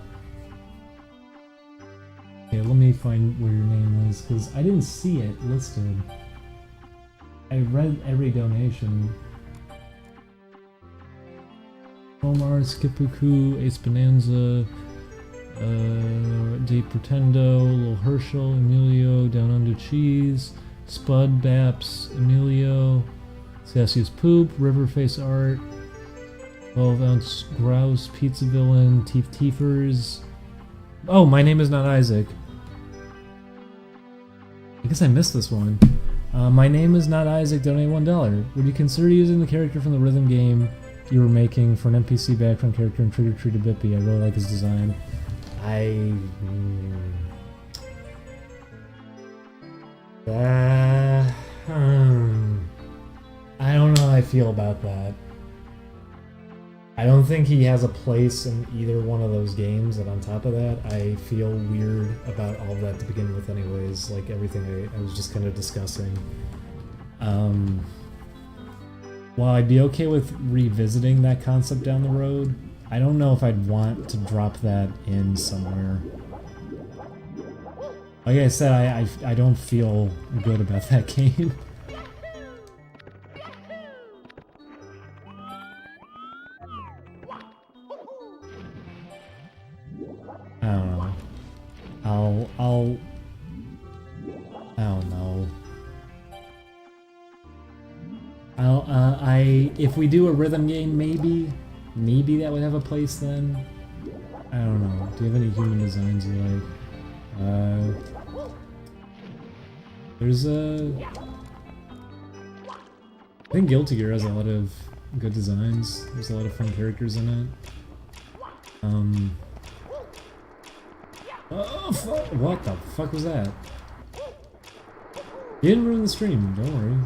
Okay, let me find where your name is, because I didn't see it listed. I read every donation. Omar, Skipuku, Ace Bonanza, De Pretendo, Lil Herschel, Emilio, Down Under Cheese, Spud, Baps, Emilio, Sassy's Poop, Riverface Art, 12-ounce Grouse, Pizza Villain, Teef Teefers. Oh, my name is not Isaac. I guess I missed this one. My name is not Isaac, donate $1. Would you consider using the character from the rhythm game you were making for an NPC background character in Trick or Treat a Bippy? I really like his design. I don't know how I feel about that. I don't think he has a place in either one of those games, and on top of that, I feel weird about all of that to begin with anyways, like everything I was just kind of discussing. While I'd be okay with revisiting that concept down the road, I don't know if I'd want to drop that in somewhere. Like I said, I don't feel good about that game. I don't know. I don't know. If we do a rhythm game, maybe that would have a place then. I don't know. Do you have any human designs you like? There's I think Guilty Gear has a lot of good designs. There's a lot of fun characters in it. Oh, fuck. What the fuck was that? You didn't ruin the stream, don't worry.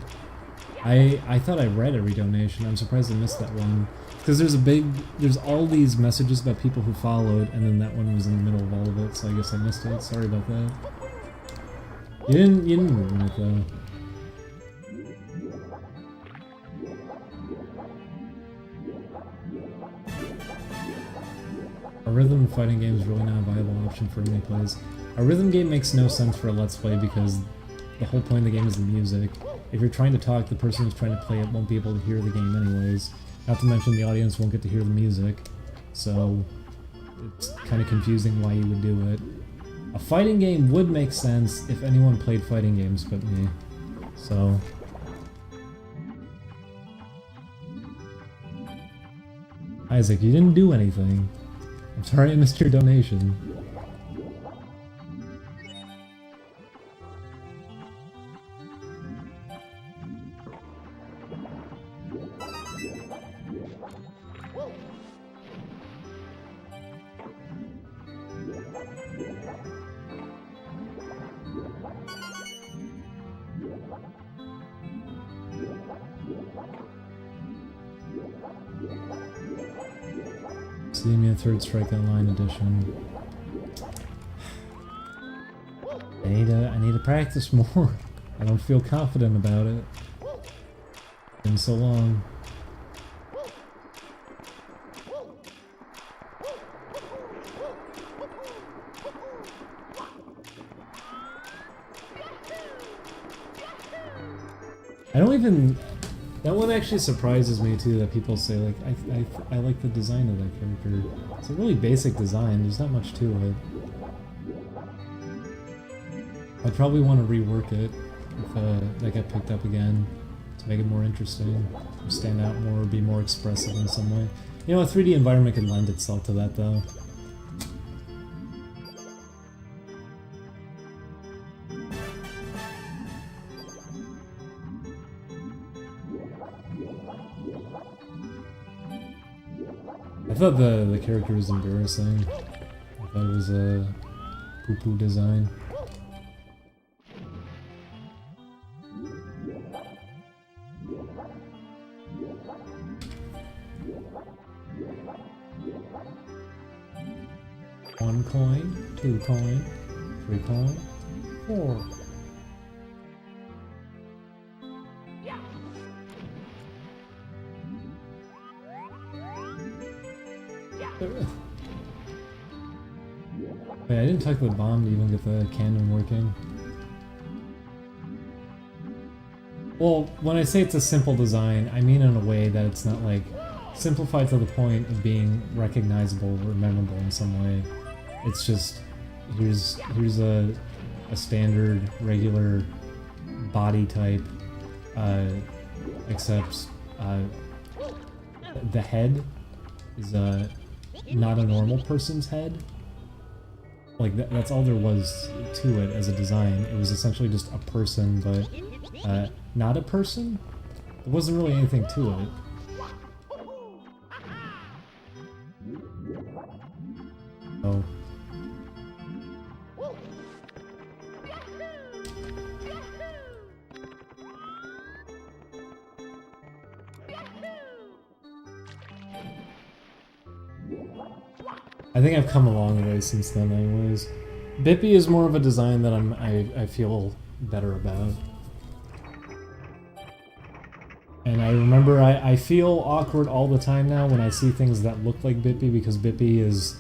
I thought I read every donation. I'm surprised I missed that one. Because there's all these messages about people who followed, and then that one was in the middle of all of it, so I guess I missed it. Sorry about that. You didn't ruin it though. A rhythm fighting game is really not a viable option for many plays. A rhythm game makes no sense for a Let's Play because the whole point of the game is the music. If you're trying to talk, the person who's trying to play it won't be able to hear the game anyways. Not to mention the audience won't get to hear the music. So it's kind of confusing why you would do it. A fighting game would make sense if anyone played fighting games but me. So... Isaac, you didn't do anything. I'm sorry I missed your donation. See me a Third Strike Online edition. I need to practice more. I don't feel confident about it. It's been so long. I don't even... That one actually surprises me too, that people say like, I like the design of that character. It's a really basic design, there's not much to it. I'd probably want to rework it if that got picked up again to make it more interesting, or stand out more, or be more expressive in some way. You know, a 3D environment could lend itself to that though. I thought the character was embarrassing. I thought it was a poo-poo design. One coin, 2 coin, 3 coin, 4. Wait, I didn't tuck the bomb to even get the cannon working. Well, when I say it's a simple design, I mean in a way that it's not like simplified to the point of being recognizable or memorable in some way. It's just here's a standard regular body type, except the head is not a normal person's head. Like that's all there was to it as a design. It was essentially just a person, but not a person. There wasn't really anything to it. Oh. I think I've come a long way since then anyways. Bippy is more of a design that I feel better about. And I remember I feel awkward all the time now when I see things that look like Bippy, because Bippy is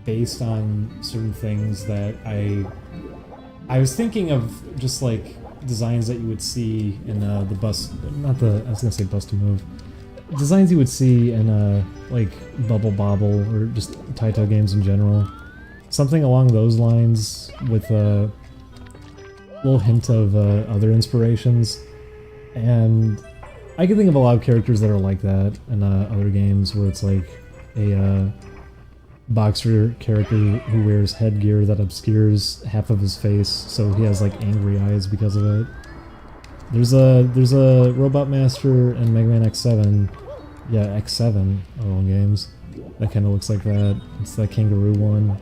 based on certain things that I was thinking of, just like designs that you would see in the bus, not the, I was gonna say Bust a Move. Designs you would see in like Bubble Bobble or just Taito games in general. Something along those lines with a little hint of other inspirations. And I can think of a lot of characters that are like that in other games where it's like a boxer character who wears headgear that obscures half of his face, so he has like angry eyes because of it. There's a Robot Master in Mega Man X7, yeah, X7 of all games, that kind of looks like that. It's that kangaroo one.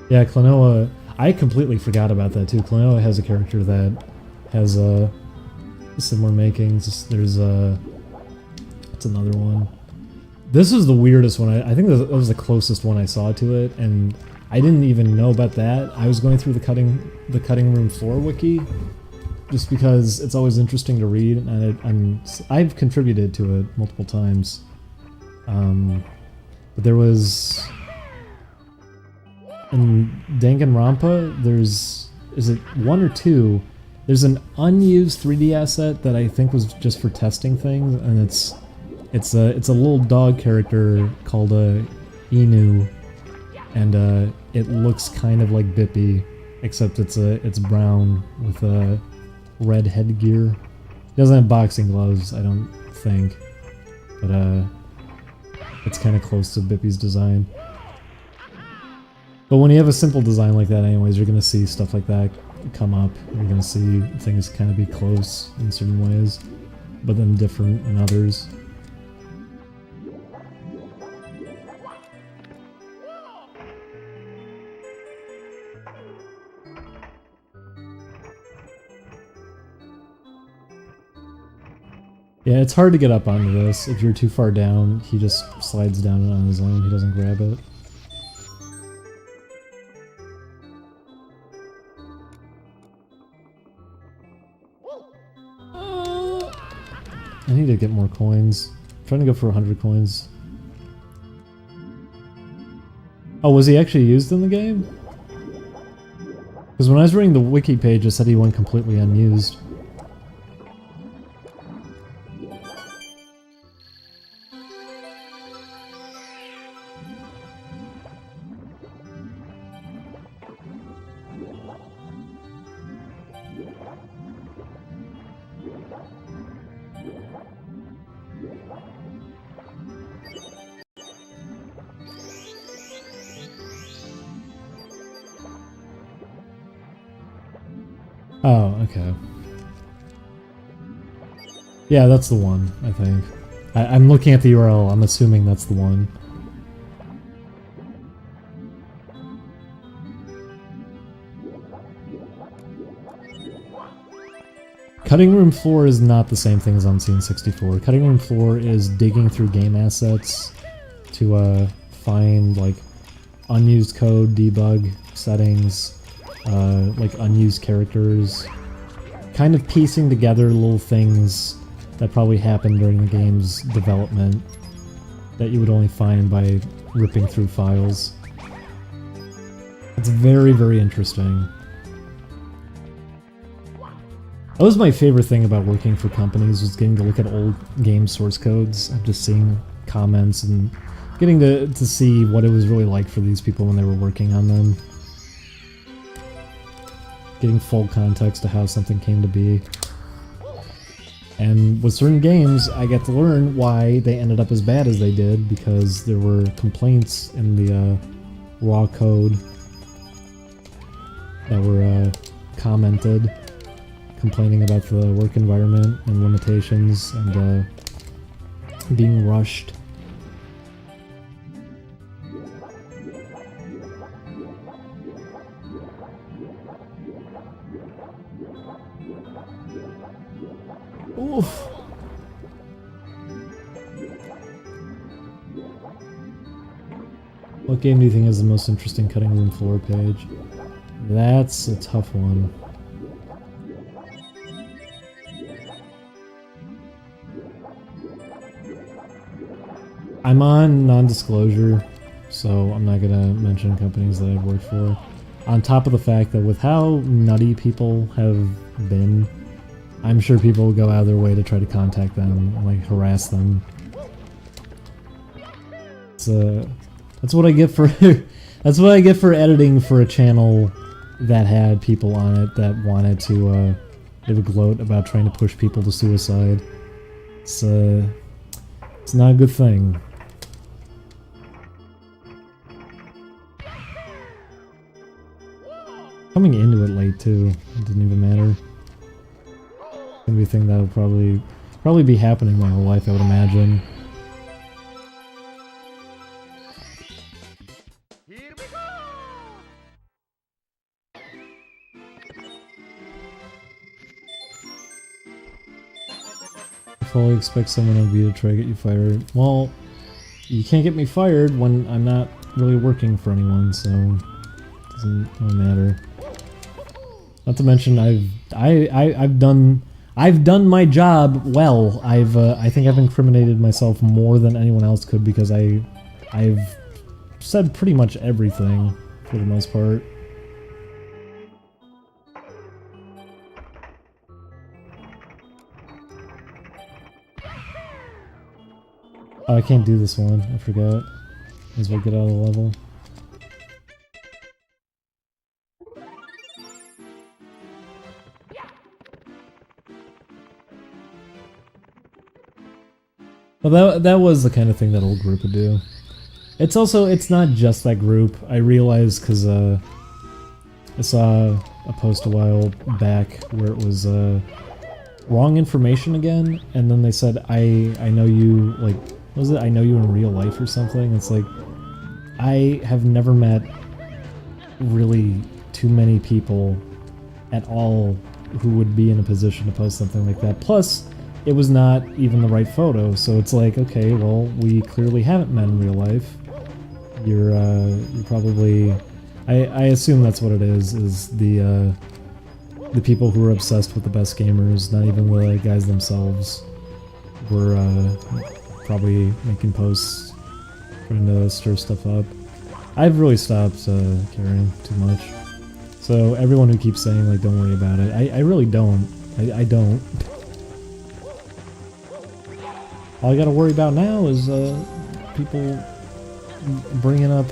Yeah, Klonoa, I completely forgot about that too. Klonoa has a character that has similar makings. There's what's another one? This is the weirdest one. I think that was the closest one I saw to it, and I didn't even know about that. I was going through the cutting room floor wiki, just because it's always interesting to read, and I've contributed to it multiple times. But there was in Danganronpa, is it 1 or 2? There's an unused 3D asset that I think was just for testing things, and it's a little dog character called Inu, and it looks kind of like Bippy, except it's brown with a red headgear. It doesn't have boxing gloves, I don't think, but it's kind of close to Bippy's design. But when you have a simple design like that anyways, you're gonna see stuff like that come up. You're gonna see things kind of be close in certain ways, but then different in others. Yeah, it's hard to get up onto this. If you're too far down, he just slides down on his own. He doesn't grab it. I need to get more coins. I'm trying to go for 100 coins. Oh, was he actually used in the game? Because when I was reading the wiki page, it said he went completely unused. Oh, okay. Yeah, that's the one, I think. I'm looking at the URL, I'm assuming that's the one. Cutting room floor is not the same thing as Unseen 64. Cutting room floor is digging through game assets to find like unused code, debug settings, like unused characters, kind of piecing together little things that probably happened during the game's development that you would only find by ripping through files. It's very, very interesting. That was my favorite thing about working for companies, was getting to look at old game source codes. I've just seen comments and getting to see what it was really like for these people when they were working on them. Getting full context to how something came to be. And with certain games, I get to learn why they ended up as bad as they did, because there were complaints in the raw code that were commented, complaining about the work environment and limitations and being rushed. Oof. What game do you think has the most interesting cutting room floor page? That's a tough one. I'm on non-disclosure, so I'm not gonna mention companies that I've worked for. On top of the fact that with how nutty people have been, I'm sure people will go out of their way to try to contact them and like harass them. That's what I get for that's what I get for editing for a channel that had people on it that wanted to give a gloat about trying to push people to suicide. It's not a good thing. Coming into it late too, it didn't even matter. Gonna be a thing that'll probably be happening my whole life, I would imagine. Here we go! I fully expect someone of you to try to get you fired. Well, you can't get me fired when I'm not really working for anyone, so it doesn't really matter. Not to mention, I've done my job well. I think I've incriminated myself more than anyone else could, because I've said pretty much everything for the most part. Oh, I can't do this one. I forgot. Might as well get out of the level. Well, that was the kind of thing that old group would do. It's not just that group. I realized because I saw a post a while back where it was wrong information again, and then they said I know you, like, what was it? I know you in real life or something. It's like, I have never met really too many people at all who would be in a position to post something like that. Plus, it was not even the right photo, so it's like, okay, well, we clearly haven't met in real life. You're probably... I assume that's what it is the people who are obsessed with the best gamers, not even the guys themselves, were probably making posts trying to stir stuff up. I've really stopped caring too much. So everyone who keeps saying, like, don't worry about it, I really don't. I don't. All I gotta worry about now is people bringing up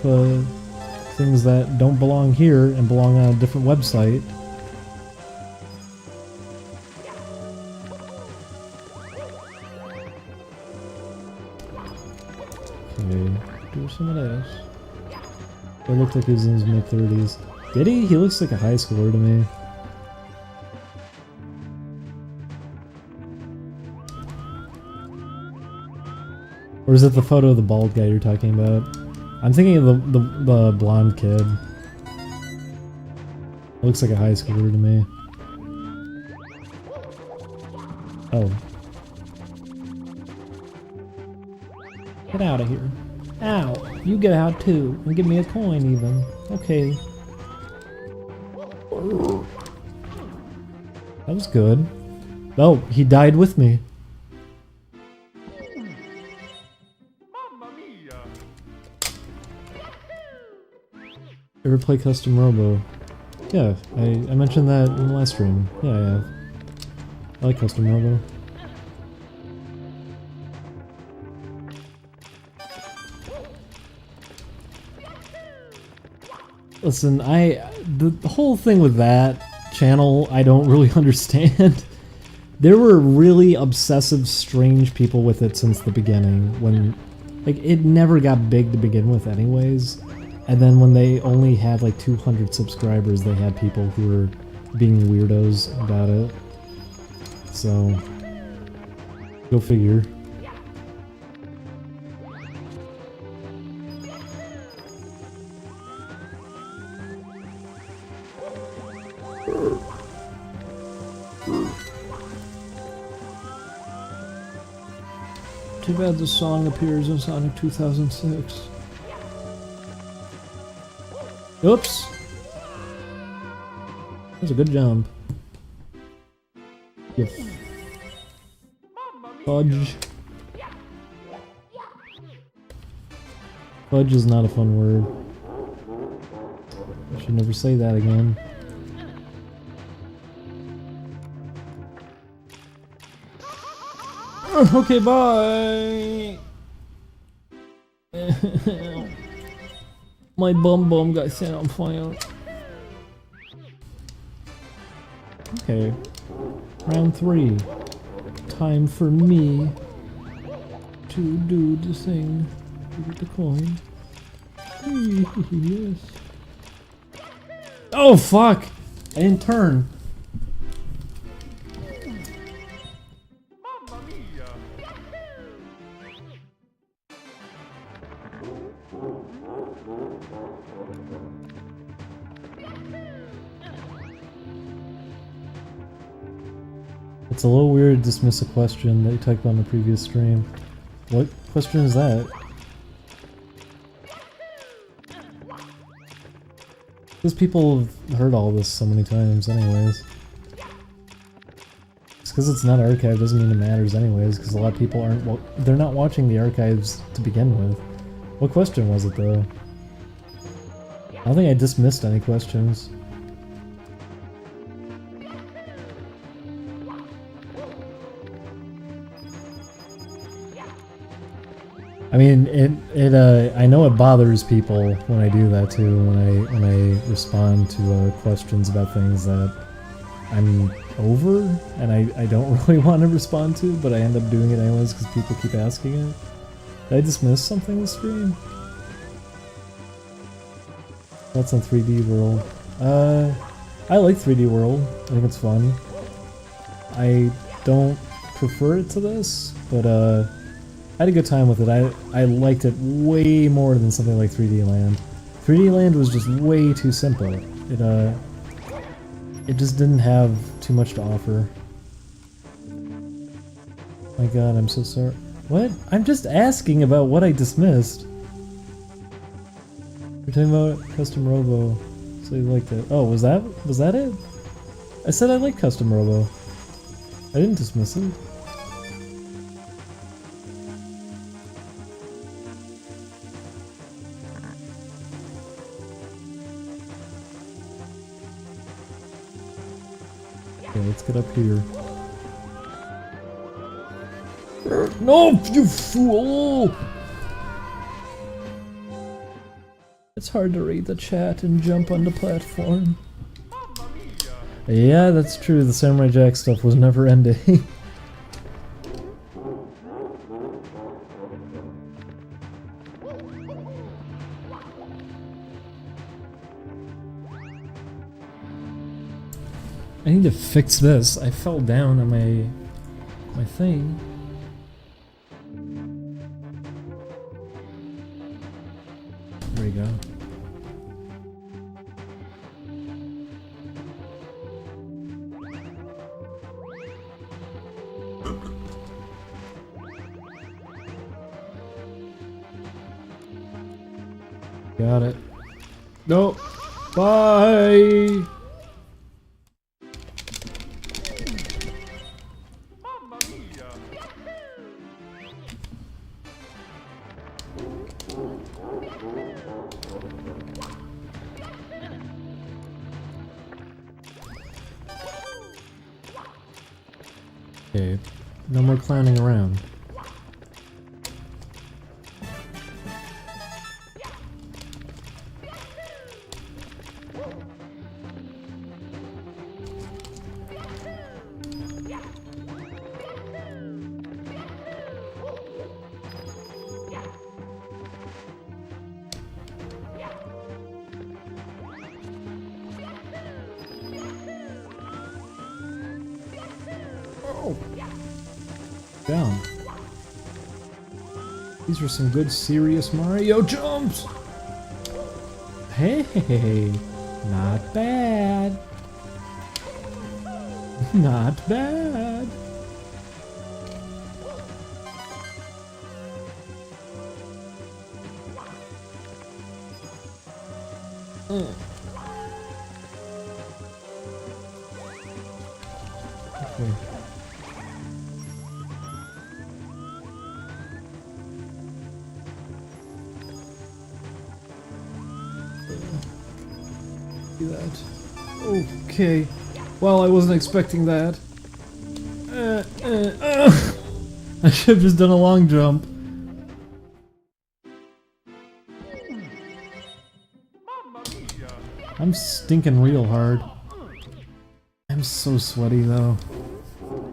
things that don't belong here and belong on a different website. Okay, do some of this. It looked like he was in his mid-30s. Did he? He looks like a high schooler to me. Or is it the photo of the bald guy you're talking about? I'm thinking of the blonde kid. Looks like a high schooler to me. Oh. Get out of here. Ow! You get out too, and give me a coin even. Okay. That was good. Oh, he died with me. Ever play Custom Robo? Yeah, I mentioned that in the last stream. Yeah, I have. I like Custom Robo. Listen, the whole thing with that channel, I don't really understand. There were really obsessive, strange people with it since the beginning. When, like, it never got big to begin with, anyways. And then when they only had like 200 subscribers, they had people who were being weirdos about it. So, go figure. Too bad the song appears in Sonic 2006. Oops! That was a good jump. You fudge. Fudge is not a fun word. I should never say that again. Okay, bye! My bum got set on fire. Okay. Round 3. Time for me to do the thing. Get the coin. Yes. Oh fuck! I didn't turn. It's a little weird to dismiss a question that you typed on the previous stream. What question is that? Because people have heard all this so many times anyways. Just because it's not archived doesn't mean it matters anyways, because a lot of people aren't they're not watching the archives to begin with. What question was it though? I don't think I dismissed any questions. I mean, I know it bothers people when I do that too, when I respond to questions about things that I'm over, and I don't really want to respond to, but I end up doing it anyways because people keep asking it. Did I dismiss something this stream? That's on 3D World. I like 3D World. I think it's fun. I don't prefer it to this, but I had a good time with it. I liked it way more than something like 3D Land. 3D Land was just way too simple. It just didn't have too much to offer. My god, I'm so sorry. What? I'm just asking about what I dismissed. We're talking about Custom Robo, so you liked it. Oh, was that it? I said I like Custom Robo. I didn't dismiss it. Okay, let's get up here. No, you fool! It's hard to read the chat and jump on the platform. Yeah, that's true. The Samurai Jack stuff was never ending. I need to fix this. I fell down on my thing. There we go. Got it. No. Bye. Okay, no more clowning around. These are some good serious Mario jumps! Hey, not bad. Not bad. Okay. Do that. Okay. Well, I wasn't expecting that. I should have just done a long jump. I'm stinking real hard. I'm so sweaty though.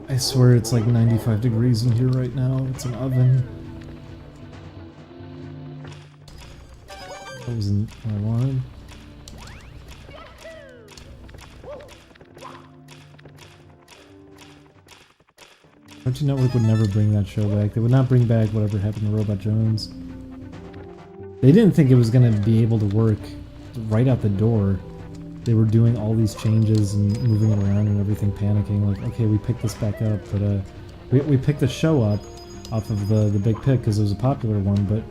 I swear it's like 95 degrees in here right now. It's an oven. That wasn't what I wanted. Cartoon Network would never bring that show back. They would not bring back whatever happened to Robot Jones. They didn't think it was going to be able to work right out the door. They were doing all these changes and moving it around and everything, panicking. Like, okay, we picked this back up, but we picked the show up off of the Big Pick because it was a popular one, but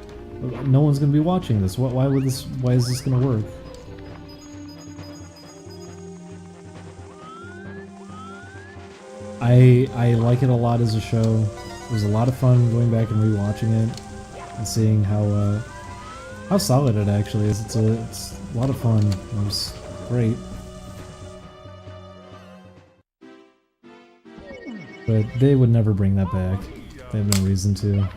no one's going to be watching this. Why is this going to work? I like it a lot as a show. It was a lot of fun going back and rewatching it and seeing how solid it actually is. It's a lot of fun. It was great. But they would never bring that back. They have no reason to.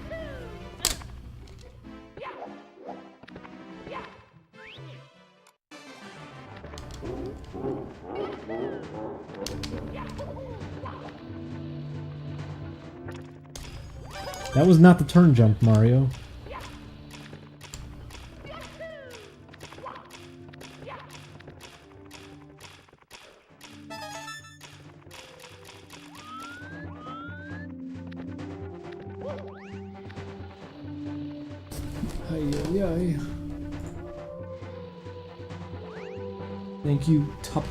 That was not the turn jump, Mario. Ay. Thank you, Tup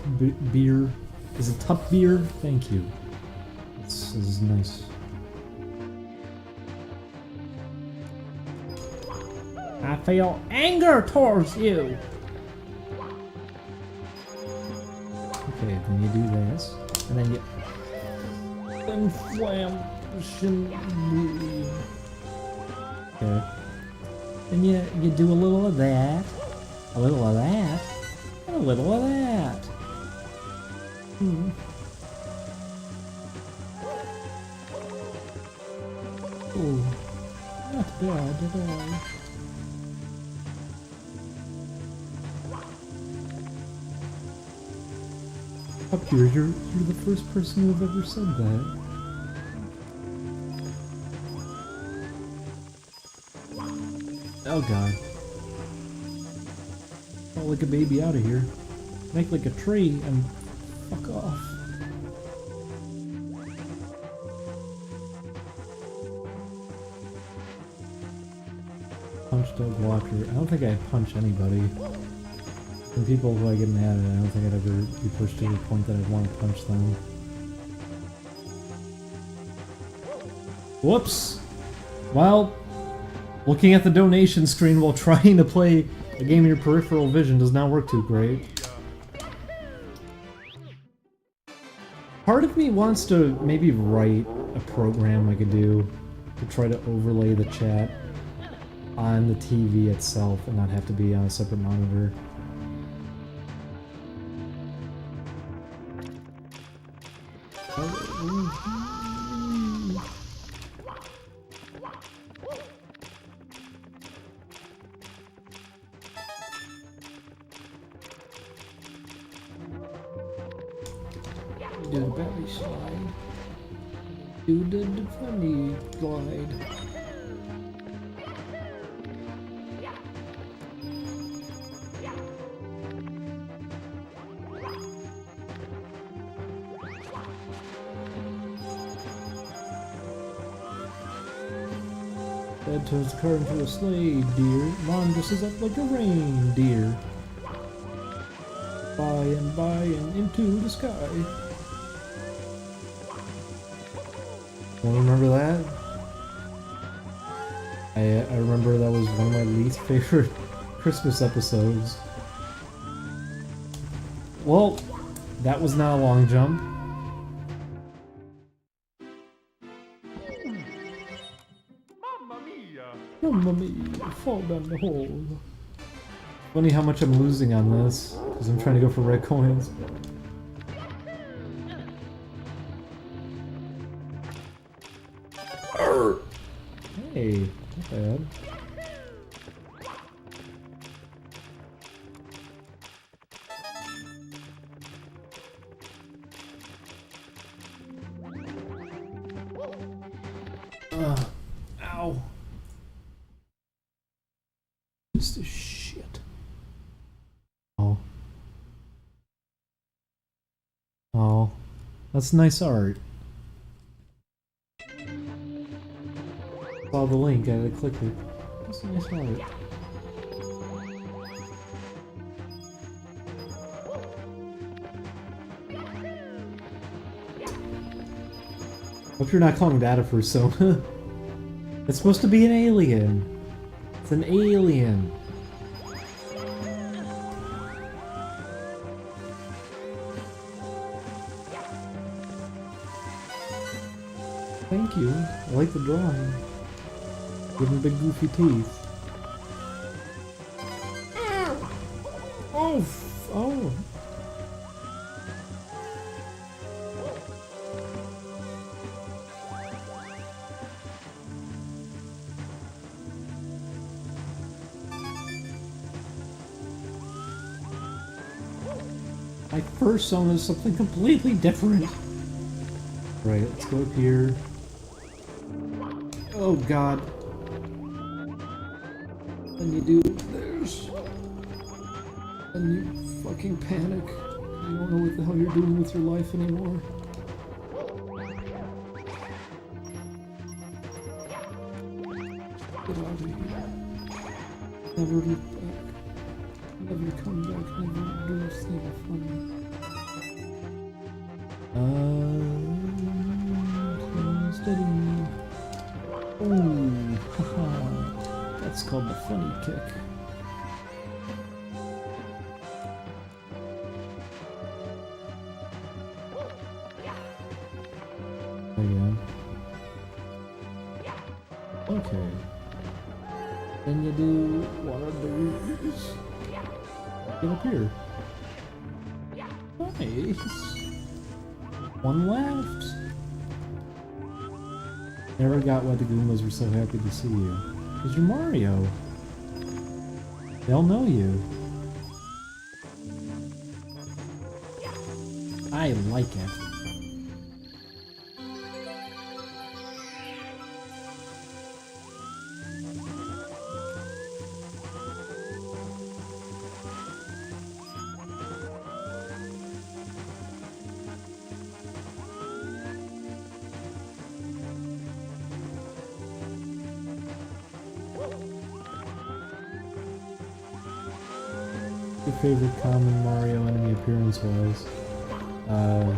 Beer. Is it Tup Beer? Thank you. This is nice. I feel anger towards you. Okay, then you do this, and then you inflammation. Okay. Then you do a little of that, a little of that, and a little of that. Oh, not bad at all. Up here, you're the first person who have ever said that. Oh god. Fall like a baby out of here. Make like a tree and fuck off. Punch Doug Walker. I don't think I'd punch anybody. And people who I get mad at, I don't think I'd ever be pushed to the point that I'd want to punch them. Whoops! Well, looking at the donation screen while trying to play a game in your peripheral vision does not work too great. Part of me wants to maybe write a program I could do to try to overlay the chat on the TV itself and not have to be on a separate monitor. Do the belly slide. Do the funny glide. Dad turns the car into a sleigh, dear. Mom dresses up like a reindeer. By and into the sky. You remember that? I remember that was one of my least favorite Christmas episodes. Well, that was not a long jump. Mamma mia, fall down the hole. Funny how much I'm losing on this, because I'm trying to go for red coins. Hey, not bad. Ow. What's this shit? Oh. Oh. That's nice art. Saw the link, I had to click it. That's nice art. Hope you're not calling that a persona. It's supposed to be an alien. It's an alien. Thank you. I like the drawing. Give him big goofy teeth. Oh! Oh! My first song is something completely different. Right, let's go up here. Oh god. Then you do this. And you fucking panic. You don't know what the hell you're doing with your life anymore. Get out of here. Never look back. Never come back. Never do a thing for me. Steady. Oh, haha. That's called the funny kick. Oh yeah. Okay. Then you do one of these. Get up here. Nice. One left. Never got why the Goombas were so happy to see you. Because you're Mario. They'll know you. I like it. Your favorite common Mario enemy appearance was? I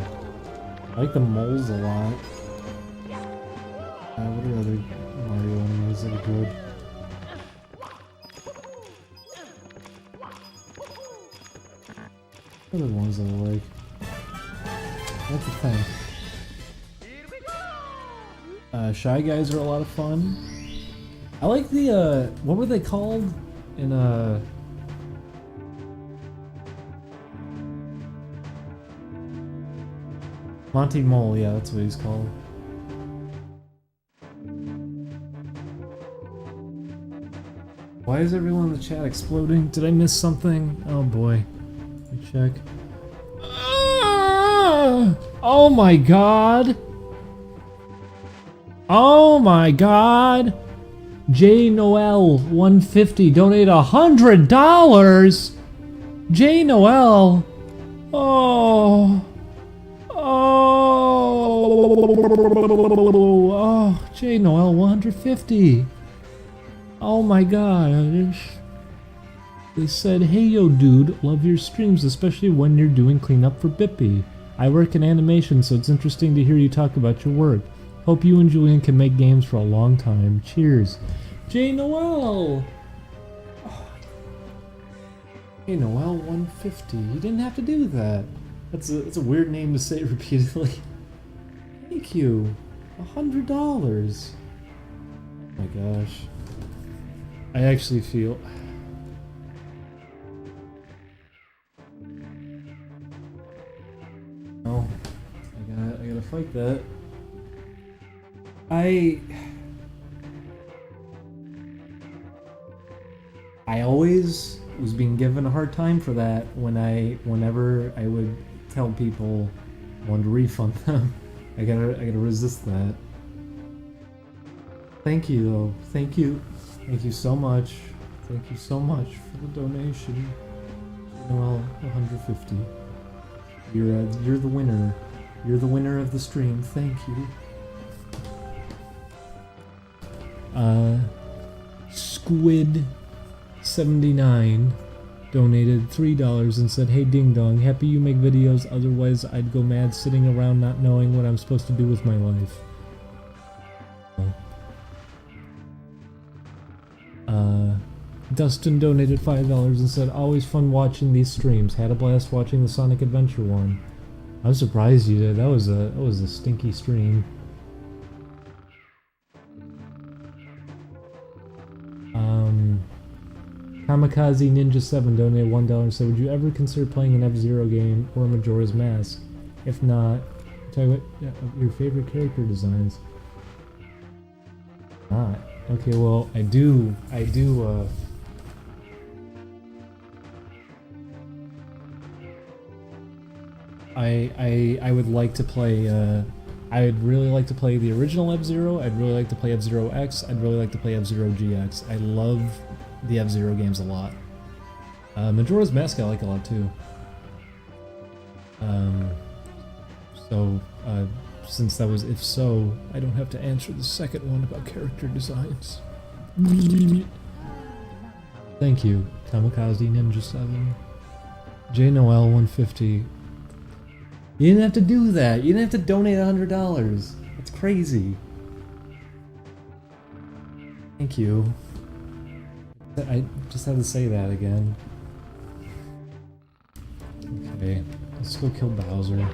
like the moles a lot. What are other Mario enemies that are good? What are the ones that I like? That's the thing. Shy Guys are a lot of fun. I like the, what were they called? In, Monty Mole, yeah, that's what he's called. Why is everyone in the chat exploding? Did I miss something? Oh boy. Let me check. Oh my god! Oh my god! J Noel 150 donate $100! J Noel! Oh! Oh, J Noel 150. Oh my gosh. They said, hey yo dude, love your streams, especially when you're doing cleanup for Bippy. I work in animation, so it's interesting to hear you talk about your work. Hope you and Julian can make games for a long time. Cheers. J Noel! Oh. J Noel 150. You didn't have to do that. That's a weird name to say repeatedly. Thank you. $100. Oh my gosh. I actually feel... Oh, I gotta fight that. I always was being given a hard time for that whenever I would tell people I wanted to refund them. I gotta resist that. Thank you though. Thank you so much. Thank you so much for the donation. Well, 150. You're the winner. You're the winner of the stream. Thank you. Squid79 donated $3 and said, hey Ding Dong, happy you make videos, otherwise I'd go mad sitting around not knowing what I'm supposed to do with my life. Dustin donated $5 and said, always fun watching these streams, had a blast watching the Sonic Adventure one. I'm surprised you did, that was a stinky stream. Kamikaze Ninja 7 donated $1 and said, would you ever consider playing an F-Zero game or a Majora's Mask? If not, tell you what, your favorite character designs. Not. Okay, well, I do, I would like to play, I'd really like to play the original F-Zero, I'd really like to play F-Zero X, I'd really like to play F-Zero GX. I love the F-Zero games a lot. Majora's Mask I like a lot too. Since that was If So, I don't have to answer the second one about character designs. Thank you, Kamikaze Ninja 7. J Noel 150. You didn't have to do that. You didn't have to donate $100. That's crazy. Thank you. I just had to say that again. Okay, let's go kill Bowser.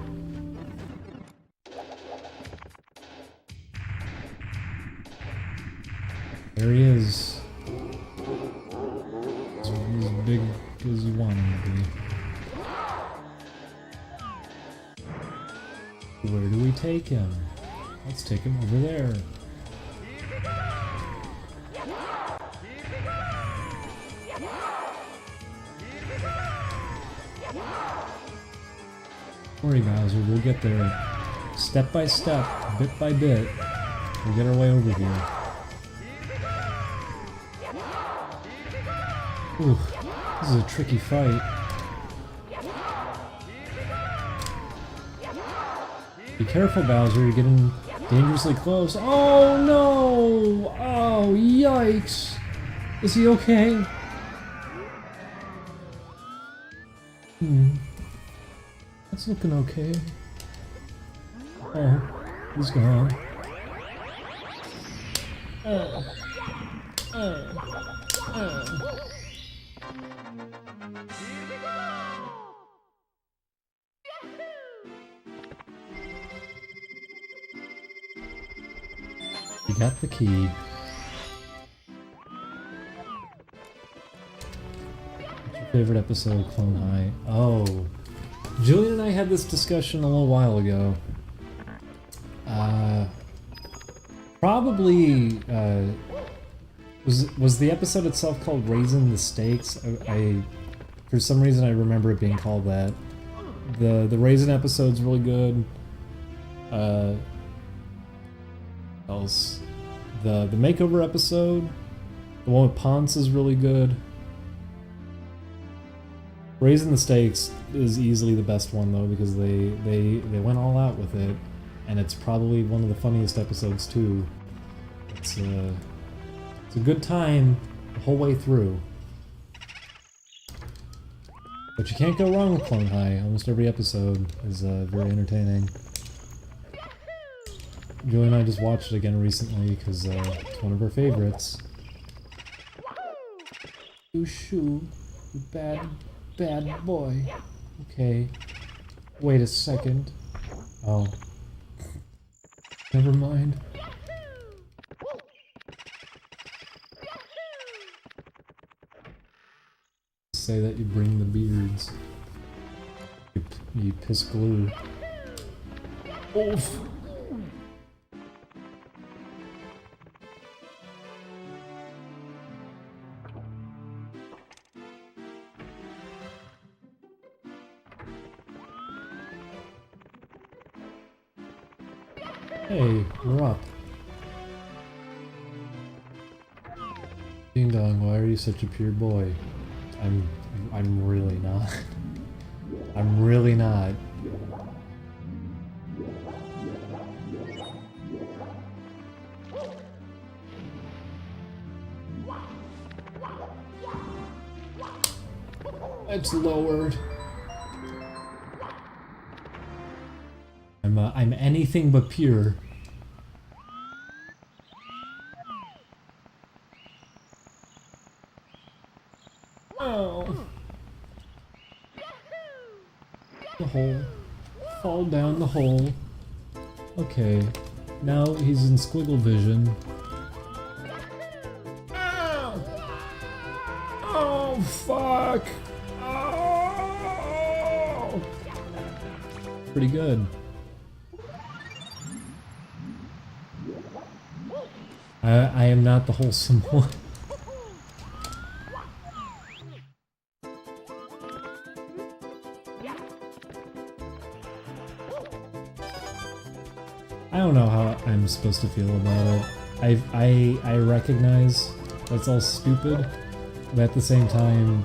There he is. He's as big as you want him to be. Where do we take him? Let's take him over there. Don't worry, Bowser, we'll get there. Step by step, bit by bit, we'll get our way over here. Ooh, this is a tricky fight. Be careful, Bowser, you're getting dangerously close. Oh no! Oh, yikes! Is he okay? That's looking okay. Oh, he's gone. You got the key. What's your favorite episode of Clone High? Oh. Julian and I had this discussion a little while ago. Probably, was the episode itself called Raising the Stakes? For some reason I remember it being called that. The Raisin episode's really good. Else? The makeover episode, the one with Ponce is really good. Raising the Stakes is easily the best one though, because they went all out with it, and it's probably one of the funniest episodes too. It's It's a good time the whole way through. But you can't go wrong with Clone High. Almost every episode is very entertaining. Julie and I just watched it again recently because it's one of her favorites. You shoo, you bad boy. Okay. Wait a second. Oh. Never mind. Say that you bring the beards. You piss glue. Oof! Hey, we're up. Ding Dong, why are you such a pure boy? I'm really not. I'm really not. It's lowered. I'm anything but pure. Oh. The hole. Fall down the hole. Okay. Now he's in squiggle vision. Ow! Oh, fuck! Oh! Pretty good. I am not the wholesome one. I don't know how I'm supposed to feel about it. I recognize that's all stupid, but at the same time,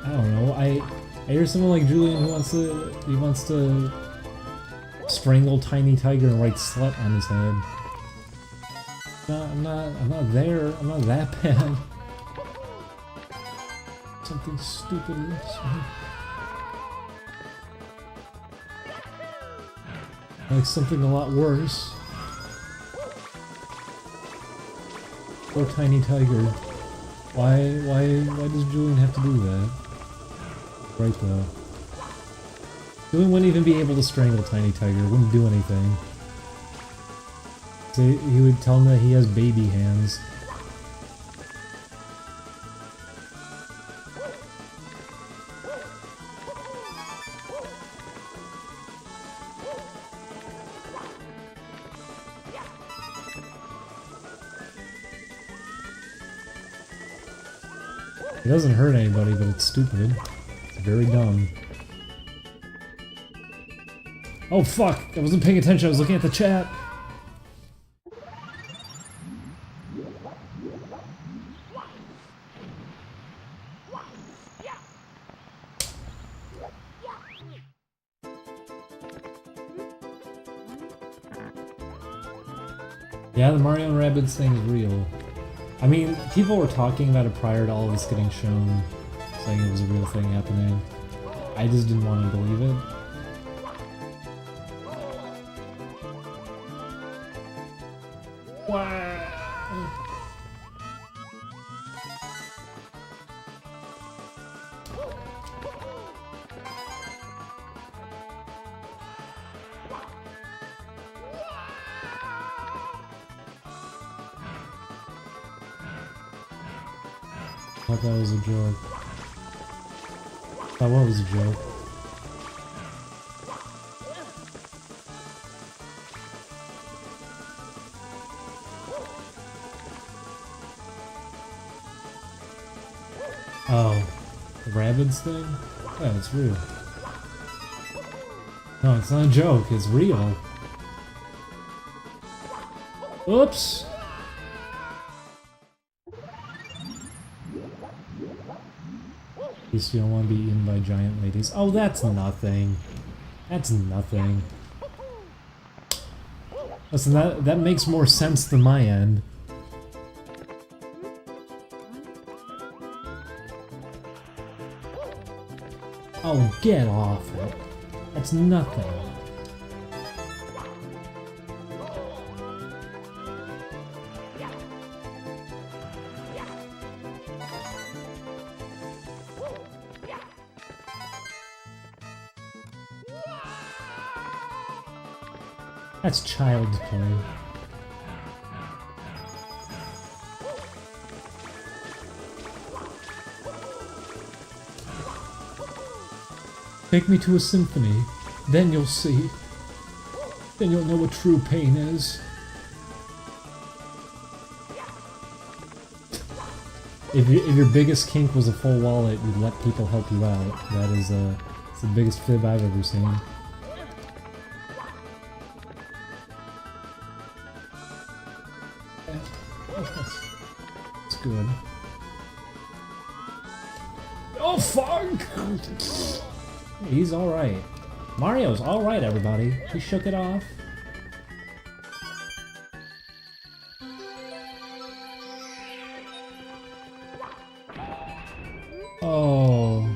I don't know. I hear someone like Julian who wants to strangle Tiny Tiger and write slut on his head. I'm not there. I'm not that bad. Something stupid. Like something a lot worse. Poor Tiny Tiger. Why does Julian have to do that? Right though. Julian wouldn't even be able to strangle Tiny Tiger. Wouldn't do anything. So he would tell him that he has baby hands. It doesn't hurt anybody, but it's stupid. It's very dumb. Oh fuck! I wasn't paying attention, I was looking at the chat! Yeah, the Mario and Rabbids thing is real. I mean, people were talking about it prior to all of this getting shown, saying it was a real thing happening. I just didn't want to believe it. Wow. I thought that was a joke. That was a joke. Oh, the Rabbids thing? Yeah, it's real. No, it's not a joke, it's real. Oops! At least you don't want to be eaten by giant ladies. Oh, that's nothing. That's nothing. Listen, that makes more sense than my end. Oh, get off it. That's nothing. That's child's play. Take me to a symphony, then you'll see. Then you'll know what true pain is. If your biggest kink was a full wallet, you'd let people help you out. That is it's the biggest fib I've ever seen. That's good. Oh fuck! He's alright. Mario's alright, everybody. He shook it off. Oh.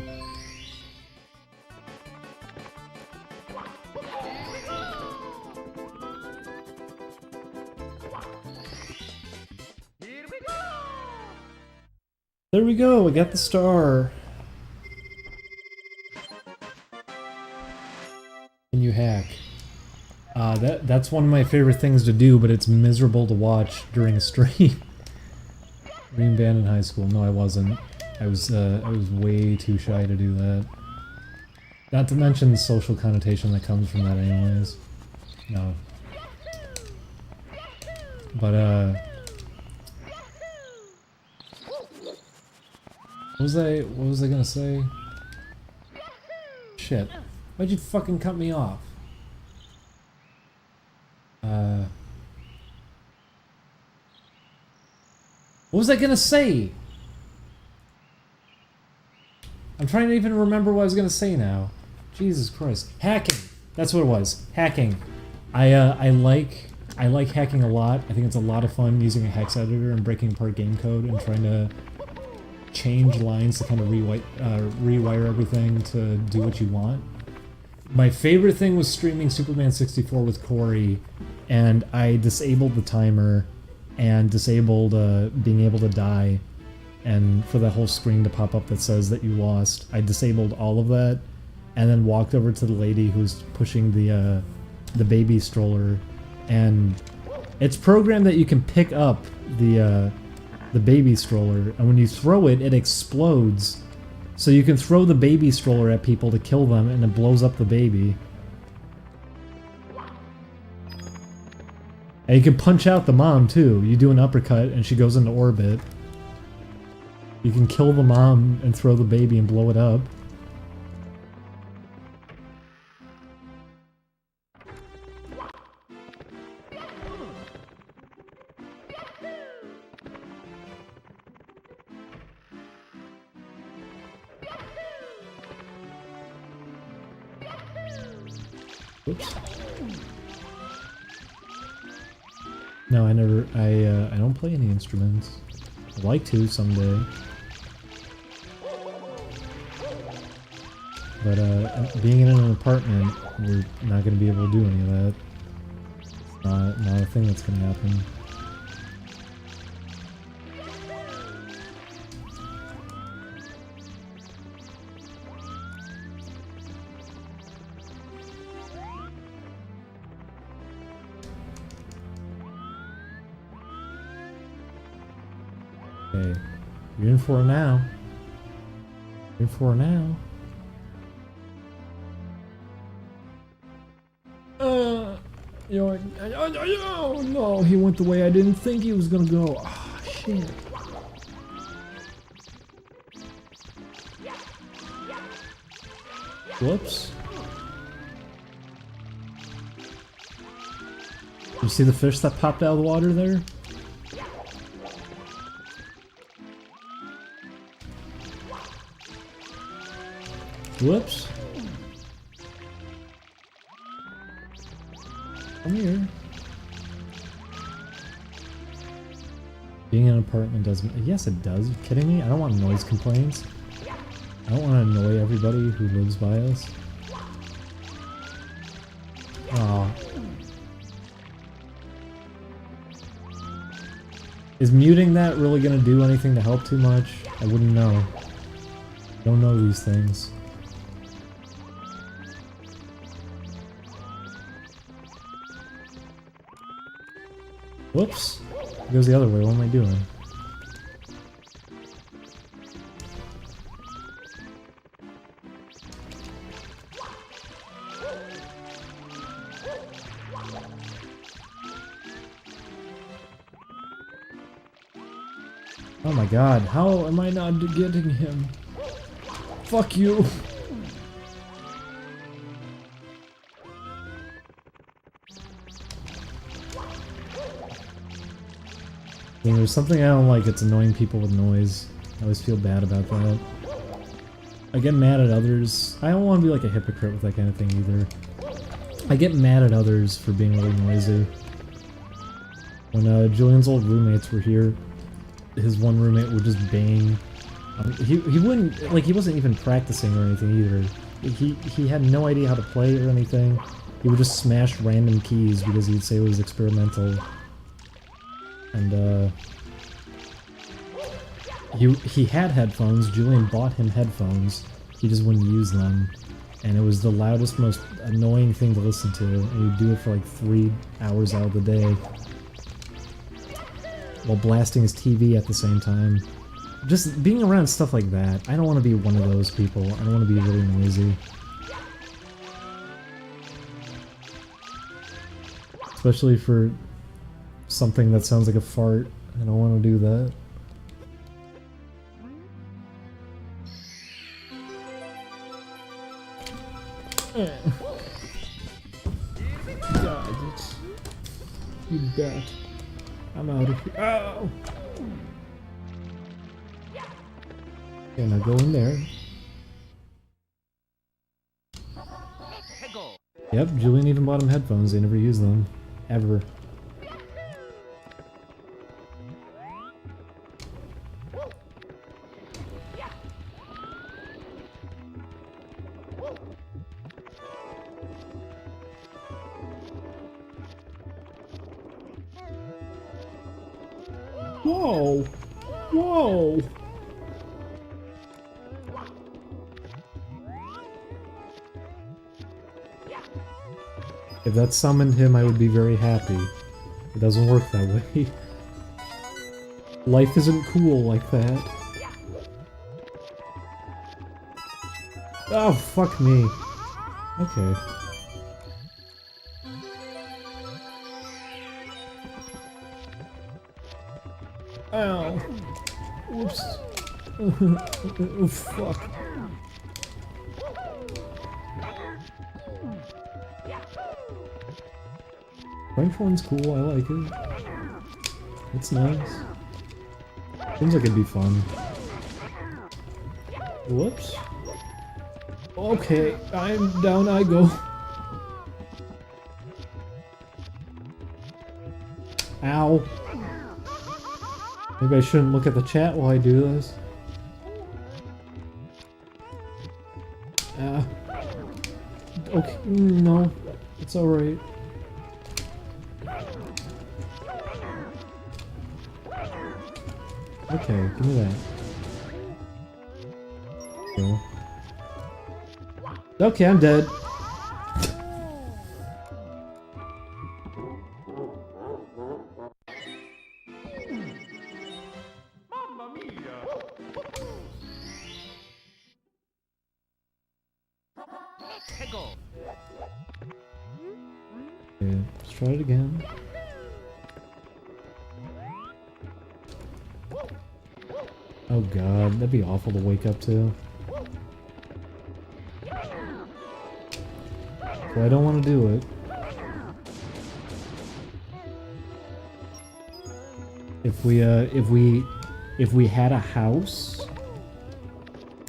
There we go, we got the star. Can you hack? That's one of my favorite things to do, but it's miserable to watch during a stream. Being banned in high school. No, I wasn't. I was way too shy to do that. Not to mention the social connotation that comes from that anyways. No. But what was I gonna say? Shit. Why'd you fucking cut me off? What was I gonna say? I'm trying to even remember what I was gonna say now. Jesus Christ. Hacking! That's what it was. Hacking. I like hacking a lot. I think it's a lot of fun using a hex editor and breaking apart game code and trying to change lines to kind of rewire everything to do what you want. My favorite thing was streaming Superman 64 with Corey, and I disabled the timer and disabled being able to die, and for that whole screen to pop up that says that you lost. I disabled all of that, and then walked over to the lady who's pushing the baby stroller, and it's programmed that you can pick up the baby stroller, and when you throw it, it explodes. So you can throw the baby stroller at people to kill them, and it blows up the baby. And you can punch out the mom, too. You do an uppercut, and she goes into orbit. You can kill the mom and throw the baby and blow it up. Oops. No, I don't play any instruments. I'd like to someday. But being in an apartment, we're not going to be able to do any of that. It's not a thing that's going to happen. Okay, you're in for it now. You're in for it now. Oh no, he went the way I didn't think he was gonna go. Oh shit. Whoops. You see the fish that popped out of the water there? Whoops. Come here. Being in an apartment doesn't... Yes, it does. Are you kidding me? I don't want noise complaints. I don't want to annoy everybody who lives by us. Aw. Is muting that really gonna do anything to help too much? I wouldn't know. Don't know these things. Whoops. It goes the other way. What am I doing? Oh my god, how am I not getting him? Fuck you! There's something I don't like, it's annoying people with noise. I always feel bad about that. I get mad at others. I don't want to be like a hypocrite with that kind of thing either. I get mad at others for being really noisy. When Julian's old roommates were here, his one roommate would just bang. He wouldn't, like, he wasn't even practicing or anything either. He had no idea how to play or anything. He would just smash random keys because he'd say it was experimental. And he had headphones. Julian bought him headphones. He just wouldn't use them. And it was the loudest, most annoying thing to listen to. And he'd do it for like 3 hours out of the day. While blasting his TV at the same time. Just being around stuff like that. I don't want to be one of those people. I don't want to be really noisy. Especially for something that sounds like a fart. I don't want to do that. God, it's... You bet. I'm out of here. Oh! Okay, now go in there. Yep, Julian even bought him headphones. They never use them. Ever. Whoa! Whoa! If that summoned him, I would be very happy. It doesn't work that way. Life isn't cool like that. Oh, fuck me. Okay. Ow. Whoops. Oh, fuck. Rank 1's cool, I like it. It's nice. Seems like it'd be fun. Whoops. Okay, down I go. Ow. Maybe I shouldn't look at the chat while I do this. Okay, no. It's alright. Okay, give me that. Cool. Okay, I'm dead. Okay, let's try it again. Oh god, that'd be awful to wake up to. But I don't want to do it. If we had a house,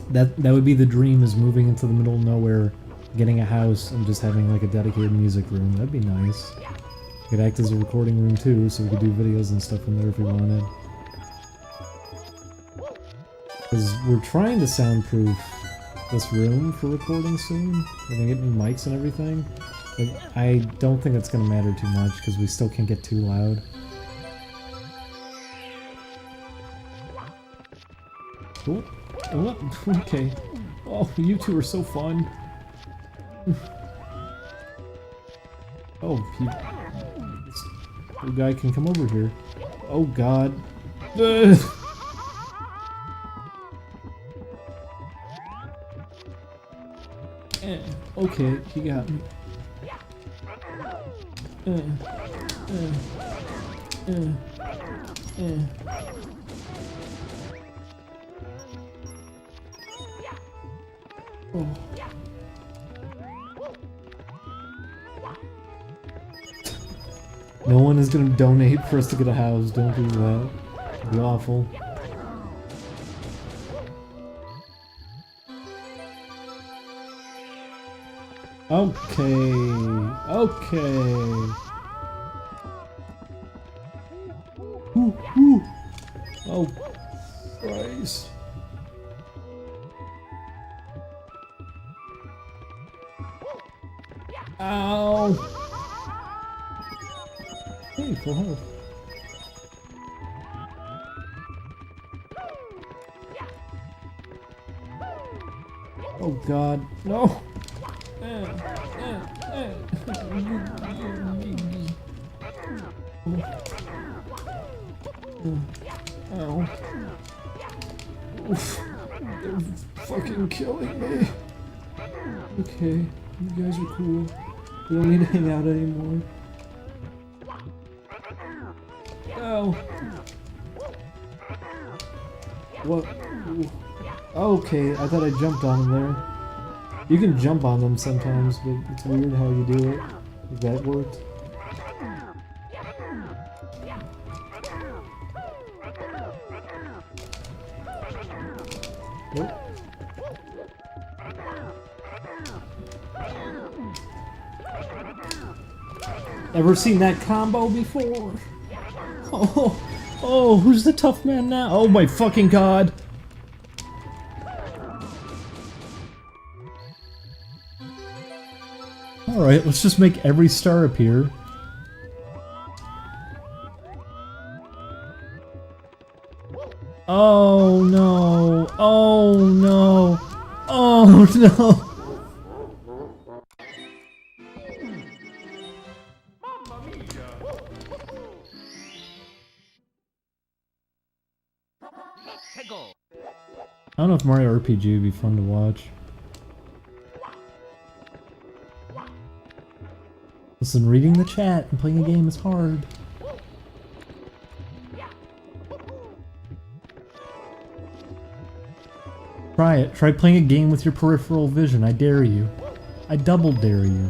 that would be the dream, is moving into the middle of nowhere, getting a house, and just having like a dedicated music room. That'd be nice. It could act as a recording room too, so we could do videos and stuff from there if we wanted. Because we're trying to soundproof this room for recording soon. We're gonna get new mics and everything. But I don't think it's gonna matter too much because we still can't get too loud. Cool. Oh, okay. Oh, you two are so fun. Oh, this little guy can come over here. Oh God. Okay, he got me. Oh. No one is gonna donate for us to get a house. Don't do that. It'd be awful. Okay. Okay. Ooh, ooh. Oh, Christ. Ow. Hey, full health. Oh God, no. Ow. Oof. They're fucking killing me. Okay, you guys are cool. We don't need to hang out anymore. Ow. What? Okay, I thought I jumped on them there. You can jump on them sometimes, but it's weird how you do it. If that worked. Nope. Ever seen that combo before? Oh, who's the tough man now? Oh my fucking God! Alright, let's just make every star appear. Oh no! Oh no! Oh no! I don't know if Mario RPG would be fun to watch. Listen, reading the chat and playing a game is hard. Try it. Try playing a game with your peripheral vision. I dare you. I double dare you.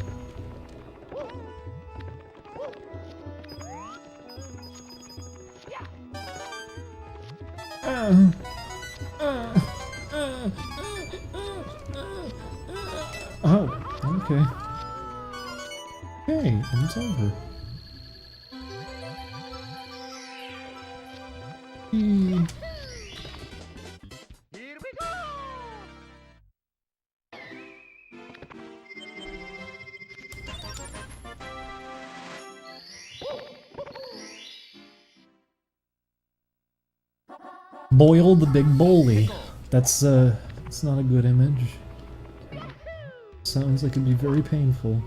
Oh, okay. Okay, and it's over. Here we go! Boil the big bully. That's not a good image. Sounds like it'd be very painful.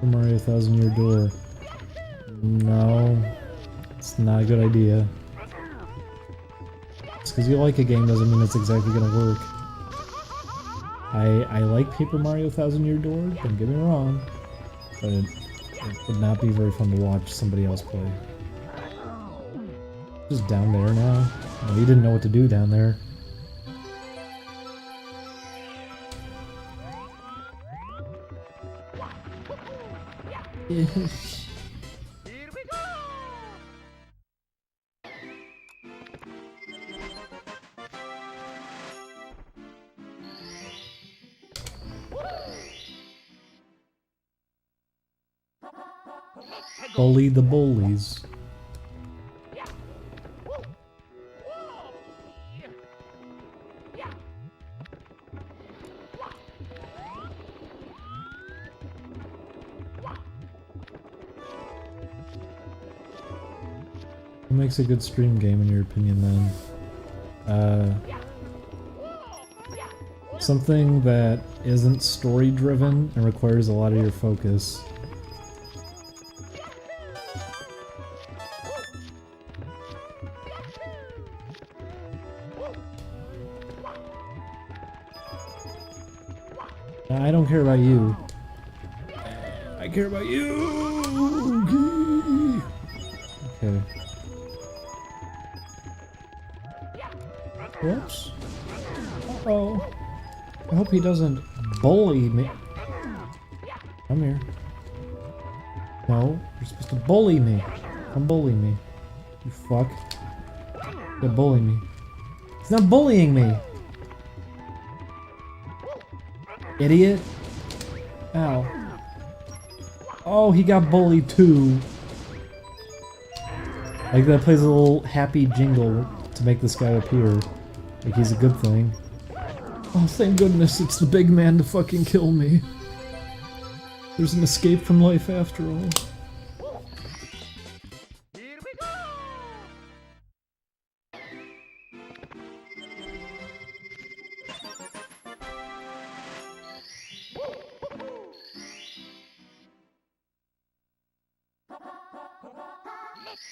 Mario 1000-Year Door. No, it's not a good idea. Just because you like a game doesn't mean it's exactly gonna work. I like Paper Mario 1000-Year Door, don't get me wrong, but it would not be very fun to watch somebody else play. Just down there now. Oh, he didn't know what to do down there. Here we go! Bully the bullies. What makes a good stream game in your opinion then? Something that isn't story driven and requires a lot of your focus. I don't care about you. I care about you! Okay. Whoops. Uh-oh. I hope he doesn't bully me. Come here. No, you're supposed to bully me. Come bully me. You fuck. You're bullying me. He's not bullying me! Idiot. Ow. Oh, he got bullied too. Like that plays a little happy jingle to make this guy appear. Like he's a good thing. Oh, thank goodness it's the big man to fucking kill me. There's an escape from life after all. Here we go!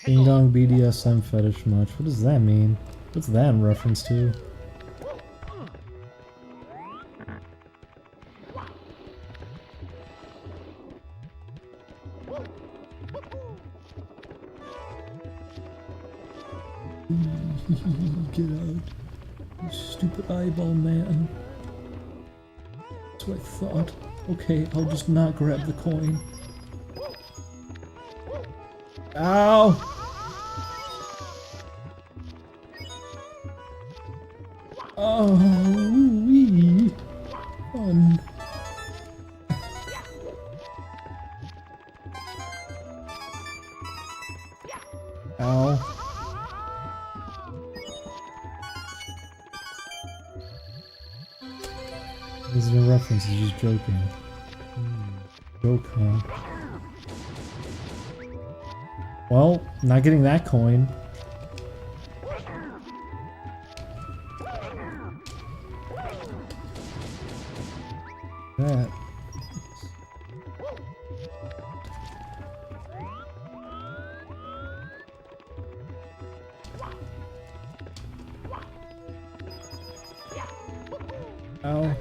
Ding-dong BDSM fetish much. What does that mean? What's that in reference to? Get out. You stupid eyeball man. That's what I thought. Okay, I'll just not grab the coin. Ow! Oh, wee. Fun. Ow. This is a reference, he's just joking. Joke, huh? Well, not getting that coin. That. Ow.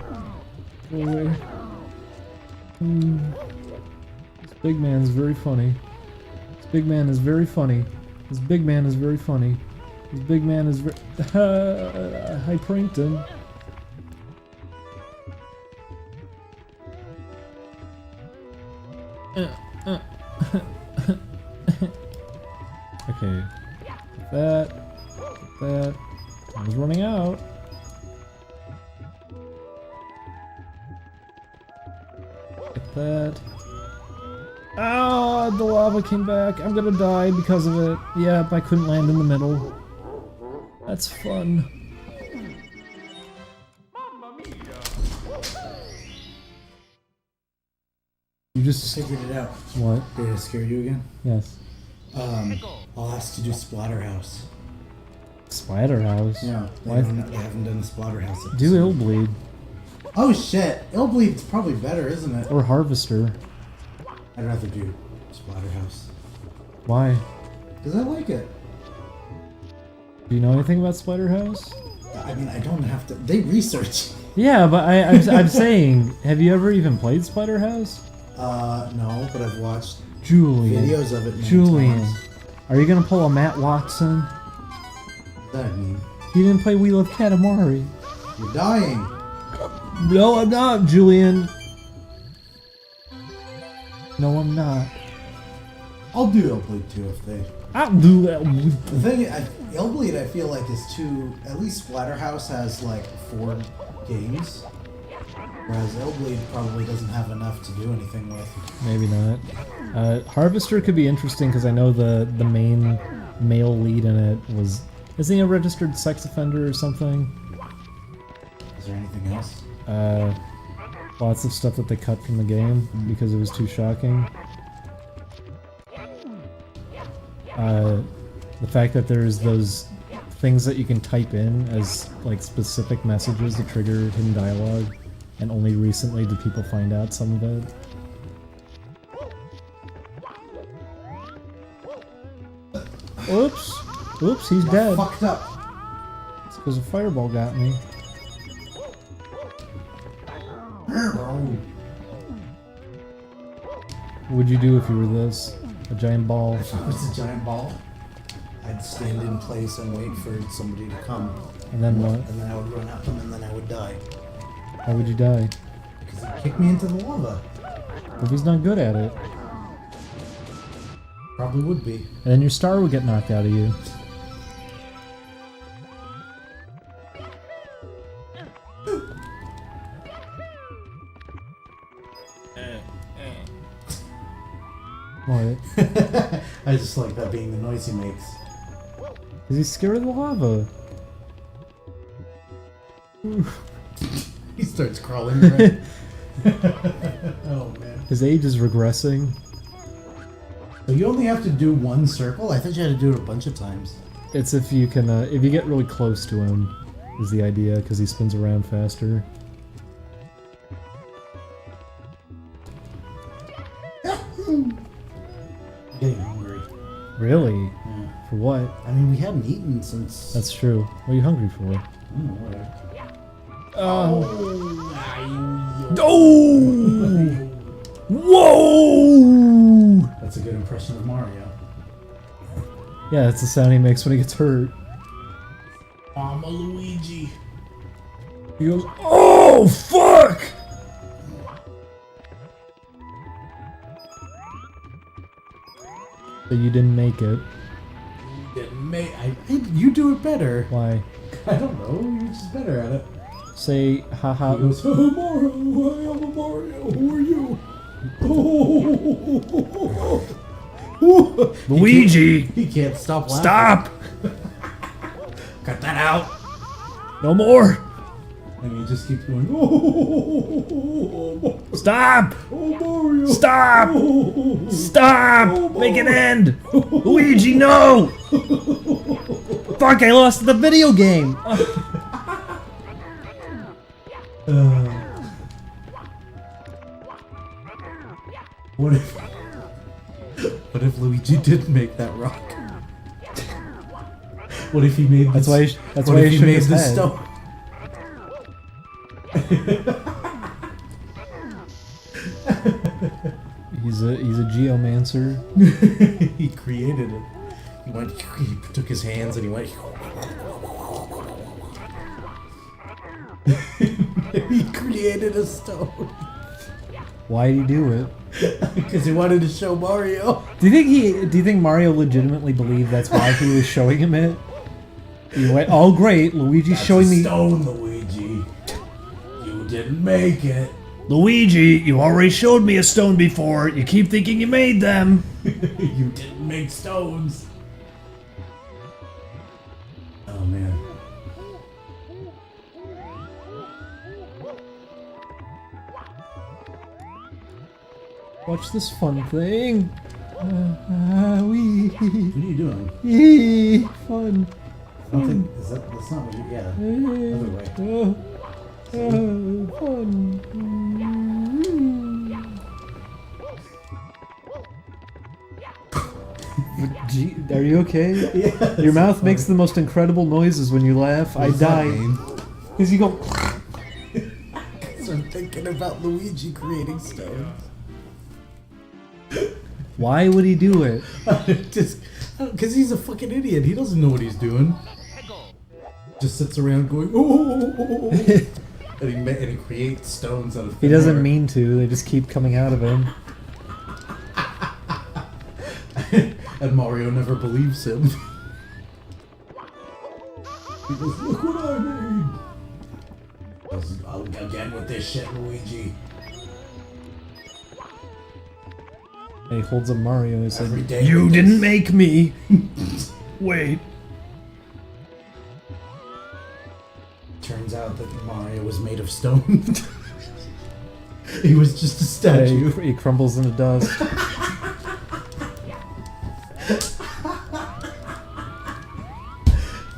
Go away. This big man is very funny. This big man is very funny. This big man is very funny. This big man is very... I pranked him. Okay. Get that. Get that. Time's running out. Get that. Ah, the lava came back. I'm gonna die because of it. Yep, I couldn't land in the middle. That's fun. You just Figured it out. what? Did I scare you again? Yes. I'll ask to do Splatterhouse. Splatterhouse. Yeah, Why? they haven't done the Splatterhouse episode. Do Illbleed Oh shit! Illbleed's probably better, isn't it? or Harvester. I'd rather do Splatterhouse. Why? Because I like it. Do you know anything about Splatterhouse? I mean, I don't have to. They research. Yeah, but I'm saying, have you ever even played Splatterhouse? No, but I've watched Julian. videos of it many Julian. times. Are you gonna pull a Matt Watson? What does that mean? You didn't play Wheel of Katamari. You're dying. No, I'm not, Julian. No, I'm not. I'll do Illbleed too if they. I'll do that. The thing, Illbleed, I feel like is too. At least Splatterhouse has like 4 games. Whereas Elblade probably doesn't have enough to do anything with. Maybe not. Harvester could be interesting because I know the main male lead in it was... Isn't he a registered sex offender or something? Is there anything else? Lots of stuff that they cut from the game because it was too shocking. The fact that there's those things that you can type in as like specific messages to trigger hidden dialogue, and only recently did people find out some of it. Oops! Oops, he's dead. Fucked up. It's because a fireball got me. What would you do if you were this? A giant ball? If I was a giant ball, I'd stand in place and wait for somebody to come. And then what? And then I would run at them and then I would die. How would you die? Because he'd kick me into the lava. If he's not good at it. Probably would be. And then your star would get knocked out of you. What? I just like that being the noise he makes. Is he scared of the lava? He starts crawling around. Oh man. His age is regressing. So you only have to do one circle? I thought you had to do it a bunch of times. It's if you can, if you get really close to him, is the idea, because he spins around faster. I'm getting hungry. Really? Yeah. For what? I mean, we hadn't eaten since... That's true. What are you hungry for? whatever. Oh! Whoa! That's a good impression of Mario. Yeah, that's the sound he makes when he gets hurt. Mama Luigi. He goes, oh, fuck! So you didn't make it. You do it better. Why? I don't know. You're just better at it. Say, haha. He goes, oh, Mario, I am a Mario. Who are you? Oh. Luigi! He can't stop laughing. Stop! Cut that out. No more! And he just keeps going, oh, Stop! oh Mario. Stop! Oh, Stop! Oh, Make an Mario. end! Luigi, no! Fuck, I lost the video game! What if Luigi didn't make that rock? What if he made That's this, why what if he he shook made his the head. stone? He's a geomancer. He created it. He took his hands and he went. He created a stone. Why'd he do it? Because he wanted to show Mario. Do you think Mario legitimately believed that's why he was showing him it? He went, oh great, Luigi's That's showing a me. stone, Luigi. You didn't make it. Luigi, you already showed me a stone before. You keep thinking you made them. You didn't make stones. Oh man. Watch this fun thing. Wee. What are you doing? Yee. Fun. I don't think that's not what you. Yeah. Other way. Fun. Gee, are you okay? Yeah, Your mouth makes the most incredible noises when you laugh. I die. Because you go. Because I'm thinking about Luigi creating stones. Why would he do it? Just because he's a fucking idiot. He doesn't know what he's doing. Just sits around going, oh, and he creates stones out of. He doesn't mean to. They just keep coming out of him. And Mario never believes him. He goes, look what I made. I'll again with this shit, Luigi. He holds up Mario and Every says, day "You with didn't this." make me." Wait. Turns out that Mario was made of stone. He was just a statue. He crumbles into dust.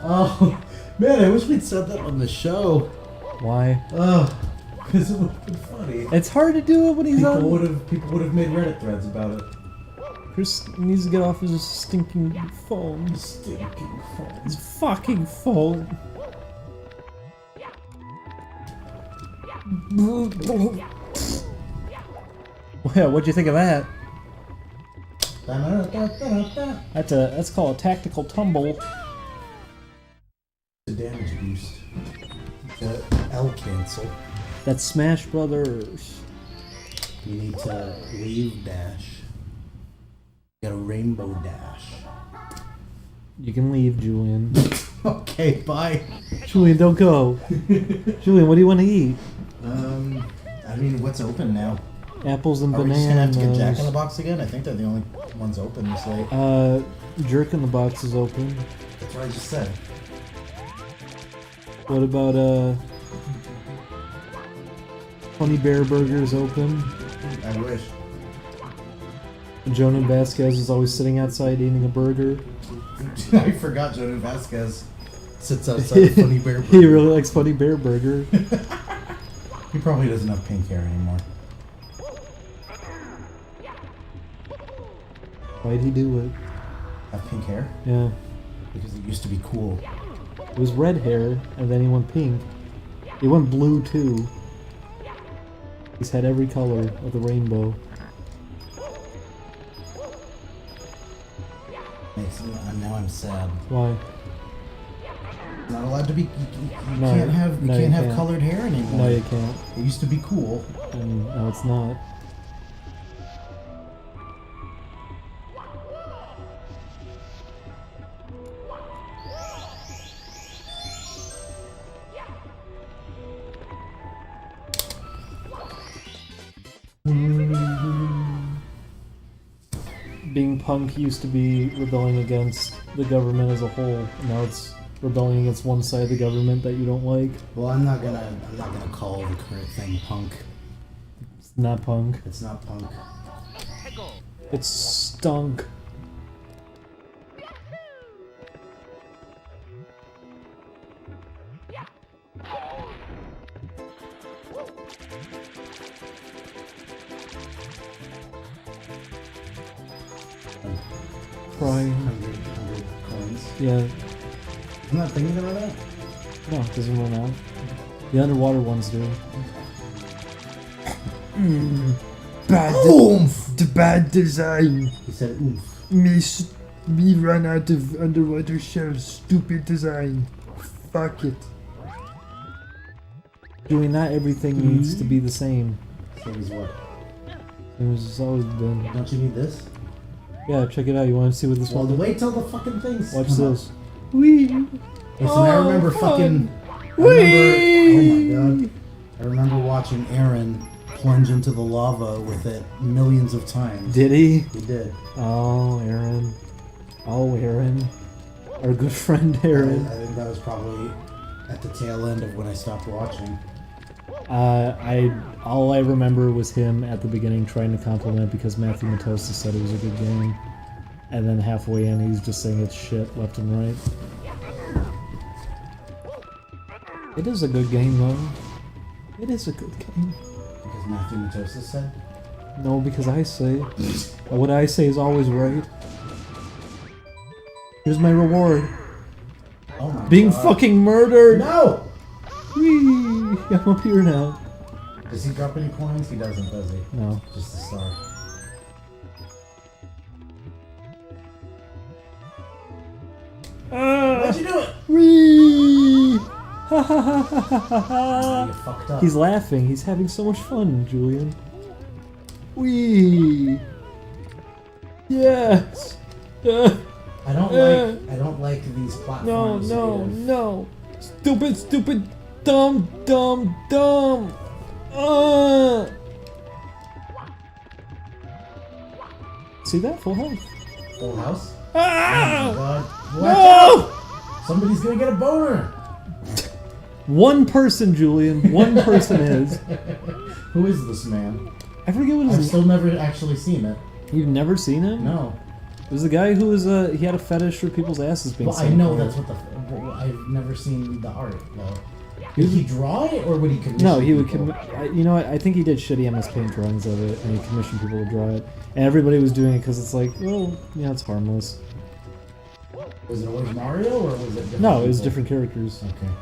Oh, man, I wish we'd said that on the show. Why? Oh, because it would have been funny. It's hard to do it when he's People on. would have made Reddit threads about it. Chris needs to get off his stinking phone. Stinking phone. His fucking phone. Well, what'd you think of that? That's called a tactical tumble. The damage boost. The L cancel. That's Smash Brothers. You need to leave dash. You got a rainbow dash. You can leave, Julian. Okay, bye. Julian, don't go. Julian, what do you want to eat? I mean, what's open now? Apples and Are we bananas. just gonna have to get Jack in the Box again? I think they're the only ones open this late. Jerk in the Box is open. That's what I just said. What about Funny Bear Burger is open? I wish. Jonah Vasquez is always sitting outside eating a burger. I forgot Jonah Vasquez sits outside of Funny Bear Burger. He really likes Funny Bear Burger. He probably doesn't have pink hair anymore. Why'd he do it? Have pink hair? Yeah. Because it used to be cool. It was red hair, and then he went pink. He went blue, too. He's had every color of the rainbow. Now I'm sad. Why? Not allowed to be. You No, can't have. You no, can't you have can't. colored hair anymore. No, you can't. It used to be cool. And no, it's not. Being punk used to be rebelling against the government as a whole. Now it's rebelling against one side of the government that you don't like. Well, I'm not gonna call the current thing punk. It's not punk. It's not punk. It's stunk. Crying. 100 coins. Yeah. I'm not thinking about that. No, it doesn't run out. The underwater ones do. Bad Oomph! the bad design. He said oomph. Me run out of underwater shells. Stupid design. Fuck it. Julie, not everything needs to be the same. Same as what? It was always been. Don't you need this? Yeah, check it out. You want to see what this Well, one? wait till the fucking things. Watch come this. Wee. Listen, I remember fucking. I Whee! remember. Oh my god. I remember watching Aaron plunge into the lava with it millions of times. Did he? He did. Oh, Aaron. Oh, Aaron. Our good friend I Aaron. think that was probably at the tail end of when I stopped watching. All I remember was him at the beginning trying to compliment because Matthew Matosis said it was a good game, and then halfway in he's just saying it's shit left and right. It is a good game though. It is a good game. Because Matthew Matosis said? No, because I say. What I say is always right. Here's my reward. Oh my Being god. fucking murdered! No! Whee! I'm up here now. Does he drop any coins? He doesn't, does he? No. Just a star. Why'd you do it? Whee! Ha ha ha ha ha ha! You fucked up. He's laughing. He's having so much fun, Julian. Whee! Yes! I don't like these no, platforms. no, either. no! Stupid, stupid Dumb, dumb, dumb. See that? Full health. Full house? Ah! Oh my god. Watch No! out! Somebody's gonna get a boner! One person, Julian. One person is. Who is this man? I forget what I've his still never actually seen it. You've never seen him? No. It was the guy who was he had a fetish for people's asses being Well, I seen know for. that's what the. I've never seen the art, though. Did he draw it, or would he commission? No, he would. people? You know what? I think he did shitty MS Paint drawings of it, and he commissioned people to draw it. And everybody was doing it because it's like, well, yeah, it's harmless. Was it always Mario, or was it different? No, it was people? different characters. Okay.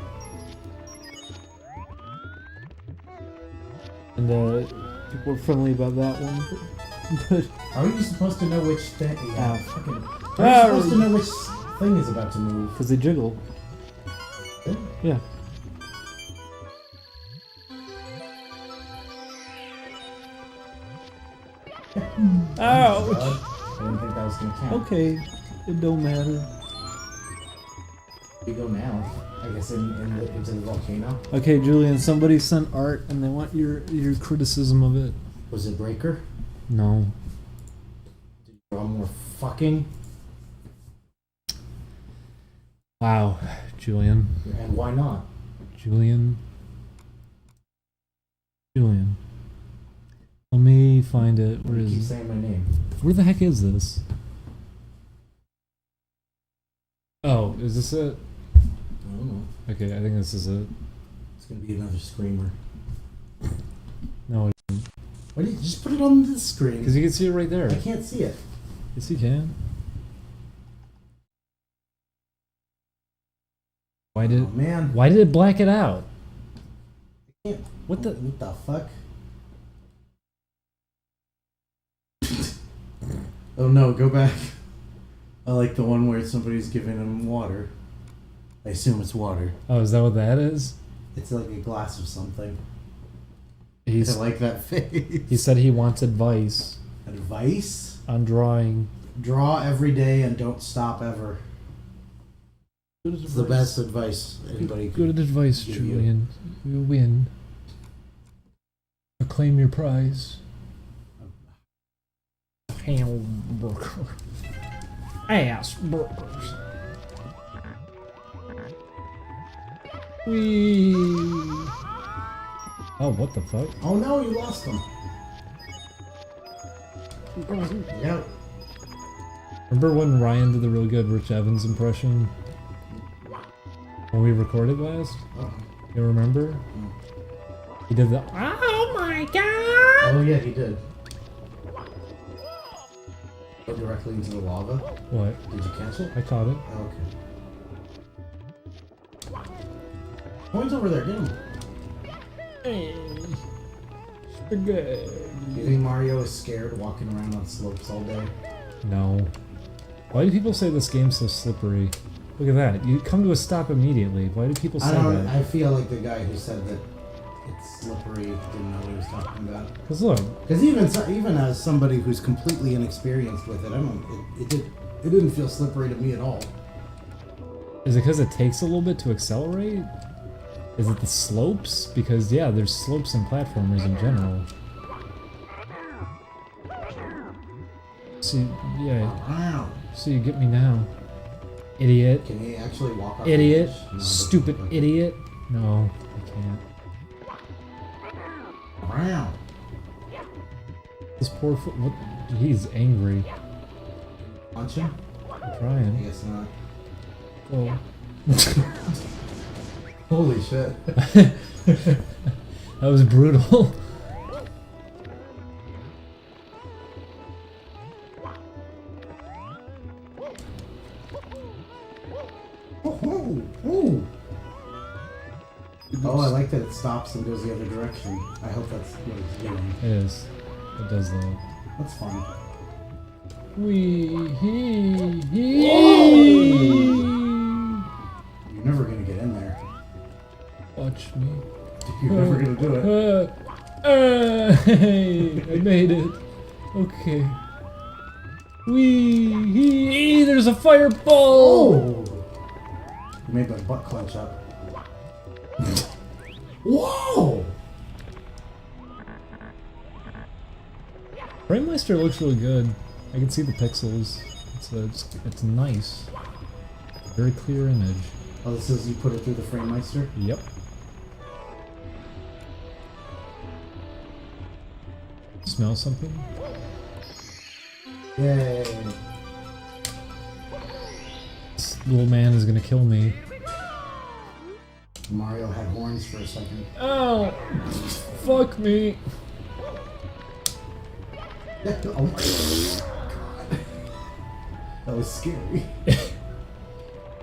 And people were friendly about that one. But How are you supposed to know which thing? Yeah, Ah. fucking. How are you supposed to know which thing is about to move? because they jiggle. Yeah. Yeah. Ouch! I didn't think that was gonna count. Okay, it don't matter. We go now. I guess into the volcano. Okay, Julian, somebody sent art and they want your criticism of it. Was it Breaker? No. Did you draw more fucking? Wow, Julian. And why not? Julian. Julian. Let me find it. Where You keep is it? saying my name. Where the heck is this? Oh, is this it? I don't know. Okay, I think this is it. It's gonna be another screamer. No, Why did you just put it on the screen? because you can see it right there. I can't see it. Yes, you can. Why did Oh man. Why did it black it out? I can't. What the? What the fuck? Oh no, go back. I like the one where somebody's giving him water. I assume it's water. Oh, is that what that is? It's like a glass of something. I He's like that face. he said he wants advice Advice? on drawing. Draw every day and don't stop ever. Good It's the best advice anybody could. Good advice, give you. Julian. You win. Acclaim your prize. Hamburger. Ass burgers. Whee! Oh, what the fuck? Oh no, you lost them. Yep. Remember when Ryan did the really good Rich Evans impression? When we recorded last? Oh. You remember? He did the oh my god! Oh yeah, he did. Go directly into the lava. What? Did you catch it? I caught it. Oh, okay. Points over there, get him. Hey, spaghetti. Do you think Mario is scared walking around on slopes all day? No. Why do people say this game's so slippery? Look at that. You come to a stop immediately. Why do people I say don't. that? I feel like the guy who said that it's slippery didn't know what he was talking about. Because look, Because even as somebody who's completely inexperienced with it, I don't. It didn't feel slippery to me at all. is it because it takes a little bit to accelerate? Is it the slopes? Because yeah, there's slopes in platformers in general. See, yeah. Wow. So you get me now, idiot. Can he actually walk off the Idiot. edge? No, Stupid okay. idiot. No, I can't. Wow. This poor foot. What? He's angry. Punch him? I'm I trying. guess not. Oh. Holy shit. That was brutal. Oh, oh. Oh, I like that it stops and goes the other direction. I hope that's what it's doing. It is. It does that. That's fun. Wee hee You're never gonna get in there. Watch me. You're never gonna do it. Hey, I made it. Okay. Wee hee. There's a fireball. Oh! You made my butt clench up. Whoa! Framemeister looks really good. I can see the pixels. It's nice. Very clear image. Oh, this is you put it through the FrameMeister? Yep. Smell something? Yay! This little man is gonna kill me. Mario had horns for a second. Oh! Fuck me! Oh my god. That was scary.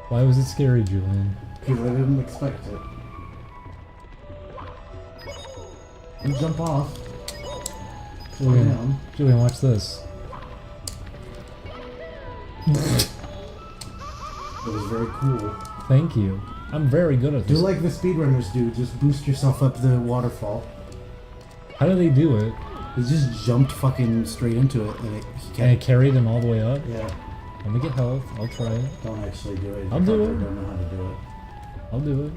Why was it scary, Julian? Because I didn't expect it. And jump off. Julian, Down. Julian, watch this. It was very cool. Thank you. I'm very good at Do this. like the speedrunners do, just boost yourself up the waterfall. How do they do it? He just jumped fucking straight into it and he And it kept... carried him all the way up? Yeah, Let me get health. I'll try it. don't actually do it. I'll do You it. don't know how to do it. I'll do it.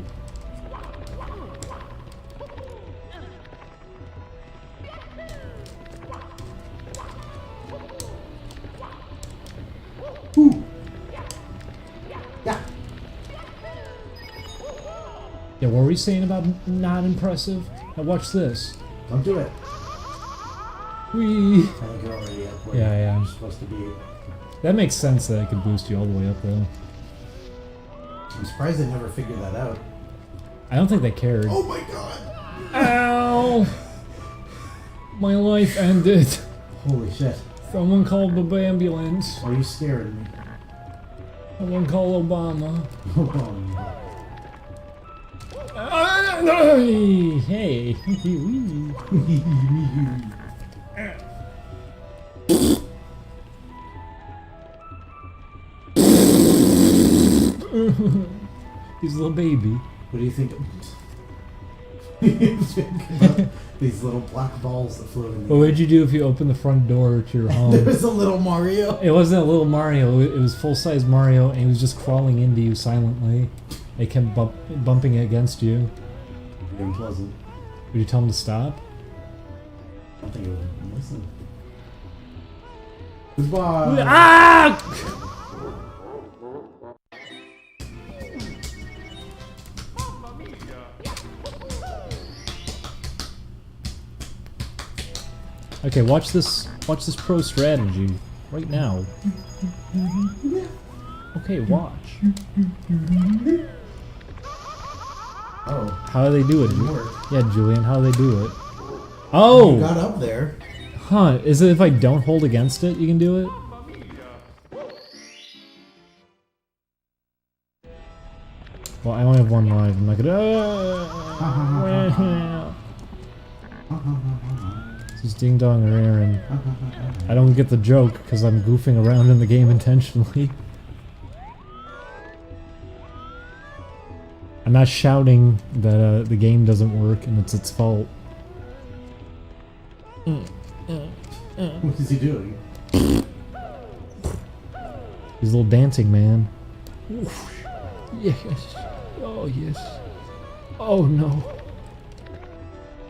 Ooh. Yeah. Yeah, what were we saying about not impressive? Now watch this. Don't do it. Whee! I think you're already up where Yeah. you're supposed to be. That makes sense that it could boost you all the way up though. I'm surprised they never figured that out. I don't think they cared. Oh my god! Ow! My life ended. Holy shit. Someone called the ambulance. Are you scaring me? Someone call Obama. Hey! He's a little baby. What do you think? About these little black balls that float in the What would you do if you opened the front door to your home? There was a little Mario. It wasn't a little Mario, it was full-size Mario, and he was just crawling into you silently. They kept bumping against you. Very pleasant. Would you tell him to stop? I don't think it would listen. Goodbye. Ah! Okay, watch this pro strategy right now. Okay, watch. Oh, How do they do it? didn't work. Yeah, Julian, how do they do it? Oh! You got up there. Huh, is it if I don't hold against it, you can do it? Well, I only have one life. I'm not gonna. This is Ding Dong or Aaron. I don't get the joke because I'm goofing around in the game intentionally. I'm not shouting that the game doesn't work and it's its fault. What is he doing? He's a little dancing man. Yes. Oh yes. Oh no.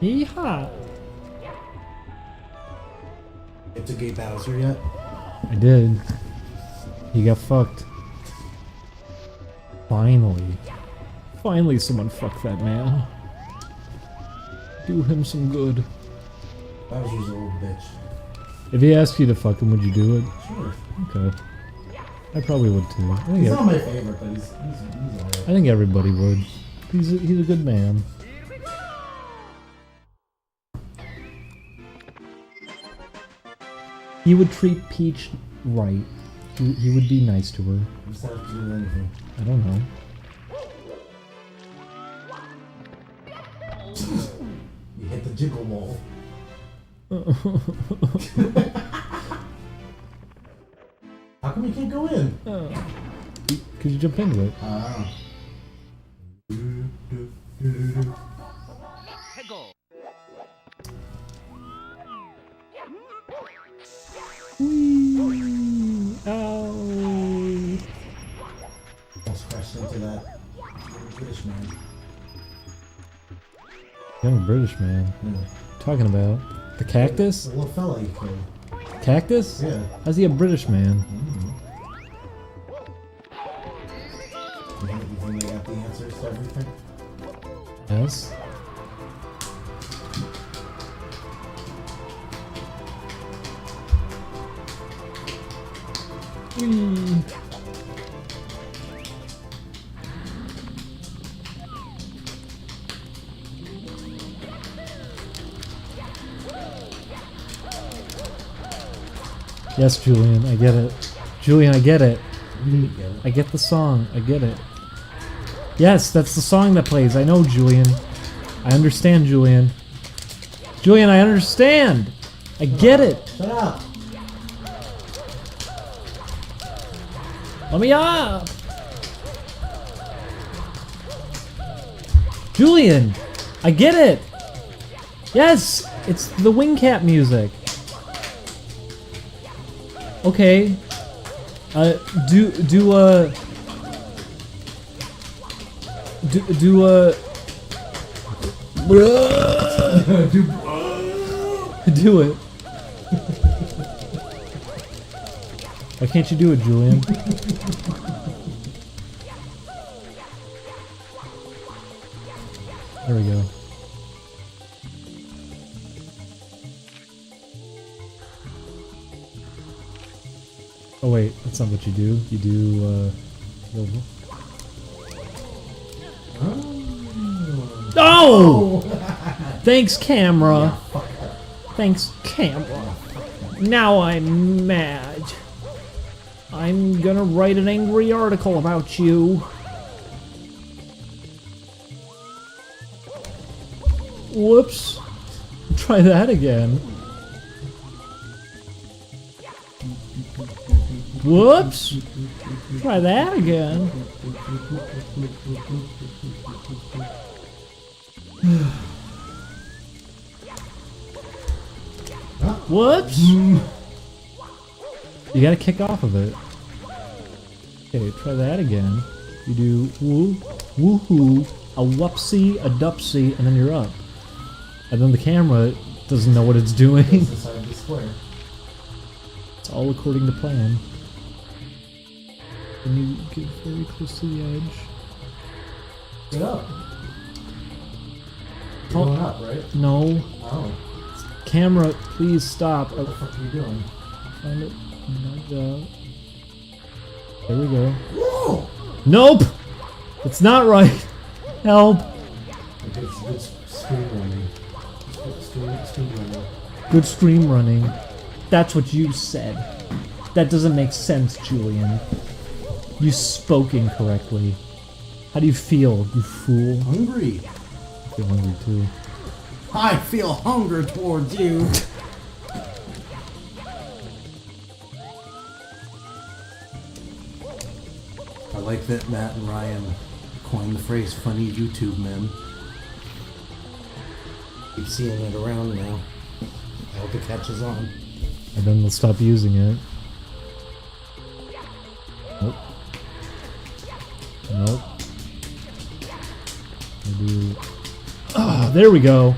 Yeehaw. Get to Gay Bowser yet? I did. He got fucked. Finally. Finally someone fucked that man. Do him some good. Bowser's a little bitch. If he asked you to fuck him, would you do it? Sure. Okay. I probably would too. He's not my favorite, but he's alright. I think everybody would. He's a good man. He would treat Peach right. He would be nice to her. What's that have to do with anything? I don't know. You hit the jiggle wall. How come you can't go in? Could you jump into it? Ah. Whee! Ow! Almost crashed into that British man. Young British man. Yeah. Talking about the cactus? The little fella you killed. Cactus? Yeah. How's he a British man? You think they got the answers to everything? Yes. Whee. Yes, Julian, I get it. Julian, I get it. I get the song. I get it. Yes, that's the song that plays. I know, Julian. I understand, Julian. Julian, I understand. I get it. Shut up! Let me up. Julian, I get it. Yes, it's the wing cap music. Okay. Do it. Why can't you do it, Julian? There we go. Oh wait, that's not what you do. You do, Oh! Thanks, camera. Thanks, camera. Now I'm mad. I'm gonna write an angry article about you. Whoops. Try that again. Whoops. Try that again. Whoops. You gotta kick off of it. Okay, try that again. You do woo, woohoo, a whoopsie, a dupsie, and then you're up. And then the camera doesn't know what it's doing. It's all according to plan. Then you get very close to the edge. Get up. You're going up, right? No. Oh. Camera, please stop. What the fuck are you doing? Find it. Nudge out. There we go. Whoa! Nope! It's not right. Help. Okay, it's good screen running. Screen running. Good scream running. That's what you said. That doesn't make sense, Julian. You spoke incorrectly. How do you feel, you fool? Hungry. I feel hungry too. I feel hunger towards you. I like that Matt and Ryan coined the phrase funny YouTube men. Keep seeing it around now. I hope it catches on. And then they'll stop using it. Nope. Nope. Maybe... Ah, there we go.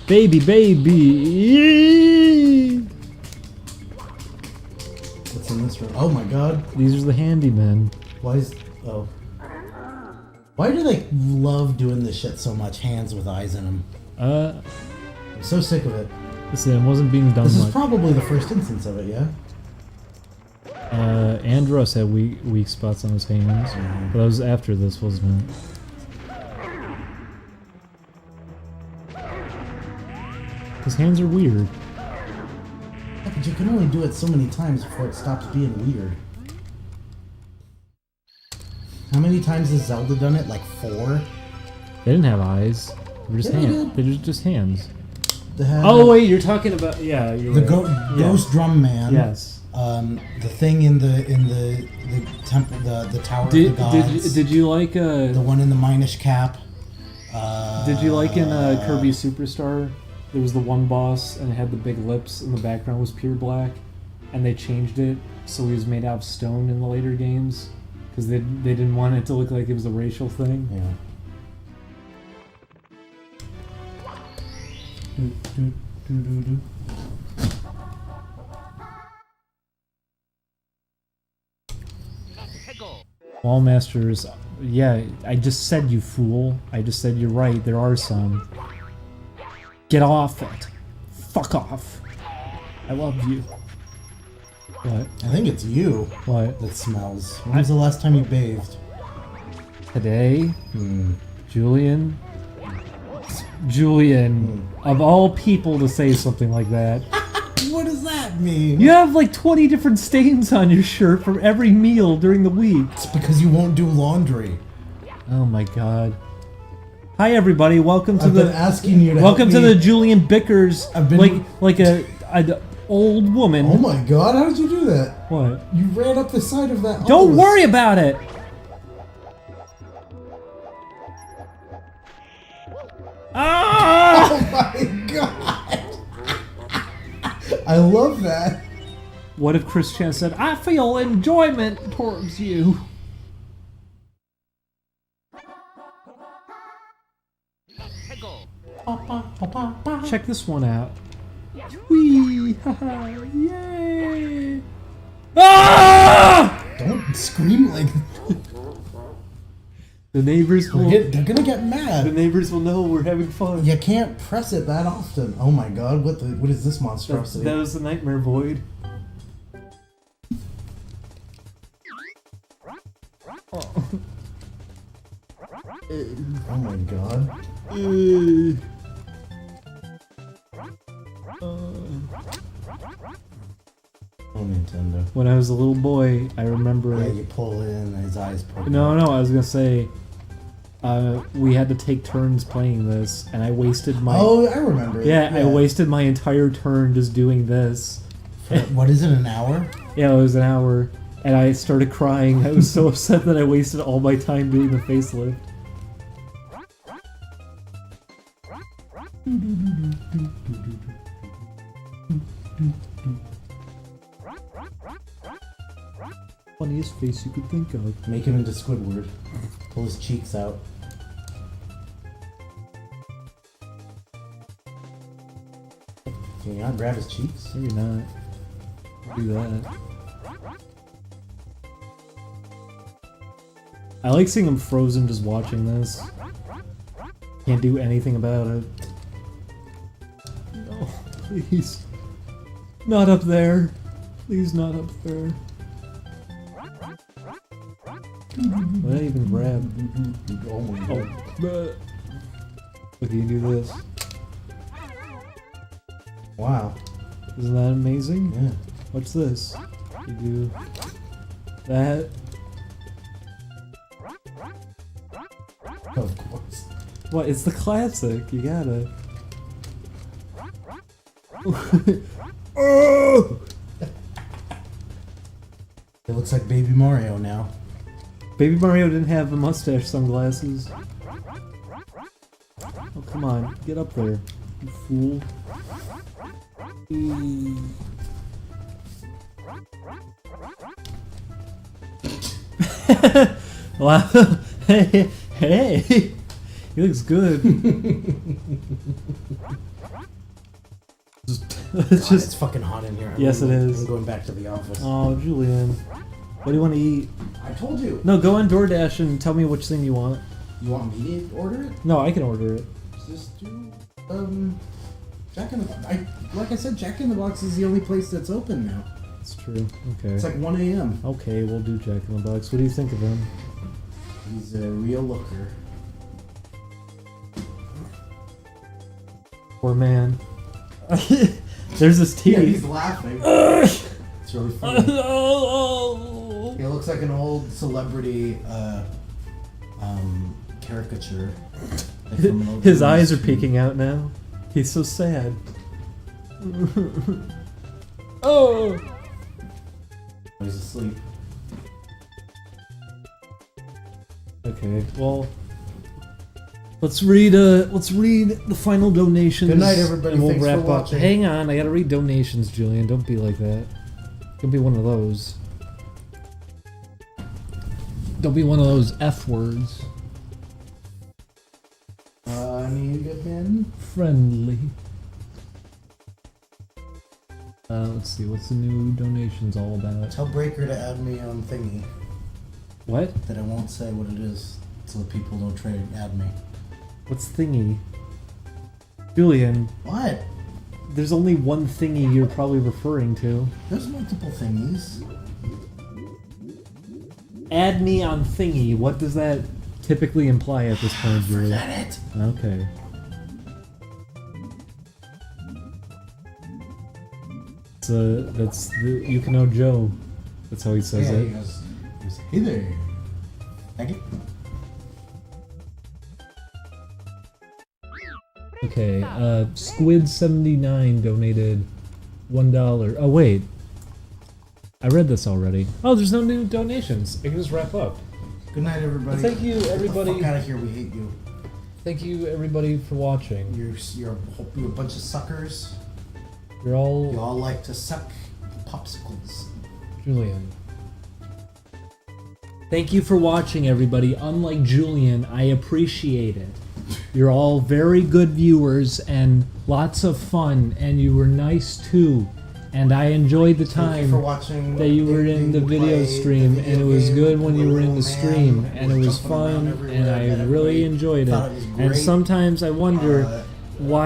Baby, baby. What's in this room? Oh my god. These are the handymen. Why is... Oh. Why do they love doing this shit so much? Hands with eyes in them. I'm so sick of it. Listen, it wasn't being done This is much. probably the first instance of it, yeah? Andros had weak spots on his hands. But that was after this, wasn't it? His hands are weird. Yeah, but you can only do it so many times before it stops being weird. How many times has Zelda done it? Like 4? They didn't have eyes. They were just Yeah, they hands. They were just hands. They had Oh wait, you're talking about you're the right. Ghost Drum Man. Yes. The thing in the temple, the Tower of the Gods. Did you like the one in the Minish Cap? Did you like in Kirby Superstar? There was the one boss and it had the big lips and the background was pure black, and they changed it so he was made out of stone in the later games because they didn't want it to look like it was a racial thing. Yeah. Wall masters. Yeah, I just said, you fool. I just said you're right. There are some. Get off it. Fuck off. I love you. What? I think it's you What? that smells. When was the last time you bathed? Today? Hmm. Julian? Julian, of all people to say something like that. What does that mean? You have like 20 different stains on your shirt from every meal during the week. It's because you won't do laundry. Oh my god. Hi everybody, welcome to I've been the asking you to welcome help to me. the Julian Bickers I've been- like a old woman. Oh my god, how did you do that? What? You ran up the side of that Don't obelisk. worry about it. Ah! Oh my god! I love that. What if Chris Chan said, "I feel enjoyment towards you"? Check this one out. Whee! Haha! Yay! Ah! Don't scream like The neighbors will. they're gonna get The mad. neighbors will know we're having fun. You can't press it that often. Oh my god, what is this monstrosity? That was the nightmare void. Oh my god. Oh Nintendo. When I was a little boy, I remember. Yeah, you pull in and his eyes poke No, out. no, I was gonna say. We had to take turns playing this, and I wasted my. Oh, I remember. Yeah, I wasted my entire turn just doing this. What is it, an hour? Yeah, it was an hour, and I started crying. I was so upset that I wasted all my time doing the facelift. Funniest face you could think of. Make him into Squidward. Pull his cheeks out. Can you not grab his cheeks? Maybe not. Do that. I like seeing him frozen just watching this. Can't do anything about it. No, please. Not up there. Please, not up there. What did I even grab? Oh my Oh, god. bleh. Look, you can do this. Wow. Isn't that amazing? Yeah. What's this? You do that. Of course. What? It's the classic. You gotta. Oh! It looks like Baby Mario now. Baby Mario didn't have the mustache sunglasses. Oh, come on. Get up there, you fool. Wow. Hey, hey. He looks good. It's It's just. fucking hot in here. Yes, it is. I'm going back to the office. Oh, Julian. What do you want to eat? I told you. No, go on DoorDash and tell me which thing you want. You want me to order it? No, I can order it. Just do Jack in the Box. Like I said, Jack in the Box is the only place that's open now. It's true. Okay. It's like 1 a.m. Okay, we'll do Jack in the Box. What do you think of him? He's a real looker. Poor man. There's this Yeah, teeth. he's laughing. It's really funny. Oh, He looks like an old celebrity caricature. Like from an old his eyes are movie. peeking out now. He's so sad. Oh! He's asleep. Okay, well, let's read the final donations. Good night, everybody. And we'll Thanks for wrap up. watching. Hang on, I gotta read donations, Julian. Don't be like that. Don't be one of those. Don't be one of those F words. Any good men? Friendly. Let's see, what's the new donations all about? Tell Breaker to add me on thingy. What? That I won't say what it is, so that people don't try to add me. What's thingy? Julian, What? there's only one thingy you're probably referring to. There's multiple thingies. Add me on thingy. What does that typically imply at this point, Julian? Forget it. Okay. That's the You Can Know Joe. That's how he says Yeah, it. he goes, hey there. Thank you. Okay, Squid79 donated $1. Oh, wait. I read this already. Oh, there's no new donations. I can just wrap up. Good night, everybody. Thank you, everybody. Get the fuck out of here. We hate you. Thank you, everybody, for watching. You're a bunch of suckers. You're all... You all like to suck popsicles. Julian. Thank you for watching, everybody. Unlike Julian, I appreciate it. You're all very good viewers and lots of fun, and you were nice too. And I enjoyed the Thank you time for watching that you were in the video stream, and it was good when you were in the stream, man and it was jumping around fun, everywhere. and I Everybody really enjoyed it. thought it was And great. sometimes I wonder Uh, why